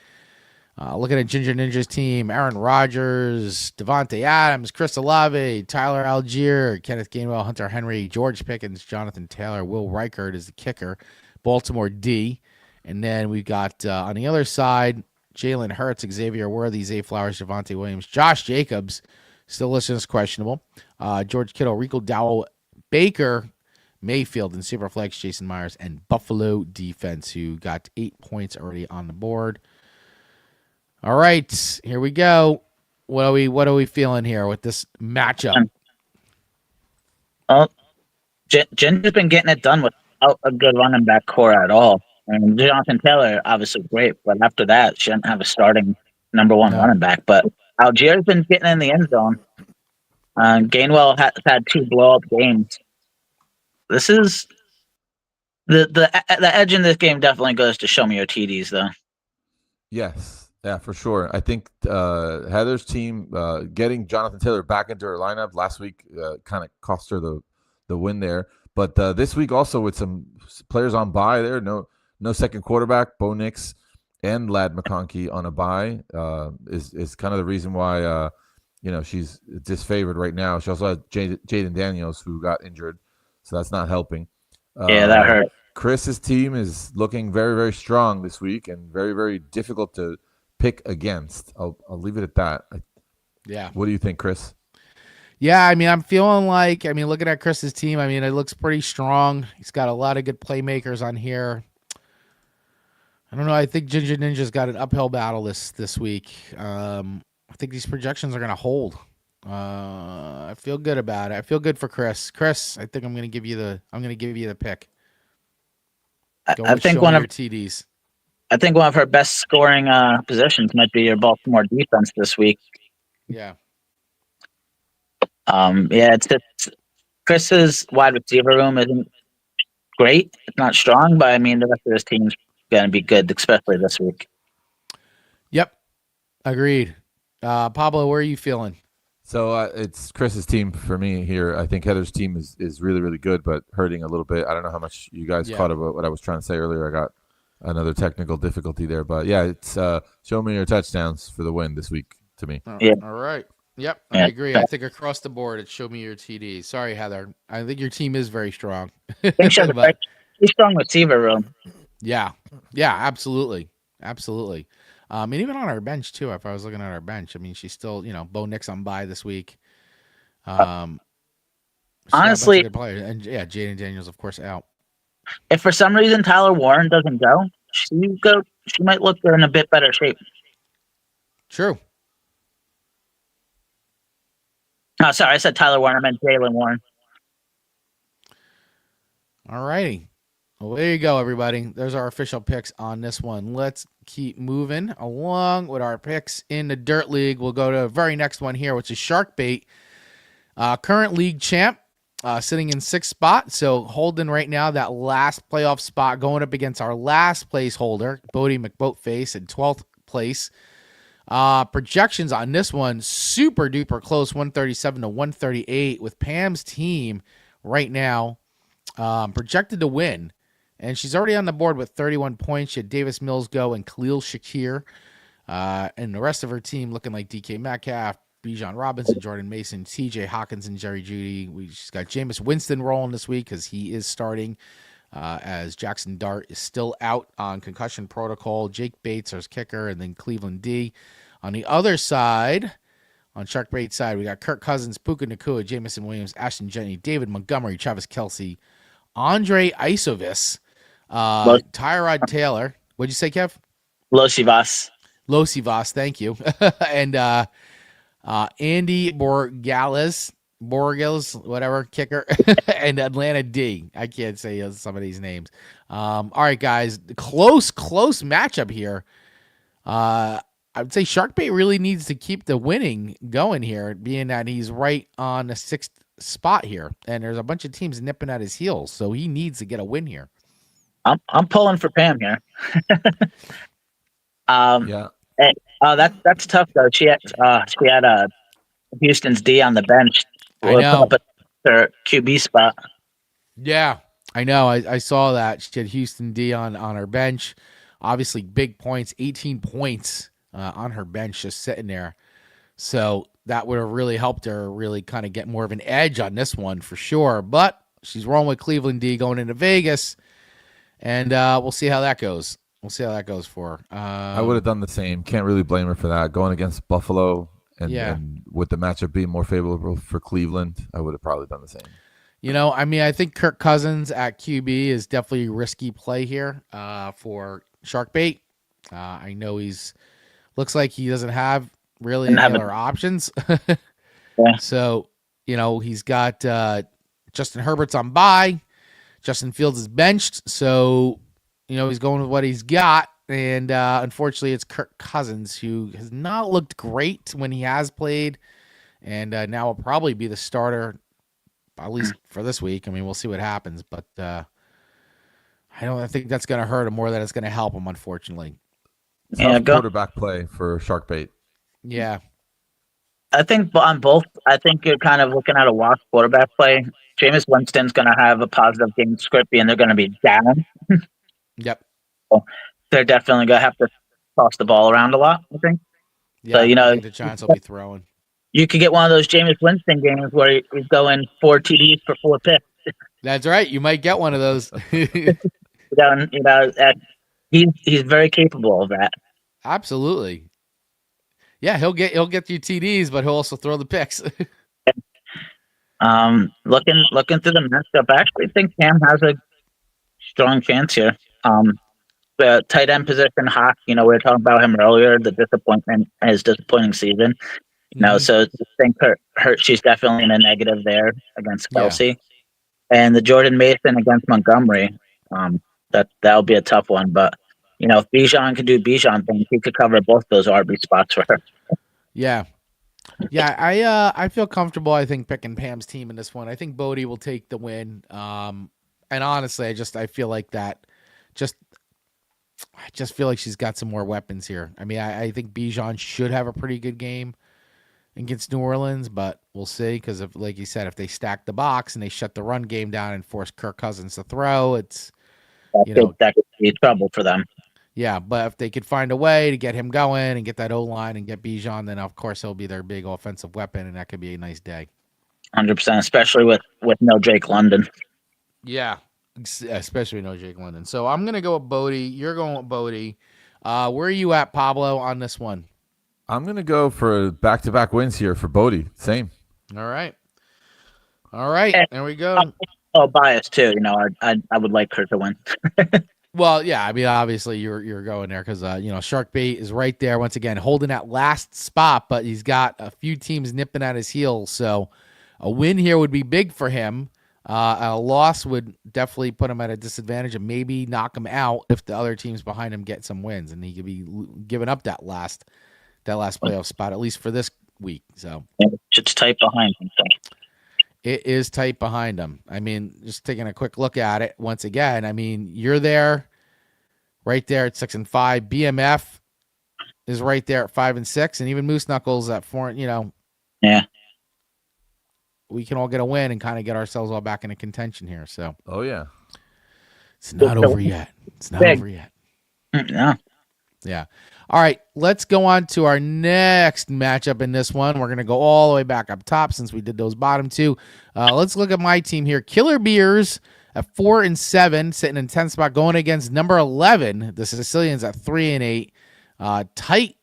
[SPEAKER 1] Looking at Ginger Ninja's team, Aaron Rodgers, Devontae Adams, Chris Olave, Tyler Algier, Kenneth Gainwell, Hunter Henry, George Pickens, Jonathan Taylor, Will Reichard is the kicker, Baltimore D. And then we've got on the other side, Jalen Hurts, Xavier Worthy, Zay Flowers, Javonte Williams, Josh Jacobs, still listed as questionable, George Kittle, Rico Dowell, Baker Mayfield, and Superflex, Jason Myers, and Buffalo defense, who got 8 points already on the board. All right, here we go. What are we feeling here with this matchup?
[SPEAKER 3] Well, Ginger's been getting it done without a good running back core at all. And Jonathan Taylor, obviously great, but after that, she didn't have a starting number one running back. But Algier's been getting in the end zone. Gainwell has had 2 blow-up games. This is the edge in this game definitely goes to Show Me Your TDs, though.
[SPEAKER 2] Yes. Yeah, for sure. I think Heather's team getting Jonathan Taylor back into her lineup last week kind of cost her the win there. But this week also with some players on bye there, no second quarterback, Bo Nix and Ladd McConkey on a bye is kind of the reason why she's disfavored right now. She also has Jaden Daniels, who got injured, so that's not helping.
[SPEAKER 3] Yeah, that hurt.
[SPEAKER 2] Chris's team is looking very, very strong this week and very, very difficult to pick against. I'll leave it at that.
[SPEAKER 1] Yeah.
[SPEAKER 2] What do you think, Chris?
[SPEAKER 1] Yeah, I'm feeling like, looking at Chris's team, it looks pretty strong. He's got a lot of good playmakers on here. I don't know. I think Ginger Ninja's got an uphill battle this week. I think these projections are going to hold. I feel good about it. I feel good for Chris. Chris, I think I'm going to give you the pick.
[SPEAKER 3] I think one of your TDs. I think one of her best scoring positions might be your Baltimore defense this week.
[SPEAKER 1] Yeah.
[SPEAKER 3] It's Chris's wide receiver room isn't great. It's not strong, but the rest of his team's going to be good, especially this week.
[SPEAKER 1] Yep. Agreed. Pablo, where are you feeling?
[SPEAKER 2] So it's Chris's team for me here. I think Heather's team is really, really good, but hurting a little bit. I don't know how much you guys caught about what I was trying to say earlier. I got another technical difficulty there. But, yeah, it's Show Me Your touchdowns for the win this week to me.
[SPEAKER 3] Yeah.
[SPEAKER 1] All right. Yep, I agree. I think across the board, it's Show Me Your TD. Sorry, Heather. I think your team is very strong.
[SPEAKER 3] She's strong receiver room.
[SPEAKER 1] Yeah. Yeah, absolutely. Absolutely. And even on our bench, too, if I was looking at our bench, she's still, Bo Nix on bye this week. She's got a bunch of
[SPEAKER 3] Honestly,
[SPEAKER 1] good players, and yeah, Jaden Daniels, of course, out.
[SPEAKER 3] if for some reason Tyler Warren doesn't go, she might look in a bit better shape.
[SPEAKER 1] True.
[SPEAKER 3] Oh, sorry, I said Tyler Warren. I meant Jalen Warren.
[SPEAKER 1] All righty. Well, there you go, everybody. There's our official picks on this one. Let's keep moving along with our picks in the Dirt League. We'll go to the very next one here, which is Sharkbait. Current league champ, sitting in 6th spot. So holding right now that last playoff spot, going up against our last place holder, Bodie McBoatface, in 12th place. Projections on this one, super duper close, 137 to 138, with Pam's team right now projected to win. And she's already on the board with 31 points. She had Davis Mills go and Khalil Shakir. And the rest of her team looking like DK Metcalf, Bijan Robinson, Jordan Mason, TJ Hawkins, and Jerry Jeudy. She's got Jameis Winston rolling this week because he is starting as Jackson Dart is still out on concussion protocol. Jake Bates, our kicker, and then Cleveland D. On the other side, on Sharkbait side, we got Kirk Cousins, Puka Nacua, Jamison Williams, Ashton Jenney, David Montgomery, Travis Kelce, Andre Isovis, Tyrod Taylor. What'd you say, Kev?
[SPEAKER 3] Losivas.
[SPEAKER 1] Thank you. And Andy Borgales, whatever, kicker, and Atlanta D. I can't say some of these names. All right, guys, close matchup here. I would say Sharkbait really needs to keep the winning going here, being that he's right on the 6th spot here, and there's a bunch of teams nipping at his heels, so he needs to get a win here.
[SPEAKER 3] I'm pulling for Pam here.
[SPEAKER 2] Yeah.
[SPEAKER 3] That's tough though. She had Houston's D on the bench.
[SPEAKER 1] I know.
[SPEAKER 3] Up at her QB spot.
[SPEAKER 1] Yeah, I know. I saw that. She had Houston D on her bench. Obviously, big points, 18 points on her bench just sitting there. So that would have really helped her really kind of get more of an edge on this one for sure. But she's rolling with Cleveland D going into Vegas. And we'll see how that goes. We'll see how that goes for her.
[SPEAKER 2] I would have done the same. Can't really blame her for that. Going against Buffalo and with the matchup being more favorable for Cleveland, I would have probably done the same.
[SPEAKER 1] You know, I mean, I think Kirk Cousins at QB is definitely a risky play here for Sharkbait. I know looks like he doesn't have really any other options.
[SPEAKER 3] Yeah.
[SPEAKER 1] So, you know, he's got Justin Herbert's on bye. Justin Fields is benched, so, you know, he's going with what he's got. And unfortunately, it's Kirk Cousins, who has not looked great when he has played. And now will probably be the starter, at least for this week. I mean, we'll see what happens. But I think that's going to hurt him more than it's going to help him, unfortunately.
[SPEAKER 2] Tough quarterback play for Sharkbait.
[SPEAKER 1] Yeah.
[SPEAKER 3] I think on both, I think you're kind of looking at a wash quarterback play. Jameis Winston's going to have a positive game script, and they're going to be down.
[SPEAKER 1] Yep.
[SPEAKER 3] So they're definitely going to have to toss the ball around a lot, I think.
[SPEAKER 1] Yeah,
[SPEAKER 3] so, you know,
[SPEAKER 1] I think the Giants will be throwing.
[SPEAKER 3] You could get one of those Jameis Winston games where he's going 4 TDs for 4 picks.
[SPEAKER 1] That's right. You might get one of those.
[SPEAKER 3] He's very capable of that.
[SPEAKER 1] Absolutely. Yeah, he'll get you TDs, but he'll also throw the picks.
[SPEAKER 3] Looking through the matchup, I actually think Cam has a strong chance here. The tight end position, Hawk, you know, we were talking about him earlier, his disappointing season. You know, so I think she's definitely in a negative there against Kelsey. Yeah. And the Jordan Mason against Montgomery, that'll be a tough one. But, you know, if Bijan can do Bijan things, he could cover both those RB spots for her.
[SPEAKER 1] Yeah. Yeah, I feel comfortable, I think, picking Pam's team in this one. I think Bodie will take the win. And honestly, I feel like that I just feel like she's got some more weapons here. I mean, I think Bijan should have a pretty good game against New Orleans, but we'll see, because like you said, if they stack the box and they shut the run game down and force Kirk Cousins to throw, that
[SPEAKER 3] could be trouble for them.
[SPEAKER 1] Yeah, but if they could find a way to get him going and get that O-line and get Bijan, then of course he'll be their big offensive weapon, and that could be a nice day.
[SPEAKER 3] 100%, especially with no Drake London.
[SPEAKER 1] Yeah, especially no Jake London. So I'm going to go with Bodie. You're going with Bodie. Where are you at, Pablo, on this one?
[SPEAKER 2] I'm going to go for back-to-back wins here for Bodie. Same.
[SPEAKER 1] All right. All right,
[SPEAKER 3] And
[SPEAKER 1] there we go.
[SPEAKER 3] I'm biased too. I would like Kurt to win.
[SPEAKER 1] Well, yeah, I mean, obviously you're going there because Shark Bait is right there once again, holding that last spot, but he's got a few teams nipping at his heels. So a win here would be big for him. A loss would definitely put him at a disadvantage and maybe knock him out if the other teams behind him get some wins, and he could be giving up that last playoff spot at least for this week. So
[SPEAKER 3] It's tight behind him. So.
[SPEAKER 1] it is tight behind him. I mean, just taking a quick look at it once again. I mean, you're there, right there at 6 and 5. BMF is right there at 5 and 6, and even Moose Knuckles at 4.
[SPEAKER 3] Yeah.
[SPEAKER 1] We can all get a win and kind of get ourselves all back into contention here. So,
[SPEAKER 2] Oh yeah,
[SPEAKER 1] it's not over yet. It's not over yet.
[SPEAKER 3] No.
[SPEAKER 1] Yeah. All right, let's go on to our next matchup in this one. We're going to go all the way back up top since we did those bottom two. Let's look at my team here. Killer Beers at 4 and 7, sitting in 10th spot, going against number 11, the Sicilians at 3 and 8. Tight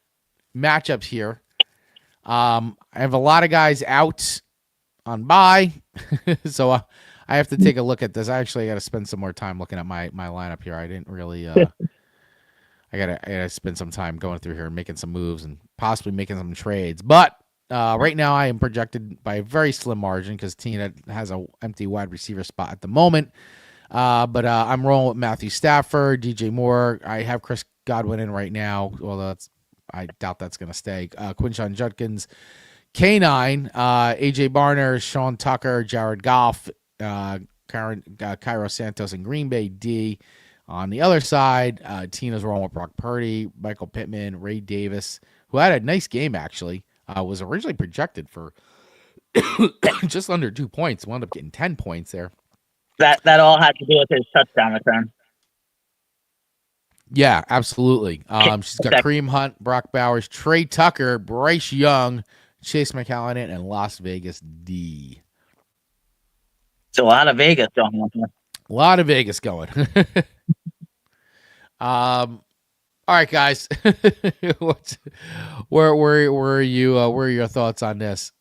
[SPEAKER 1] matchups here. I have a lot of guys out on bye, so I have to take a look at this. I actually got to spend some more time looking at my lineup here. I didn't really. I gotta spend some time going through here and making some moves and possibly making some trades. But right now I am projected by a very slim margin because Tina has an empty wide receiver spot at the moment. But I'm rolling with Matthew Stafford, DJ Moore. I have Chris Godwin in right now. Well, I doubt that's gonna stay. Quinshon Judkins, K9, AJ Barner, Sean Tucker, Jared Goff, Cairo Santos, and Green Bay D. On the other side, Tina's rolling with Brock Purdy, Michael Pittman, Ray Davis, who had a nice game actually, was originally projected for just under 2 points. Wound up getting 10 points there.
[SPEAKER 3] That all had to do with his touchdown return.
[SPEAKER 1] Yeah, absolutely. She's got Kareem Hunt, Brock Bowers, Trey Tucker, Bryce Young, Chase McCollum, and Las Vegas D.
[SPEAKER 3] It's a lot of Vegas going on here.
[SPEAKER 1] A lot of Vegas going. All right, guys. Where are you? Where are your thoughts on this?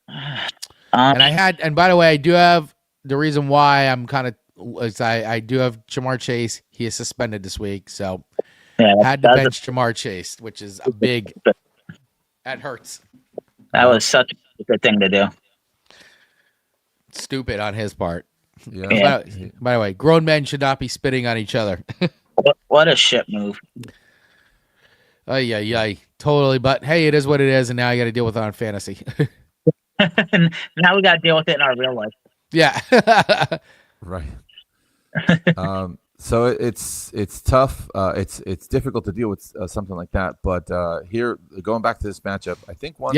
[SPEAKER 1] And by the way, I do have the reason why I'm kind of is I do have Jamar Chase. He is suspended this week, so had to bench Jamar Chase, which is a big. That hurts.
[SPEAKER 3] That was such a good thing to do.
[SPEAKER 1] Stupid on his part.
[SPEAKER 2] Yeah.
[SPEAKER 1] By the way, grown men should not be spitting on each other.
[SPEAKER 3] What a shit move.
[SPEAKER 1] Yeah, totally. But hey, it is what it is, and now you got to deal with it on fantasy.
[SPEAKER 3] Now we got to deal with it in our real life.
[SPEAKER 1] Yeah.
[SPEAKER 2] Right. So it's tough. It's difficult to deal with something like that. But here, going back to this matchup, I think once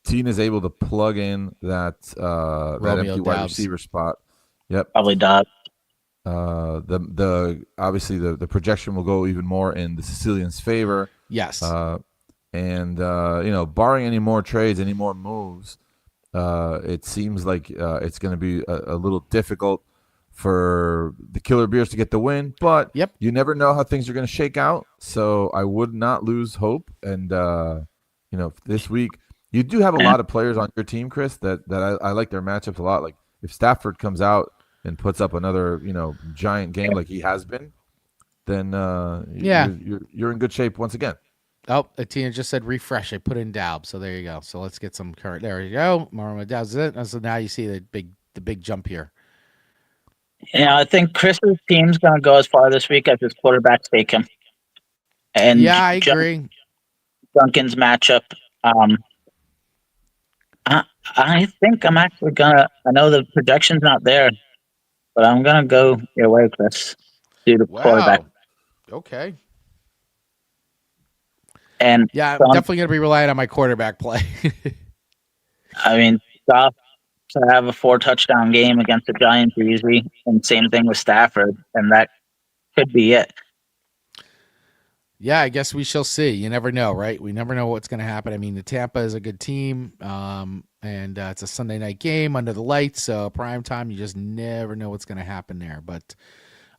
[SPEAKER 2] Tina's able to plug in that empty wide receiver spot. Yep.
[SPEAKER 3] Probably Dobbs.
[SPEAKER 2] Obviously the projection will go even more in the Sicilians' favor.
[SPEAKER 1] Yes.
[SPEAKER 2] And barring any more trades, any more moves, it seems like it's going to be a little difficult for the Killer Beers to get the win. But you never know how things are going to shake out. So I would not lose hope. And this week you do have a lot of players on your team, Chris, that I like their matchups a lot. Like if Stafford comes out and puts up another, giant game like he has been, then you're in good shape once again.
[SPEAKER 1] Oh, Tina just said refresh. I put in Daub, so there you go. So let's get some current. There you go. Marma Daub's it. So now you see the big jump here.
[SPEAKER 3] I think Chris's team's going to go as far this week as his quarterbacks take him. And
[SPEAKER 1] I agree.
[SPEAKER 3] Duncan's matchup. I think I'm actually gonna. I know the projection's not there, but I'm gonna go your way, Chris. Do the quarterback.
[SPEAKER 1] Okay.
[SPEAKER 3] And
[SPEAKER 1] I'm definitely gonna be relying on my quarterback play.
[SPEAKER 3] I mean, Goff to have a 4-touchdown game against the Giants easy, and same thing with Stafford, and that could be it.
[SPEAKER 1] Yeah, I guess we shall see. You never know, right? We never know what's going to happen. I mean, the Tampa is a good team, and it's a Sunday night game under the lights, so prime time. You just never know what's going to happen there. But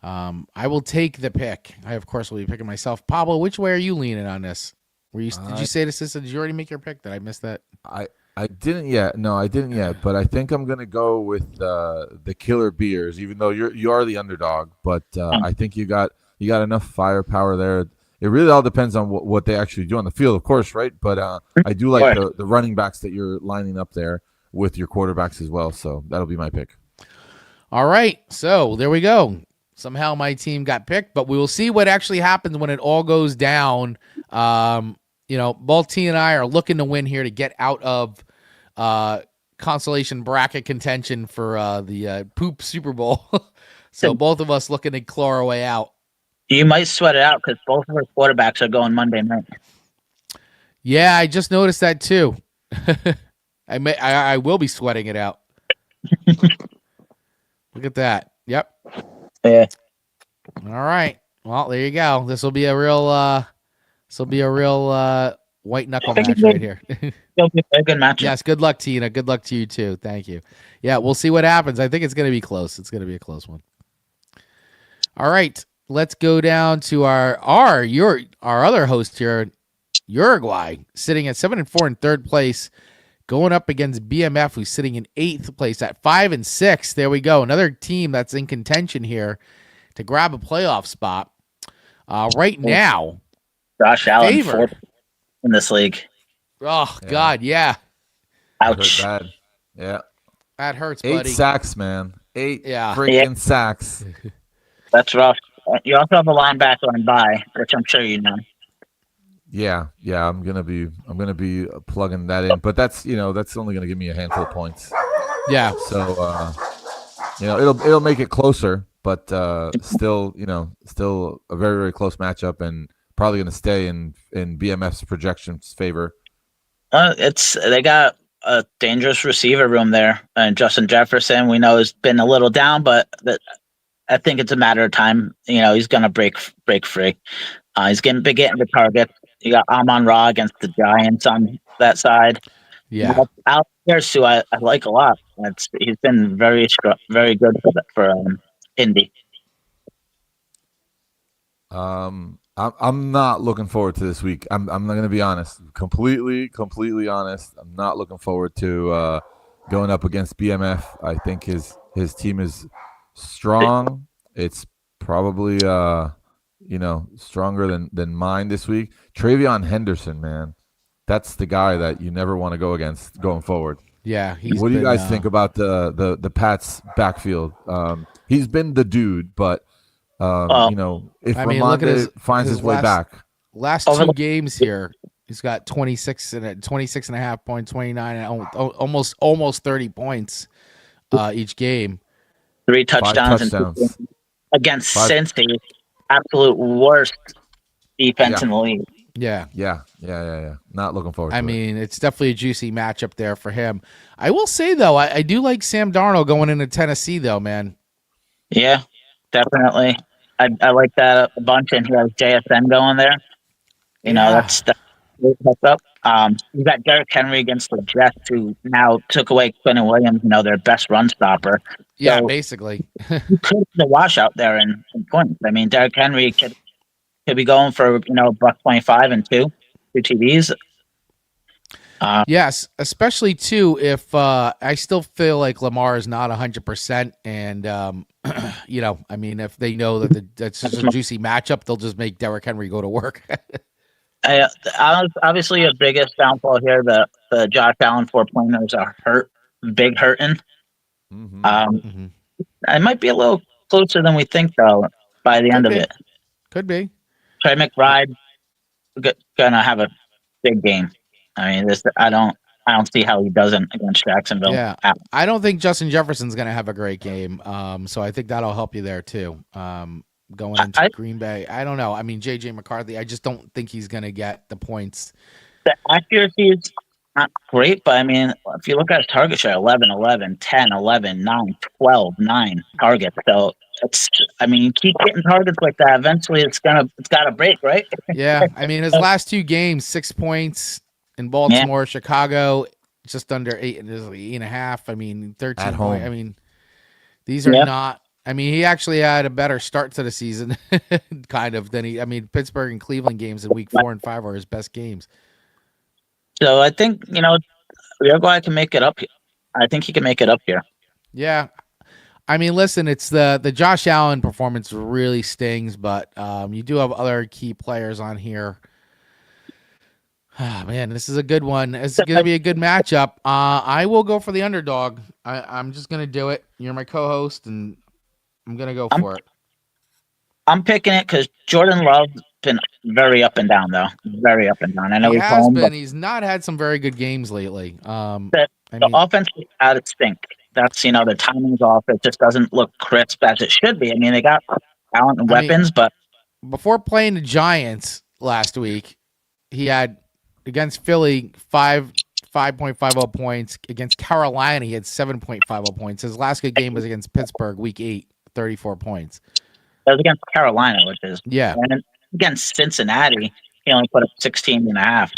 [SPEAKER 1] I will take the pick. I, of course, will be picking myself. Pablo, which way are you leaning on this? Did you say this? Did you already make your pick? Did I miss that?
[SPEAKER 2] I didn't yet. No, I didn't yet. But I think I'm gonna go with the killer beers, even though you are the underdog. But I think you got enough firepower there. It really all depends on what they actually do on the field, of course, right? But I do like
[SPEAKER 3] Or
[SPEAKER 2] the running backs that you're lining up there with your quarterbacks as well. So that'll be my pick.
[SPEAKER 1] All right, so there we go. Somehow my team got picked, but we will see what actually happens when it all goes down. Both T and I are looking to win here to get out of consolation bracket contention for the poop Super Bowl. So both of us looking to claw our way out.
[SPEAKER 3] you might sweat it out because both of our quarterbacks are going Monday night.
[SPEAKER 1] Yeah, I just noticed that too. I will be sweating it out. Look at that. Yep.
[SPEAKER 3] Yeah.
[SPEAKER 1] All right. Well, there you go. This will be a real white knuckle match right here.
[SPEAKER 3] It'll be a good matchup.
[SPEAKER 1] Yes, good luck, Tina. Good luck to you too. Thank you. Yeah, we'll see what happens. I think it's going to be close. It's going to be a close one. All right. Let's go down to our other host here, Uruguay, sitting at 7-4 in third place, going up against BMF, who's sitting in 8th place at 5-6. There we go. Another team that's in contention here to grab a playoff spot. Right now,
[SPEAKER 3] Josh Allen
[SPEAKER 1] favored.
[SPEAKER 3] fourth in this league.
[SPEAKER 1] Oh, God, yeah.
[SPEAKER 3] Ouch.
[SPEAKER 2] Hurt bad. Yeah.
[SPEAKER 1] That hurts,
[SPEAKER 2] 8
[SPEAKER 1] buddy.
[SPEAKER 2] sacks, man. 8
[SPEAKER 1] Yeah.
[SPEAKER 2] freaking sacks.
[SPEAKER 3] That's rough. You also have a linebacker on bye, which I'm sure you know.
[SPEAKER 2] Yeah. I'm gonna be plugging that in, but that's only gonna give me a handful of points.
[SPEAKER 1] Yeah.
[SPEAKER 2] So it'll make it closer, but still a very, very close matchup, and probably gonna stay in BMF's projections favor.
[SPEAKER 3] They got a dangerous receiver room there, and Justin Jefferson we know has been a little down, but I think it's a matter of time. He's gonna break free. He's getting the target. You got Amon-Ra against the Giants on that side.
[SPEAKER 1] Yeah.
[SPEAKER 3] Out there, Sue, I like a lot. He's been very good for Indy.
[SPEAKER 2] I'm not looking forward to this week. I'm not going to be honest. Completely honest. I'm not looking forward to going up against BMF. I think his team is strong. It's probably stronger than mine this week. Travion Henderson, man. That's the guy that you never want to go against going forward.
[SPEAKER 1] Yeah.
[SPEAKER 2] What do you guys think about the Pats backfield? He's been the dude, but if Ramondre finds his way back.
[SPEAKER 1] Last 2 games here, he's got 26 and a half points, 29 and almost 30 points each game.
[SPEAKER 3] 3 touchdowns. Against Cincy, absolute worst defense in the league.
[SPEAKER 2] Yeah. Not looking forward to it.
[SPEAKER 1] It's definitely a juicy matchup there for him. I will say, though, I do like Sam Darnold going into Tennessee, though, man.
[SPEAKER 3] Yeah, definitely. I like that a bunch, and he has JSN going there. That's up. You got Derrick Henry against the Jets, who now took away Quinn Williams, their best run stopper.
[SPEAKER 1] Yeah,
[SPEAKER 3] so
[SPEAKER 1] basically.
[SPEAKER 3] you could the washout there in points. Derrick Henry could be going for $125 and two TDs.
[SPEAKER 1] Yes, especially too if I still feel like Lamar is not 100%, and if they know that that's just a juicy matchup, they'll just make Derrick Henry go to work.
[SPEAKER 3] Obviously, your biggest downfall here, the Josh Allen 4-pointers are hurting. It might be a little closer than we think, though. By the end of it,
[SPEAKER 1] could be.
[SPEAKER 3] Trey McBride gonna have a big game. I don't see how he doesn't against Jacksonville.
[SPEAKER 1] Yeah, I don't think Justin Jefferson's gonna have a great game. So I think that'll help you there too. Going into Green Bay, I don't know. JJ McCarthy, I just don't think he's gonna get the points.
[SPEAKER 3] The accuracy is not great, but if you look at his target share, 11, 11, 10, 11, 9, 12, 9 targets. So you keep getting targets like that. Eventually, it's gotta break, right?
[SPEAKER 1] Yeah, his last 2 games, 6 points in Baltimore, Chicago, just under 8.5. 13
[SPEAKER 2] at home.
[SPEAKER 1] points. These are not. He actually had a better start to the season, kind of, than he. Pittsburgh and Cleveland games in week 4 and 5 are his best games.
[SPEAKER 3] So I think Uruguay can make it up. I think he can make it up here.
[SPEAKER 1] Yeah. I mean, listen, it's the Josh Allen performance really stings, but you do have other key players on here. Ah, man, this is a good one. It's going to be a good matchup. I will go for the underdog. I'm just going to do it. You're my co-host, and I'm going to go for it.
[SPEAKER 3] I'm picking it because Jordan Love's been very up and down, though. Very up and down. I know
[SPEAKER 1] He
[SPEAKER 3] he's
[SPEAKER 1] has
[SPEAKER 3] home,
[SPEAKER 1] been.
[SPEAKER 3] but
[SPEAKER 1] He's not had some very good games lately.
[SPEAKER 3] the
[SPEAKER 1] I mean,
[SPEAKER 3] offense is out of sync. That's, the timing's off. It just doesn't look crisp as it should be. I mean, they got talent and weapons, but
[SPEAKER 1] before playing the Giants last week, he had against Philly 5.50 points. Against Carolina, he had 7.50 points. His last good game was against Pittsburgh, week 8, 34 points.
[SPEAKER 3] it was against Carolina, which is
[SPEAKER 1] Yeah.
[SPEAKER 3] And against Cincinnati, he only put up 16 and a half.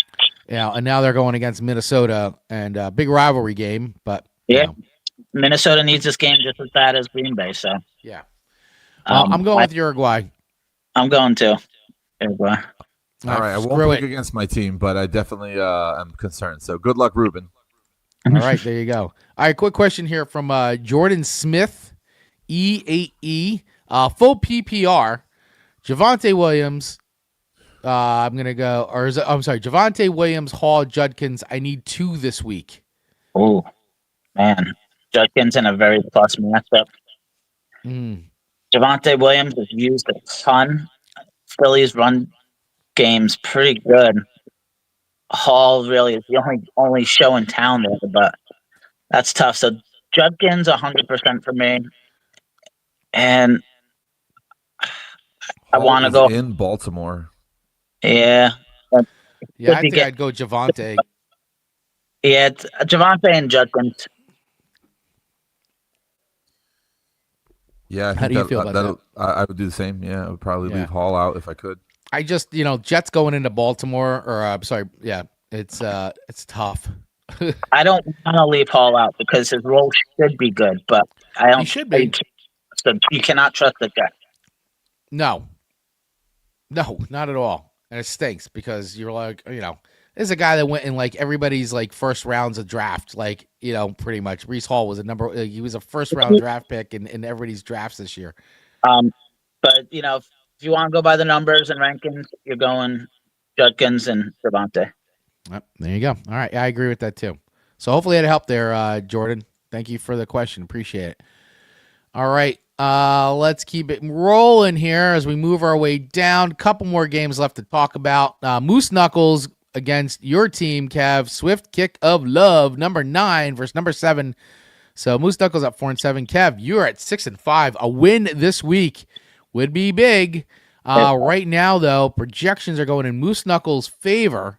[SPEAKER 1] Yeah, and now they're going against Minnesota, and big rivalry game. But
[SPEAKER 3] yeah, Minnesota needs this game just as bad as Green Bay. So
[SPEAKER 1] yeah, I'm going with Uruguay.
[SPEAKER 3] I'm going to Uruguay.
[SPEAKER 2] All right, I won't pick against my team, but I definitely am concerned. So good luck, Ruben.
[SPEAKER 1] All right, there you go. All right, quick question here from Jordan Smith, E8E, full PPR, Javonte Williams. I'm gonna go, I'm sorry, Javonte Williams, Hall, Judkins. I need 2 this week.
[SPEAKER 3] Oh man, Judkins in a very plus matchup. Javonte Williams is used a ton. Philly's run game's pretty good. Hall really is the only show in town there, but that's tough. So Judkins 100% for me, and I want to go
[SPEAKER 2] in Baltimore.
[SPEAKER 3] Yeah.
[SPEAKER 1] Yeah, I think I'd go Javonte.
[SPEAKER 3] Yeah, it's Javonte and Judkins.
[SPEAKER 2] Yeah, I think
[SPEAKER 1] how do you feel about that?
[SPEAKER 2] I would do the same. Yeah, I would probably leave Hall out if I could.
[SPEAKER 1] I just, Jets going into Baltimore, or I'm sorry, yeah, it's tough.
[SPEAKER 3] I don't want to leave Hall out because his role should be good, but I don't.
[SPEAKER 1] He should be.
[SPEAKER 3] So you cannot trust the guy.
[SPEAKER 1] No, not at all. And it stinks because you're like, this is a guy that went in like everybody's like first rounds of draft, like, pretty much. Reese Hall was he was a first round draft pick in everybody's drafts this year.
[SPEAKER 3] But if you want to go by the numbers and rankings, you're going Judkins and Javonte.
[SPEAKER 1] Yep, there you go. All right, I agree with that too. So hopefully it helped there, Jordan. Thank you for the question. Appreciate it. All right. Let's keep it rolling here as we move our way down. Couple more games left to talk about. Moose Knuckles against your team, Kev. Swift Kick of Love, number 9 versus number 7. So Moose Knuckles at 4-7. Kev, you're at 6-5. A win this week would be big. Right now, though, projections are going in Moose Knuckles' favor.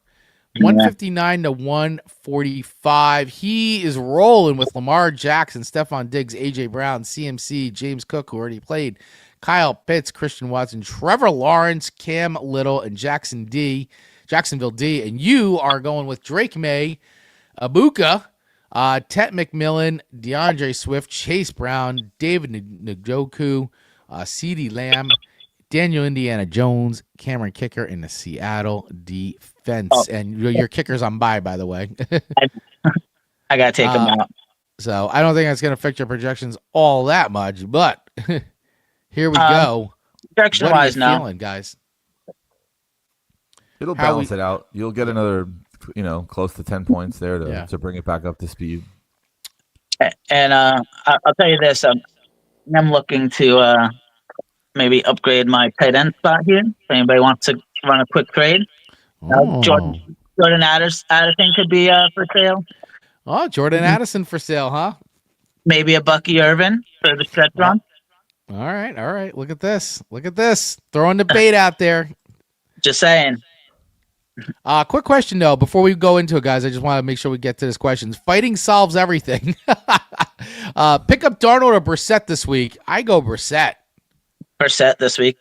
[SPEAKER 1] 159 to 145. He is rolling with Lamar Jackson, Stephon Diggs, AJ Brown, CMC, James Cook, who already played, Kyle Pitts, Christian Watson, Trevor Lawrence, Cam Little, and Jacksonville D. And you are going with Drake May, Abuka, Tet McMillan, DeAndre Swift, Chase Brown, David Njoku, CeeDee Lamb, Daniel Indiana Jones, Cameron Kicker in the Seattle defense. And your kicker's on bye, by the way.
[SPEAKER 3] I got to take him out.
[SPEAKER 1] So I don't think that's going to affect your projections all that much, but here we go.
[SPEAKER 3] Projection-wise, no.
[SPEAKER 1] Feeling, guys?
[SPEAKER 2] It'll balance it out. You'll get another, close to 10 points there to bring it back up to speed.
[SPEAKER 3] And I'll tell you this. I'm looking to maybe upgrade my tight end spot here. If anybody wants to run a quick trade, Jordan Addison could be for sale.
[SPEAKER 1] Oh, Jordan Addison for sale, huh?
[SPEAKER 3] Maybe a Bucky Irvin for the stretch run.
[SPEAKER 1] All right. Look at this. Throwing the bait out there.
[SPEAKER 3] Just saying.
[SPEAKER 1] Quick question, though, before we go into it, guys. I just want to make sure we get to this question. Fighting solves everything. Pick up Darnold or Brissett this week. I go Brissett.
[SPEAKER 3] Brissett this week.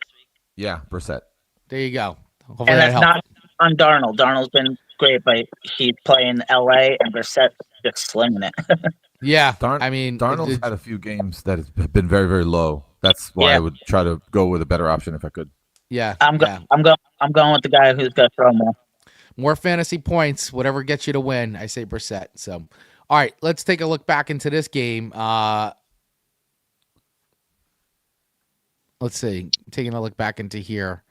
[SPEAKER 2] Yeah, Brissett.
[SPEAKER 1] There you go. Hopefully
[SPEAKER 3] and that's not on Darnold. Darnold's been great, but he's playing L.A. and Brissett just slinging it.
[SPEAKER 1] Yeah,
[SPEAKER 2] Darnold's had a few games that have been very, very low. That's why I would try to go with a better option if I could.
[SPEAKER 1] Yeah,
[SPEAKER 3] I'm going with the guy who's going to throw more.
[SPEAKER 1] more fantasy points, whatever gets you to win. I say Brissett. So, all right, let's take a look back into this game. Let's see. Taking a look back into here.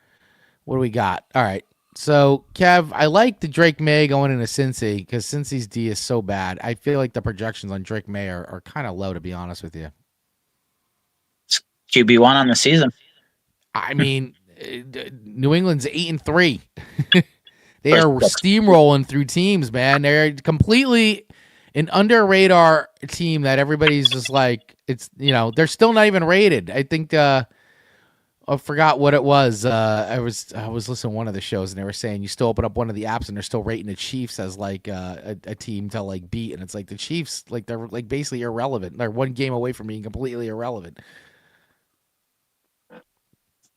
[SPEAKER 1] What do we got? All right. So, Kev, I like the Drake May going into Cincy because Cincy's D is so bad. I feel like the projections on Drake May are kind of low, to be honest with you.
[SPEAKER 3] QB1 on the season.
[SPEAKER 1] I mean, New England's 8-3. They are steamrolling through teams, man. They're completely an under radar team that everybody's just like, it's, they're still not even rated. I think, I forgot what it was. I was listening to one of the shows and they were saying you still open up one of the apps and they're still rating the Chiefs as like a team to like beat. And it's like the Chiefs, like they're like basically irrelevant. They're one game away from being completely irrelevant.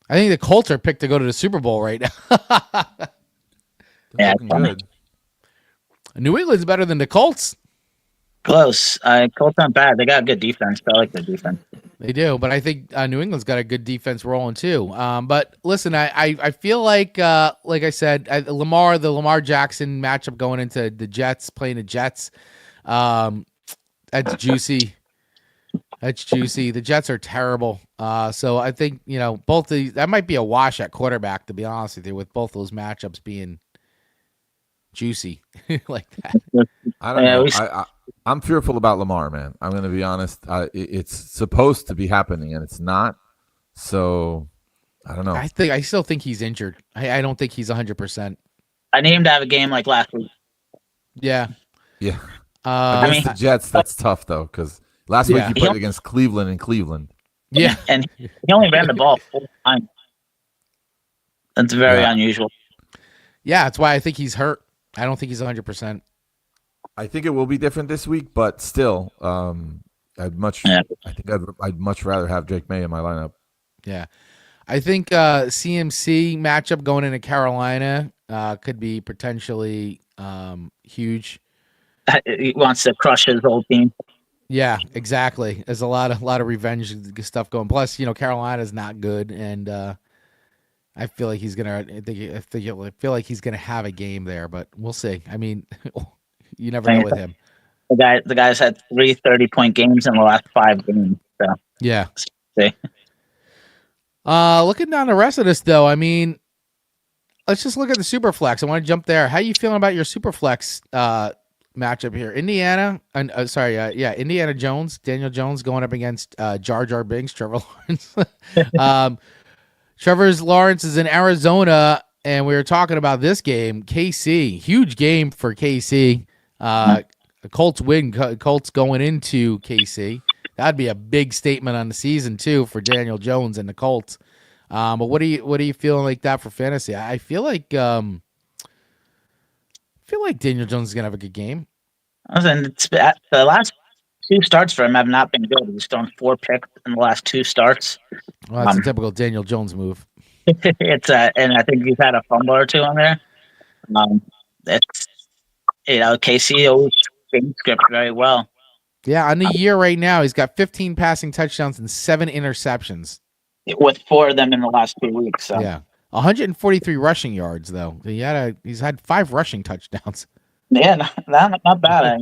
[SPEAKER 1] I think the Colts are picked to go to the Super Bowl right now.
[SPEAKER 3] Yeah,
[SPEAKER 2] good.
[SPEAKER 1] New England's better than the Colts.
[SPEAKER 3] Close. Colts not bad. They got a good defense. I like their defense.
[SPEAKER 1] They do, but I think New England's got a good defense rolling too. But listen, I feel like I said, the Lamar Jackson matchup going into the Jets, playing the Jets. That's juicy. That's juicy. The Jets are terrible. So I think, both that might be a wash at quarterback, to be honest with you, with both those matchups being juicy like that.
[SPEAKER 2] I don't know. I'm fearful about Lamar, man. I'm going to be honest. It's supposed to be happening, and it's not. So, I don't know.
[SPEAKER 1] I still think he's injured. I don't think he's 100%.
[SPEAKER 3] I need him to have a game like last week.
[SPEAKER 1] Yeah.
[SPEAKER 2] Yeah. Against the Jets, that's tough, though, because last week he played against Cleveland in Cleveland.
[SPEAKER 1] Yeah.
[SPEAKER 3] And he only ran the ball 4 times. That's very unusual. Yeah,
[SPEAKER 1] that's why I think he's hurt. I don't think he's 100%.
[SPEAKER 2] I think it will be different this week, but still, I'd much rather have Drake May in my lineup.
[SPEAKER 1] Yeah, I think CMC matchup going into Carolina could be potentially huge.
[SPEAKER 3] He wants to crush his whole team.
[SPEAKER 1] Yeah, exactly. There's a lot of revenge stuff going. Plus, Carolina's not good, and I feel like he's gonna. I feel like he's gonna have a game there, but we'll see. I mean, you never know with him.
[SPEAKER 3] The guy's had 3 30-point games in the last 5 games. So.
[SPEAKER 1] Yeah.
[SPEAKER 3] See.
[SPEAKER 1] Looking down the rest of this, though, I mean, let's just look at the Superflex. I want to jump there. How you feeling about your Superflex matchup here? Indiana, Indiana Jones, Daniel Jones going up against Jar Jar Binks, Trevor Lawrence. Trevor Lawrence is in Arizona, and we were talking about this game. KC, huge game for KC. Colts win. Colts going into KC. That'd be a big statement on the season too for Daniel Jones and the Colts. But what are you feeling like that for fantasy? I feel like Daniel Jones is gonna have a good game.
[SPEAKER 3] The last 2 starts for him have not been good. He's thrown 4 picks in the last 2 starts.
[SPEAKER 1] Well, that's a typical Daniel Jones move.
[SPEAKER 3] And I think he's had a fumble or 2 on there. It's KC always script very well.
[SPEAKER 1] Yeah, on the year right now, he's got 15 passing touchdowns and 7 interceptions.
[SPEAKER 3] With 4 of them in the last 2 weeks. So.
[SPEAKER 1] Yeah, 143 rushing yards though. He's had 5 rushing touchdowns.
[SPEAKER 3] Yeah, not bad.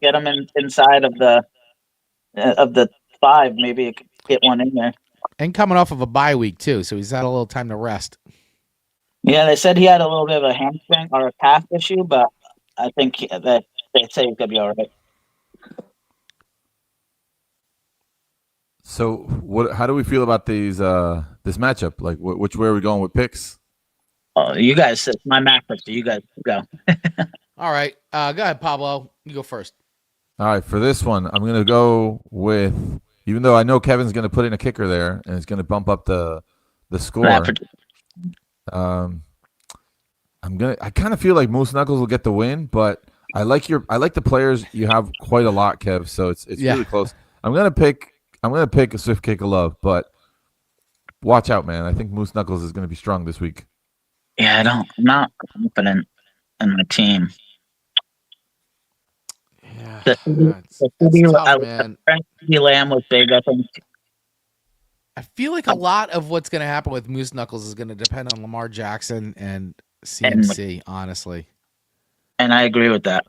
[SPEAKER 3] Get him inside of the 5, maybe get one in there.
[SPEAKER 1] And coming off of a bye week too, so he's had a little time to rest.
[SPEAKER 3] Yeah, they said he had a little bit of a hamstring or a calf issue, but I think that they say he's gonna be all right.
[SPEAKER 2] So, how do we feel about these this matchup? Like, which way are we going with picks?
[SPEAKER 3] You guys, it's my matchup, so you guys go.
[SPEAKER 1] All right, go ahead, Pablo. You go first.
[SPEAKER 2] All right, for this one, I'm gonna go with. Even though I know Kevin's gonna put in a kicker there and it's gonna bump up the score. I kind of feel like Moose Knuckles will get the win, but I like the players you have quite a lot, Kev. So it's really close. I'm gonna pick a swift kick of love, but watch out, man. I think Moose Knuckles is gonna be strong this week.
[SPEAKER 3] Yeah, I'm not confident in my team.
[SPEAKER 1] Yeah,
[SPEAKER 3] that's tough, man. Lamb was big, I think.
[SPEAKER 1] I feel like a lot of what's going to happen with Moose Knuckles is going to depend on Lamar Jackson and CMC, honestly.
[SPEAKER 3] And I agree with that.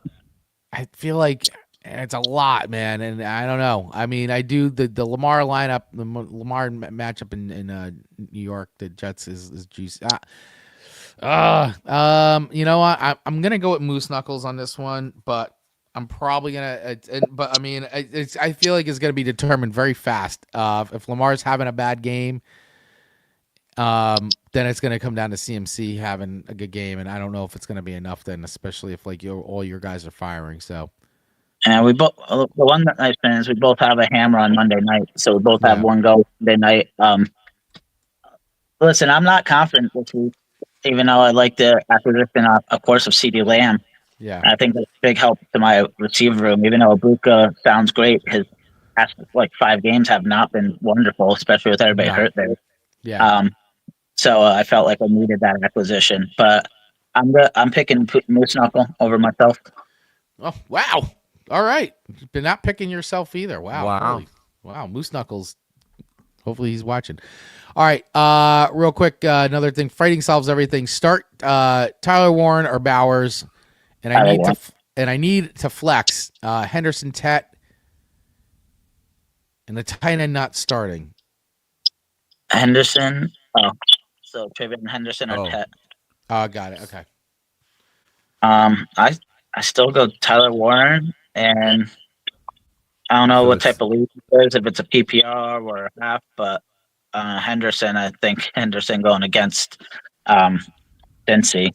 [SPEAKER 1] I feel like it's a lot, man, and I don't know. I mean, I do the Lamar lineup, the Lamar matchup in New York. The Jets is juicy. You know what? I'm gonna go with Moose Knuckles on this one, but I'm probably gonna. But I mean, I feel like it's gonna be determined very fast. If Lamar's having a bad game, then it's gonna come down to CMC having a good game, and I don't know if it's gonna be enough then, especially if like all your guys are firing. So
[SPEAKER 3] And we both, the one that nice thing is we both have a hammer on Monday night, so we both have
[SPEAKER 1] yeah,
[SPEAKER 3] one go Monday night. Listen, I'm not confident this week, even though I like the acquisition, of course, of CD Lamb.
[SPEAKER 1] yeah,
[SPEAKER 3] I think that's a big help to my receiver room. Even though Ibuka sounds great, his past like 5 games have not been wonderful, especially with everybody
[SPEAKER 1] no,
[SPEAKER 3] hurt there.
[SPEAKER 1] yeah.
[SPEAKER 3] So I felt like I needed that acquisition, but I'm picking Moose Knuckle over myself.
[SPEAKER 1] Oh wow! All right, but not picking yourself either. Wow,
[SPEAKER 2] Wow.
[SPEAKER 1] holy, wow, Moose Knuckles. Hopefully he's watching. All right, real quick, another thing. Fighting solves everything. Start Tyler Warren or Bowers, and I need to flex Henderson Tet and the tight end not starting.
[SPEAKER 3] Henderson. Oh, so Travion Henderson or
[SPEAKER 2] Oh.
[SPEAKER 3] Tet.
[SPEAKER 1] Oh, got it. Okay.
[SPEAKER 3] I still go Tyler Warren, and I don't know
[SPEAKER 2] So
[SPEAKER 3] what
[SPEAKER 2] it's-
[SPEAKER 3] type of league it is, if it's a PPR or a half, but Henderson, I think Henderson going against Cincy,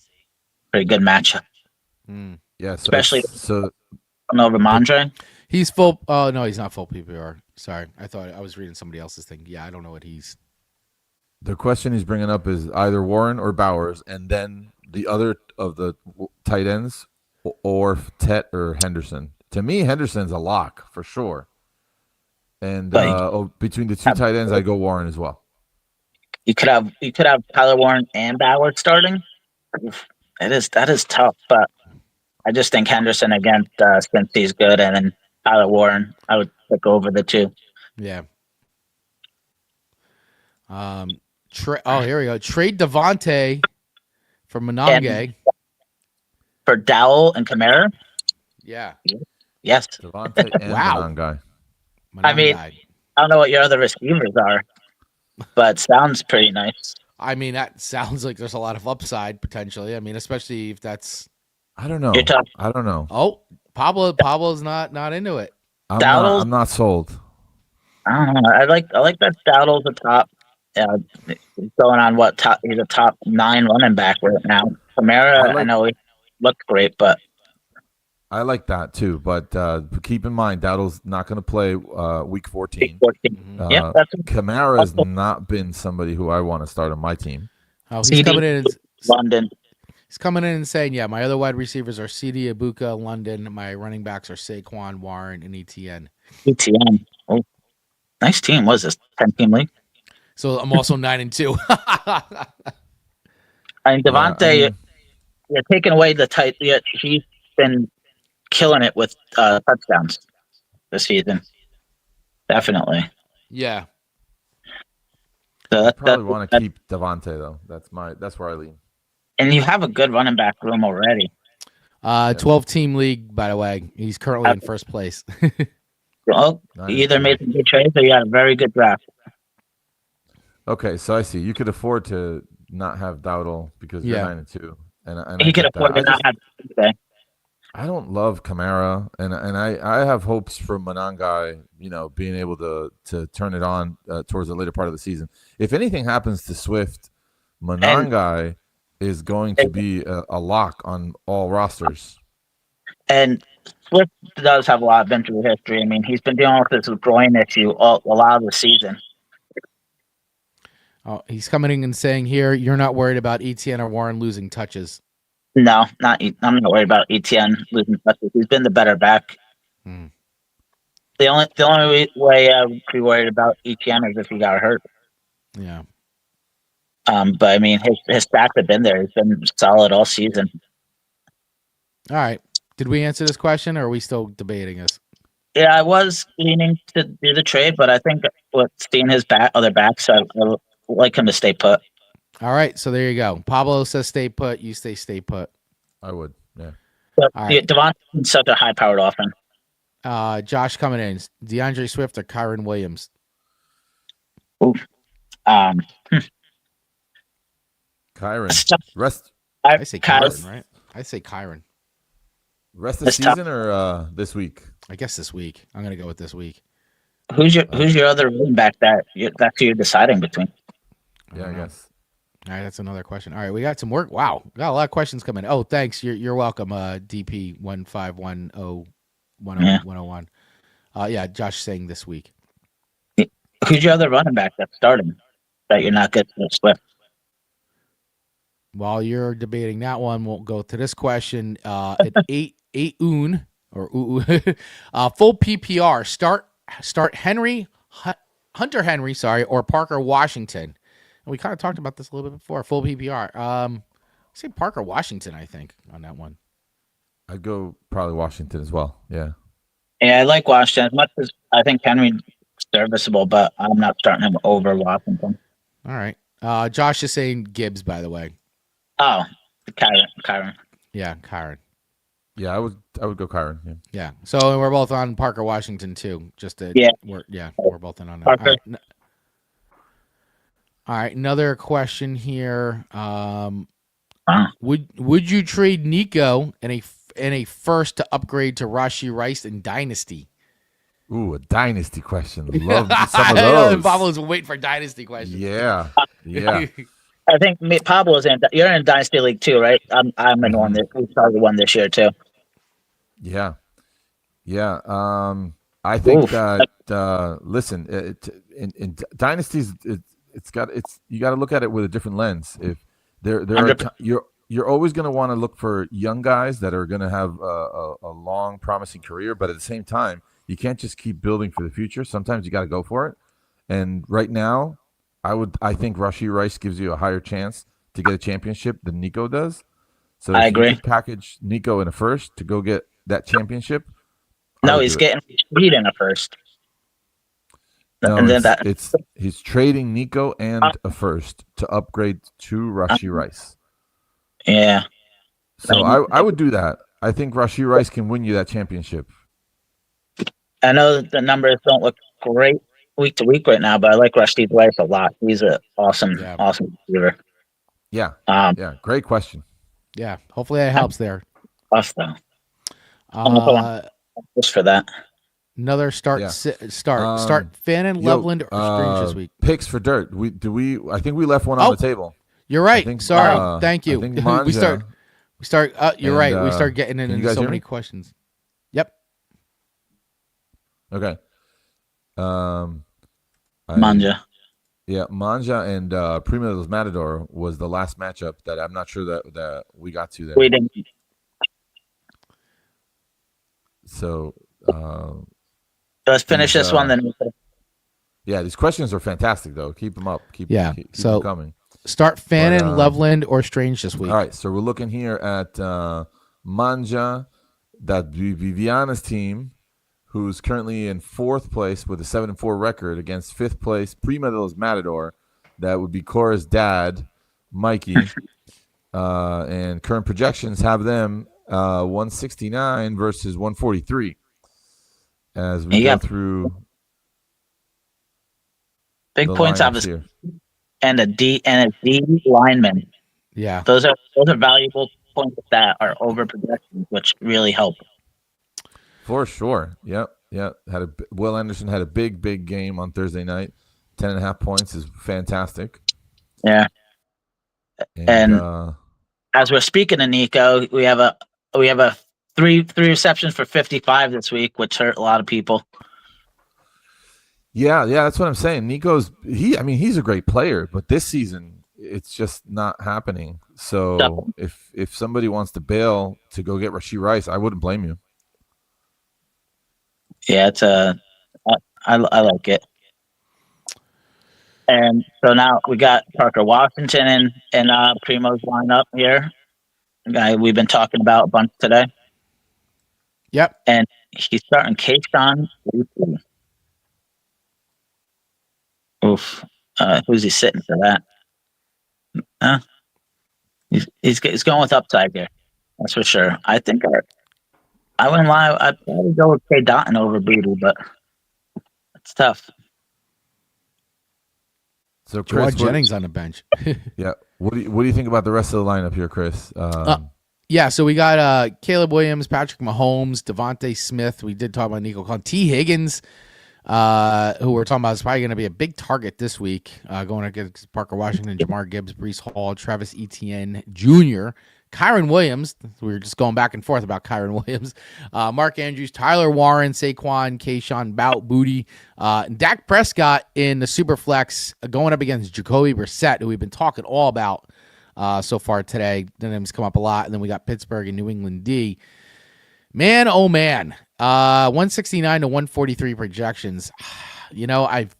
[SPEAKER 3] pretty good matchup,
[SPEAKER 2] Yeah.
[SPEAKER 3] especially
[SPEAKER 2] So
[SPEAKER 3] over Mondre.
[SPEAKER 1] He's full. Oh no, he's not full PPR. Sorry, I thought I was reading somebody else's thing. Yeah, I don't know what he's.
[SPEAKER 2] the question he's bringing up is either Warren or Bowers, and then the other of the tight ends, or Tet or Henderson. To me, Henderson's a lock for sure. And between the two tight ends, I go Warren as well.
[SPEAKER 3] You could have Tyler Warren and Ballard starting. That is tough, but I just think Henderson against Cincy's good, and then Tyler Warren I would pick over the two.
[SPEAKER 1] Yeah. Here we go. Trade Devontae for Monange.
[SPEAKER 3] For Dowell and Kamara.
[SPEAKER 1] Yeah.
[SPEAKER 3] Yes.
[SPEAKER 2] Devontae and
[SPEAKER 1] Wow.
[SPEAKER 2] Monangai.
[SPEAKER 3] I mean, I don't know what your other receivers are, but sounds pretty nice.
[SPEAKER 1] I mean, that sounds like there's a lot of upside potentially. I mean, especially if that's.
[SPEAKER 2] I don't know. I don't know.
[SPEAKER 1] Oh, Pablo's not into it.
[SPEAKER 2] I'm not sold.
[SPEAKER 3] I don't know. I like that Dowdle's the top. He's going on what top? He's a top 9 running back right now. Kamara, I know he looked great, but
[SPEAKER 2] I like that too. But keep in mind, Dowdle's not going to play week 14.
[SPEAKER 3] Week 14. Yeah,
[SPEAKER 2] Kamara has not been somebody who I want to start on my team.
[SPEAKER 1] Oh, he's coming in
[SPEAKER 3] London.
[SPEAKER 1] He's coming in and saying, "Yeah, my other wide receivers are CD, Ibuka, London. My running backs are Saquon, Warren, and ETN."
[SPEAKER 3] ETN. Oh, nice team. What is this 10-team league?
[SPEAKER 1] So I'm also 9-2.
[SPEAKER 3] I mean, Devontae, you're taking away the tight. Yet he's been killing it with touchdowns this season. Definitely.
[SPEAKER 1] Yeah.
[SPEAKER 2] So I probably want to keep Devontae though. That's where I lean.
[SPEAKER 3] And you have a good running back room already.
[SPEAKER 1] 12-team league, by the way. He's currently in first place.
[SPEAKER 3] Well, you either made some good trades or you had a very good draft.
[SPEAKER 2] Okay, so I see. You could afford to not have Dowdle because you're 9-2, and
[SPEAKER 3] he could afford to not have.
[SPEAKER 2] I don't love Kamara, and I have hopes for Monangai, being able to turn it on towards the later part of the season. If anything happens to Swift, Monangai is going to be a lock on all rosters.
[SPEAKER 3] And Swift does have a lot of injury history. I mean, he's been dealing with this groin issue a lot of the season.
[SPEAKER 1] Oh, he's coming in and saying here, you're not worried about ETN or Warren losing touches.
[SPEAKER 3] No, I'm not worried about ETN losing touches. He's been the better back. The only way I would be worried about ETN is if he got hurt.
[SPEAKER 1] Yeah.
[SPEAKER 3] But I mean, his stats have been there. He's been solid all season.
[SPEAKER 1] All right. Did we answer this question, or are we still debating this?
[SPEAKER 3] Yeah, I was leaning to do the trade, but I think with seeing his other backs, I like him to stay put.
[SPEAKER 1] All right, so there you go. Pablo says stay put. You stay put.
[SPEAKER 2] I would, yeah.
[SPEAKER 3] So,
[SPEAKER 1] All right.
[SPEAKER 3] Devontae's such a high-powered offense.
[SPEAKER 1] Josh coming in. DeAndre Swift or Kyron Williams?
[SPEAKER 3] Oof. Um,
[SPEAKER 2] Kyron.
[SPEAKER 3] it's tough.
[SPEAKER 2] Rest
[SPEAKER 1] I say Kyron,
[SPEAKER 2] Rest-
[SPEAKER 1] right? I say Kyron.
[SPEAKER 2] rest of the
[SPEAKER 3] It's tough.
[SPEAKER 2] season or this week?
[SPEAKER 1] I guess this week. I'm gonna go with this week.
[SPEAKER 3] Who's your other running back that's who you're deciding between?
[SPEAKER 2] Yeah, I
[SPEAKER 1] don't know.
[SPEAKER 2] guess.
[SPEAKER 1] All right, that's another question. All right, we got some work. Wow, we got a lot of questions coming. Oh, thanks. You're welcome. DP 151010101. Yeah, Josh saying this week.
[SPEAKER 3] Who's your other running back that's starting that you're not getting with Swift?
[SPEAKER 1] While you're debating that one, we'll go to this question. At eight un or full PPR start Hunter Henry, or Parker Washington. And we kind of talked about this a little bit before. Full PPR. Say Parker Washington. I think on that one.
[SPEAKER 2] I'd go probably Washington as well. Yeah.
[SPEAKER 3] Yeah, I like Washington as much as I think Henry's serviceable, but I'm not starting him over Washington.
[SPEAKER 1] All right. Josh is saying Gibbs, by the way.
[SPEAKER 3] Oh, Kyron.
[SPEAKER 1] Yeah, Kyron.
[SPEAKER 2] Yeah, I would go Kyron. Yeah.
[SPEAKER 1] Yeah. So we're both on Parker Washington too. Just to we're both in on that. All
[SPEAKER 3] Parker.
[SPEAKER 1] right. All right. Another question here. Would you trade Nico in a first to upgrade to Rashi Rice in Dynasty?
[SPEAKER 2] Ooh, a dynasty question. Love some of those.
[SPEAKER 1] Pablo's waiting for dynasty questions.
[SPEAKER 2] Yeah. Yeah.
[SPEAKER 3] I think Pablo's you're in Dynasty League too, right? I'm in one. We started one this year too.
[SPEAKER 2] Yeah. Yeah. I think
[SPEAKER 3] Oof.
[SPEAKER 2] that listen, in dynasties, you got to look at it with a different lens. If there are you're always going to want to look for young guys that are going to have a long, promising career, but at the same time, you can't just keep building for the future. Sometimes you got to go for it. And right now, I think Rashi Rice gives you a higher chance to get a championship than Nico does. So
[SPEAKER 3] I
[SPEAKER 2] if
[SPEAKER 3] agree.
[SPEAKER 2] you could package Nico in a first to go get that championship.
[SPEAKER 3] No, he's getting Reed in a first.
[SPEAKER 2] No,
[SPEAKER 3] and then
[SPEAKER 2] he's trading Nico and a first to upgrade to Rashi Rice.
[SPEAKER 3] Yeah.
[SPEAKER 2] So I would do that. I think Rashi Rice can win you that championship.
[SPEAKER 3] I know that the numbers don't look great week to week right now, but I like Rusty Rice a lot. He's an awesome receiver.
[SPEAKER 2] Yeah. Yeah. Great question.
[SPEAKER 1] Yeah. Hopefully that helps there.
[SPEAKER 3] Tough though. Just for that.
[SPEAKER 1] Another start. Fannin, Loveland, or Strange this week.
[SPEAKER 2] Picks for dirt. I think we left one on the table.
[SPEAKER 1] You're right. Sorry. Thank you.
[SPEAKER 2] I think Manja,
[SPEAKER 1] we start. You're right. We start getting into so many questions. Yep.
[SPEAKER 2] Okay.
[SPEAKER 3] Manja.
[SPEAKER 2] Yeah, Manja and Prima dos Matador was the last matchup that I'm not sure that we got to there.
[SPEAKER 3] We didn't.
[SPEAKER 2] So
[SPEAKER 3] let's finish this one then.
[SPEAKER 2] Yeah, these questions are fantastic though. Keep them up. Keep them coming.
[SPEAKER 1] Start Fannin, Loveland, or Strange this week.
[SPEAKER 2] All right, so we're looking here at Manja, that Viviana's team, who's currently in fourth place with a 7-4 record against fifth place Prima dos Matador. That would be Cora's dad, Mikey. And current projections have them 169 versus 143. As we go through
[SPEAKER 3] big points out here. And a D lineman.
[SPEAKER 1] Yeah.
[SPEAKER 3] Those are valuable points that are over projections, which really help.
[SPEAKER 2] For sure. Yep. Will Anderson had a big game on Thursday night. 10.5 points is fantastic.
[SPEAKER 3] Yeah. And as we're speaking of Nico, we have a three receptions for 55 this week, which hurt a lot of people.
[SPEAKER 2] Yeah, that's what I'm saying. He's a great player, but this season it's just not happening. So if somebody wants to bail to go get Rashi Rice, I wouldn't blame you.
[SPEAKER 3] Yeah, I like it. And so now we got Parker Washington and Primo's lineup here. The guy we've been talking about a bunch today.
[SPEAKER 1] Yep.
[SPEAKER 3] And he's starting Kayshawn. Oof. Who's he sitting for that? He's going with upside here. That's for sure. I think I wouldn't lie. I'd probably go with K. Dotton over Booty, but it's tough.
[SPEAKER 2] So
[SPEAKER 1] Juwan
[SPEAKER 2] Chris,
[SPEAKER 1] Jennings on the bench.
[SPEAKER 2] yeah, what do you think about the rest of the lineup here, Chris?
[SPEAKER 1] Yeah, so we got Caleb Williams, Patrick Mahomes, Devontae Smith. We did talk about Nico Collins. T. Higgins, who we're talking about, is probably going to be a big target this week, going against Parker Washington, Jamar Gibbs, Brees Hall, Travis Etienne Jr., Kyron Williams. We were just going back and forth about Kyron Williams. Mark Andrews, Tyler Warren, Saquon, Kayshawn, Bout, Booty, and Dak Prescott in the super flex going up against Jacoby Brissett, who we've been talking all about so far today. The names come up a lot. And then we got Pittsburgh and New England D. Man, oh man. 169 to 143 projections. I'm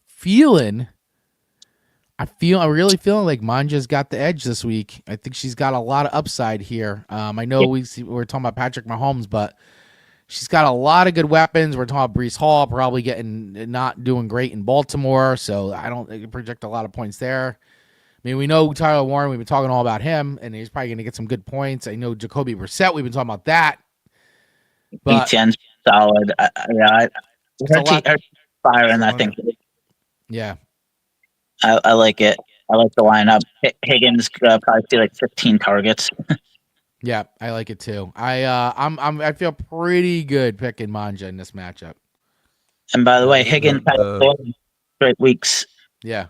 [SPEAKER 1] really feeling like Manja's got the edge this week. I think she's got a lot of upside here. I know we're talking about Patrick Mahomes, but she's got a lot of good weapons. We're talking about Brees Hall probably not doing great in Baltimore, so I don't project a lot of points there. I mean, we know Tyler Warren. We've been talking all about him, and he's probably going to get some good points. I know Jacoby Brissett. We've been talking about that. But
[SPEAKER 3] Etienne's solid. Her firing, I think.
[SPEAKER 1] Yeah.
[SPEAKER 3] I like it. I like the lineup. Higgins probably see like 15 targets.
[SPEAKER 1] Yeah, I like it too. I feel pretty good picking Manja in this matchup.
[SPEAKER 3] And by the way, Higgins had 4 straight weeks.
[SPEAKER 1] Yeah.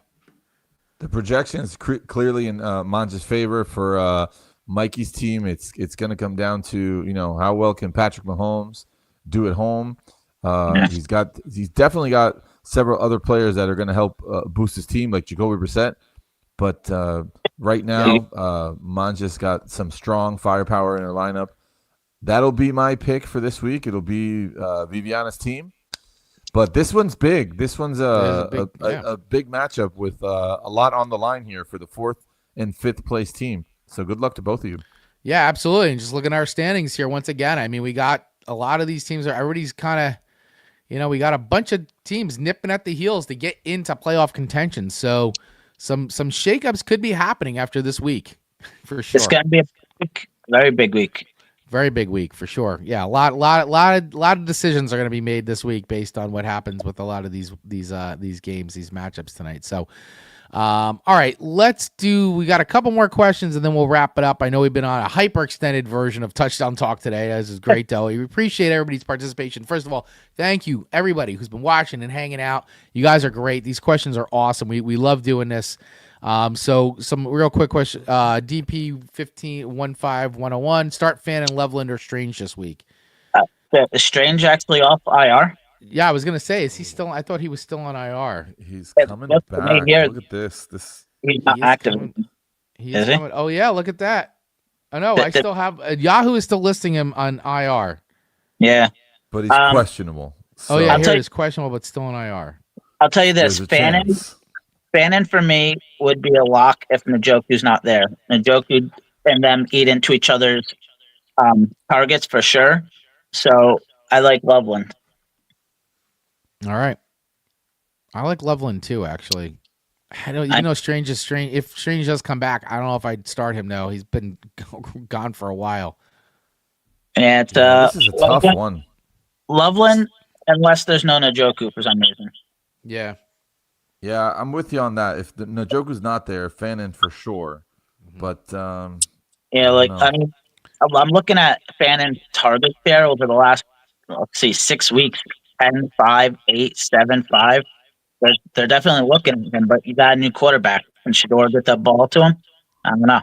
[SPEAKER 2] The projection is clearly in Manja's favor for Mikey's team. It's going to come down to how well can Patrick Mahomes do at home. He's definitely got several other players that are going to help boost his team, like Jacoby Brissett. But right now, Manja's got some strong firepower in her lineup. That'll be my pick for this week. It'll be Viviana's team. But this one's big. This one's a big matchup with a lot on the line here for the 4th and 5th place team. So good luck to both of you.
[SPEAKER 1] Yeah, absolutely. And just looking at our standings here once again, I mean, we got a lot of these teams. Everybody's kind of, we got a bunch of teams nipping at the heels to get into playoff contention. So some shakeups could be happening after this week, for sure.
[SPEAKER 3] It's going to be a very big week.
[SPEAKER 1] Very big week for sure. Yeah, a lot of decisions are going to be made this week based on what happens with a lot of these games, these matchups tonight. So, all right, we got a couple more questions and then we'll wrap it up. I know we've been on a hyper extended version of Touchdown Talk today. This is great, though. We appreciate everybody's participation. First of all, thank you everybody who's been watching and hanging out. You guys are great. These questions are awesome. We love doing this. So some real quick question, DP 15-15-101, start Fan and Loveland or Strange this week?
[SPEAKER 3] Is Strange actually off IR?
[SPEAKER 1] Yeah, I was going to say, is he still, I thought he was still on IR.
[SPEAKER 2] He's coming back. Look at this.
[SPEAKER 3] He's not active.
[SPEAKER 1] He's coming. Oh yeah, look at that. I know. I still have, Yahoo is still listing him on IR.
[SPEAKER 3] Yeah.
[SPEAKER 2] But he's questionable. So.
[SPEAKER 1] Oh yeah, here it is, questionable, but still on IR.
[SPEAKER 3] I'll tell you this, Fannin for me would be a lock if Njoku's not there. Njoku and them eat into each other's targets for sure. So I like Loveland.
[SPEAKER 1] All right. I like Loveland too, actually. Even though Strange is strange. If Strange does come back, I don't know if I'd start him though. He's been gone for a while.
[SPEAKER 3] And
[SPEAKER 2] this is a tough one.
[SPEAKER 3] Loveland, unless there's no Njoku for some reason.
[SPEAKER 1] Yeah.
[SPEAKER 2] Yeah, I'm with you on that. If the Njoku's not there, Fannin for sure. But
[SPEAKER 3] I'm looking at Fannon's target there over the last 6 weeks. 10, 5, 8, 7, 5. They're definitely looking at him, but you got a new quarterback. Can Shador get that ball to him? I don't know.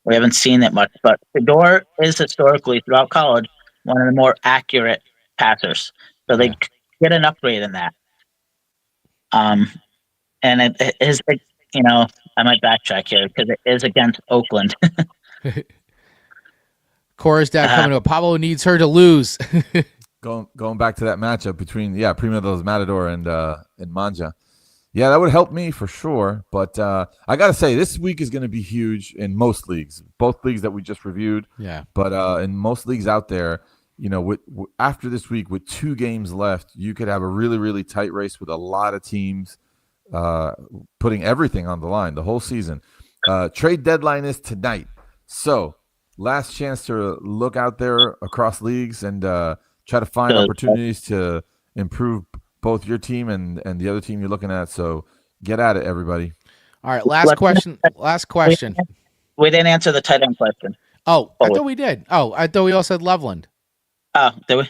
[SPEAKER 3] We haven't seen it much, but Shador is historically throughout college one of the more accurate passers. So they get an upgrade in that. And it is, I might backtrack here because it is against Oakland.
[SPEAKER 1] Cora's dad coming to it. Pablo needs her to lose.
[SPEAKER 2] Going back to that matchup between Primo de los Matador and Manja. Yeah, that would help me for sure. But I got to say, this week is going to be huge in most leagues, both leagues that we just reviewed.
[SPEAKER 1] Yeah.
[SPEAKER 2] But in most leagues out there, after this week with 2 games left, you could have a really, really tight race with a lot of teams putting everything on the line the whole season. Trade deadline is tonight. So last chance to look out there across leagues and try to find
[SPEAKER 3] Good.
[SPEAKER 2] opportunities to improve both your team and the other team you're looking at. So get at it, everybody.
[SPEAKER 1] All right, last question. Last question.
[SPEAKER 3] We didn't answer the tight end question.
[SPEAKER 1] Oh, I thought we did. Oh, I thought we all said Loveland.
[SPEAKER 3] Oh, did we?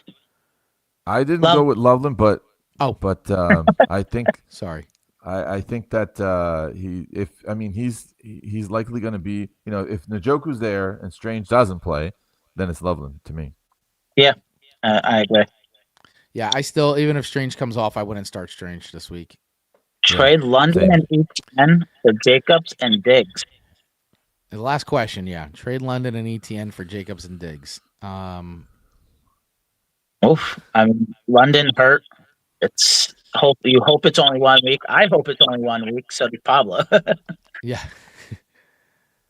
[SPEAKER 2] I didn't go with Loveland, but I think
[SPEAKER 1] sorry.
[SPEAKER 2] I think that he's likely going to be, if Njoku's there and Strange doesn't play, then it's Loveland to me.
[SPEAKER 3] Yeah, I agree.
[SPEAKER 1] Yeah, I still, even if Strange comes off, I wouldn't start Strange this week.
[SPEAKER 3] Trade London and ETN for Jacobs and Diggs.
[SPEAKER 1] The last question, yeah. Trade London and ETN for Jacobs and Diggs.
[SPEAKER 3] London hurt. You hope it's only 1 week. I hope it's only 1 week. So did Pablo.
[SPEAKER 1] Yeah.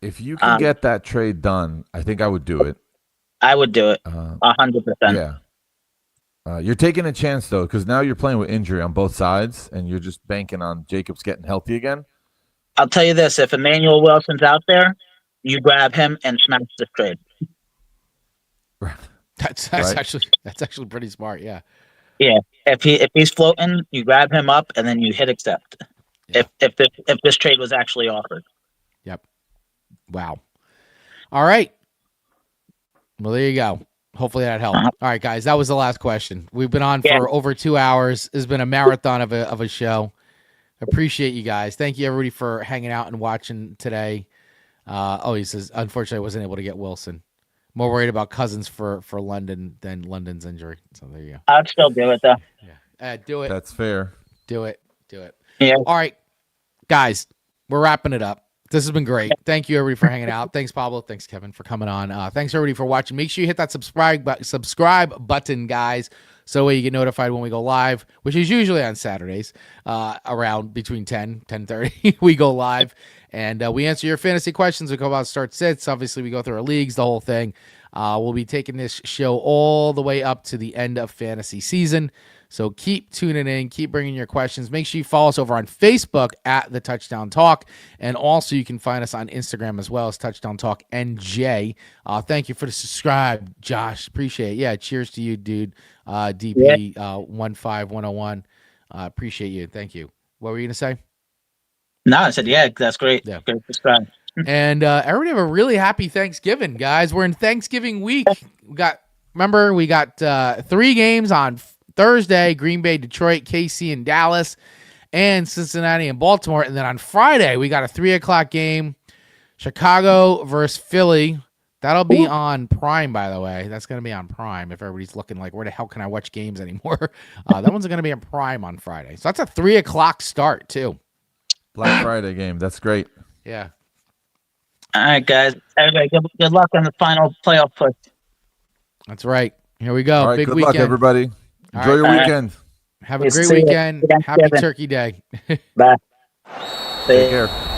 [SPEAKER 2] If you can get that trade done, I think I would do it.
[SPEAKER 3] I would do it 100%.
[SPEAKER 2] Yeah. You're taking a chance though, because now you're playing with injury on both sides, and you're just banking on Jacobs getting healthy again.
[SPEAKER 3] I'll tell you this: if Emmanuel Wilson's out there, you grab him and smash the trade.
[SPEAKER 1] That's actually pretty smart. Yeah.
[SPEAKER 3] Yeah. If he's floating, you grab him up and then you hit accept. Yeah. If this trade was actually offered.
[SPEAKER 1] Yep. Wow. All right. Well, there you go. Hopefully that helped. All right, guys, that was the last question. We've been on for over 2 hours. It's been a marathon of a show. Appreciate you guys. Thank you, everybody, for hanging out and watching today. He says, unfortunately, I wasn't able to get Wilson. More worried about Cousins for London than London's injury. So there you go.
[SPEAKER 3] I'd still do it, though.
[SPEAKER 1] Yeah. Do it.
[SPEAKER 2] That's fair.
[SPEAKER 1] Do it.
[SPEAKER 3] Yeah.
[SPEAKER 1] All right, guys, we're wrapping it up. This has been great. Thank you, everybody, for hanging out. Thanks, Pablo. Thanks, Kevin, for coming on. Thanks, everybody, for watching. Make sure you hit that subscribe button, guys, so you get notified when we go live, which is usually on Saturdays around between 10:30. We go live, and we answer your fantasy questions. We go about start sits. Obviously, we go through our leagues, the whole thing. We'll be taking this show all the way up to the end of fantasy season. So keep tuning in, keep bringing your questions. Make sure you follow us over on Facebook at The Touchdown Talk. And also you can find us on Instagram as well as Touchdown Talk NJ. Thank you for the subscribe, Josh. Appreciate it. Yeah, cheers to you, dude. DP 15101. Appreciate you. Thank you. What were you going to say?
[SPEAKER 3] No, I said, yeah, that's great.
[SPEAKER 1] Yeah.
[SPEAKER 3] Great subscribe.
[SPEAKER 1] And everybody have a really happy Thanksgiving, guys. We're in Thanksgiving week. We got 3 games on Thursday: Green Bay, Detroit, KC, and Dallas, and Cincinnati and Baltimore. And then on Friday, we got a 3:00 game, Chicago versus Philly. That'll be on Prime, by the way. That's going to be on Prime if everybody's looking like, where the hell can I watch games anymore? That one's going to be on Prime on Friday. So that's a 3:00 start, too.
[SPEAKER 2] Black Friday game. That's great.
[SPEAKER 1] Yeah.
[SPEAKER 3] All right, guys. Everybody, good luck on the final playoff push.
[SPEAKER 1] That's right. Here we go.
[SPEAKER 2] All right,
[SPEAKER 1] Big
[SPEAKER 2] good
[SPEAKER 1] weekend.
[SPEAKER 2] luck, everybody. Enjoy your weekend.
[SPEAKER 1] Have a great weekend. Happy Turkey Day.
[SPEAKER 3] Bye.
[SPEAKER 2] Take care.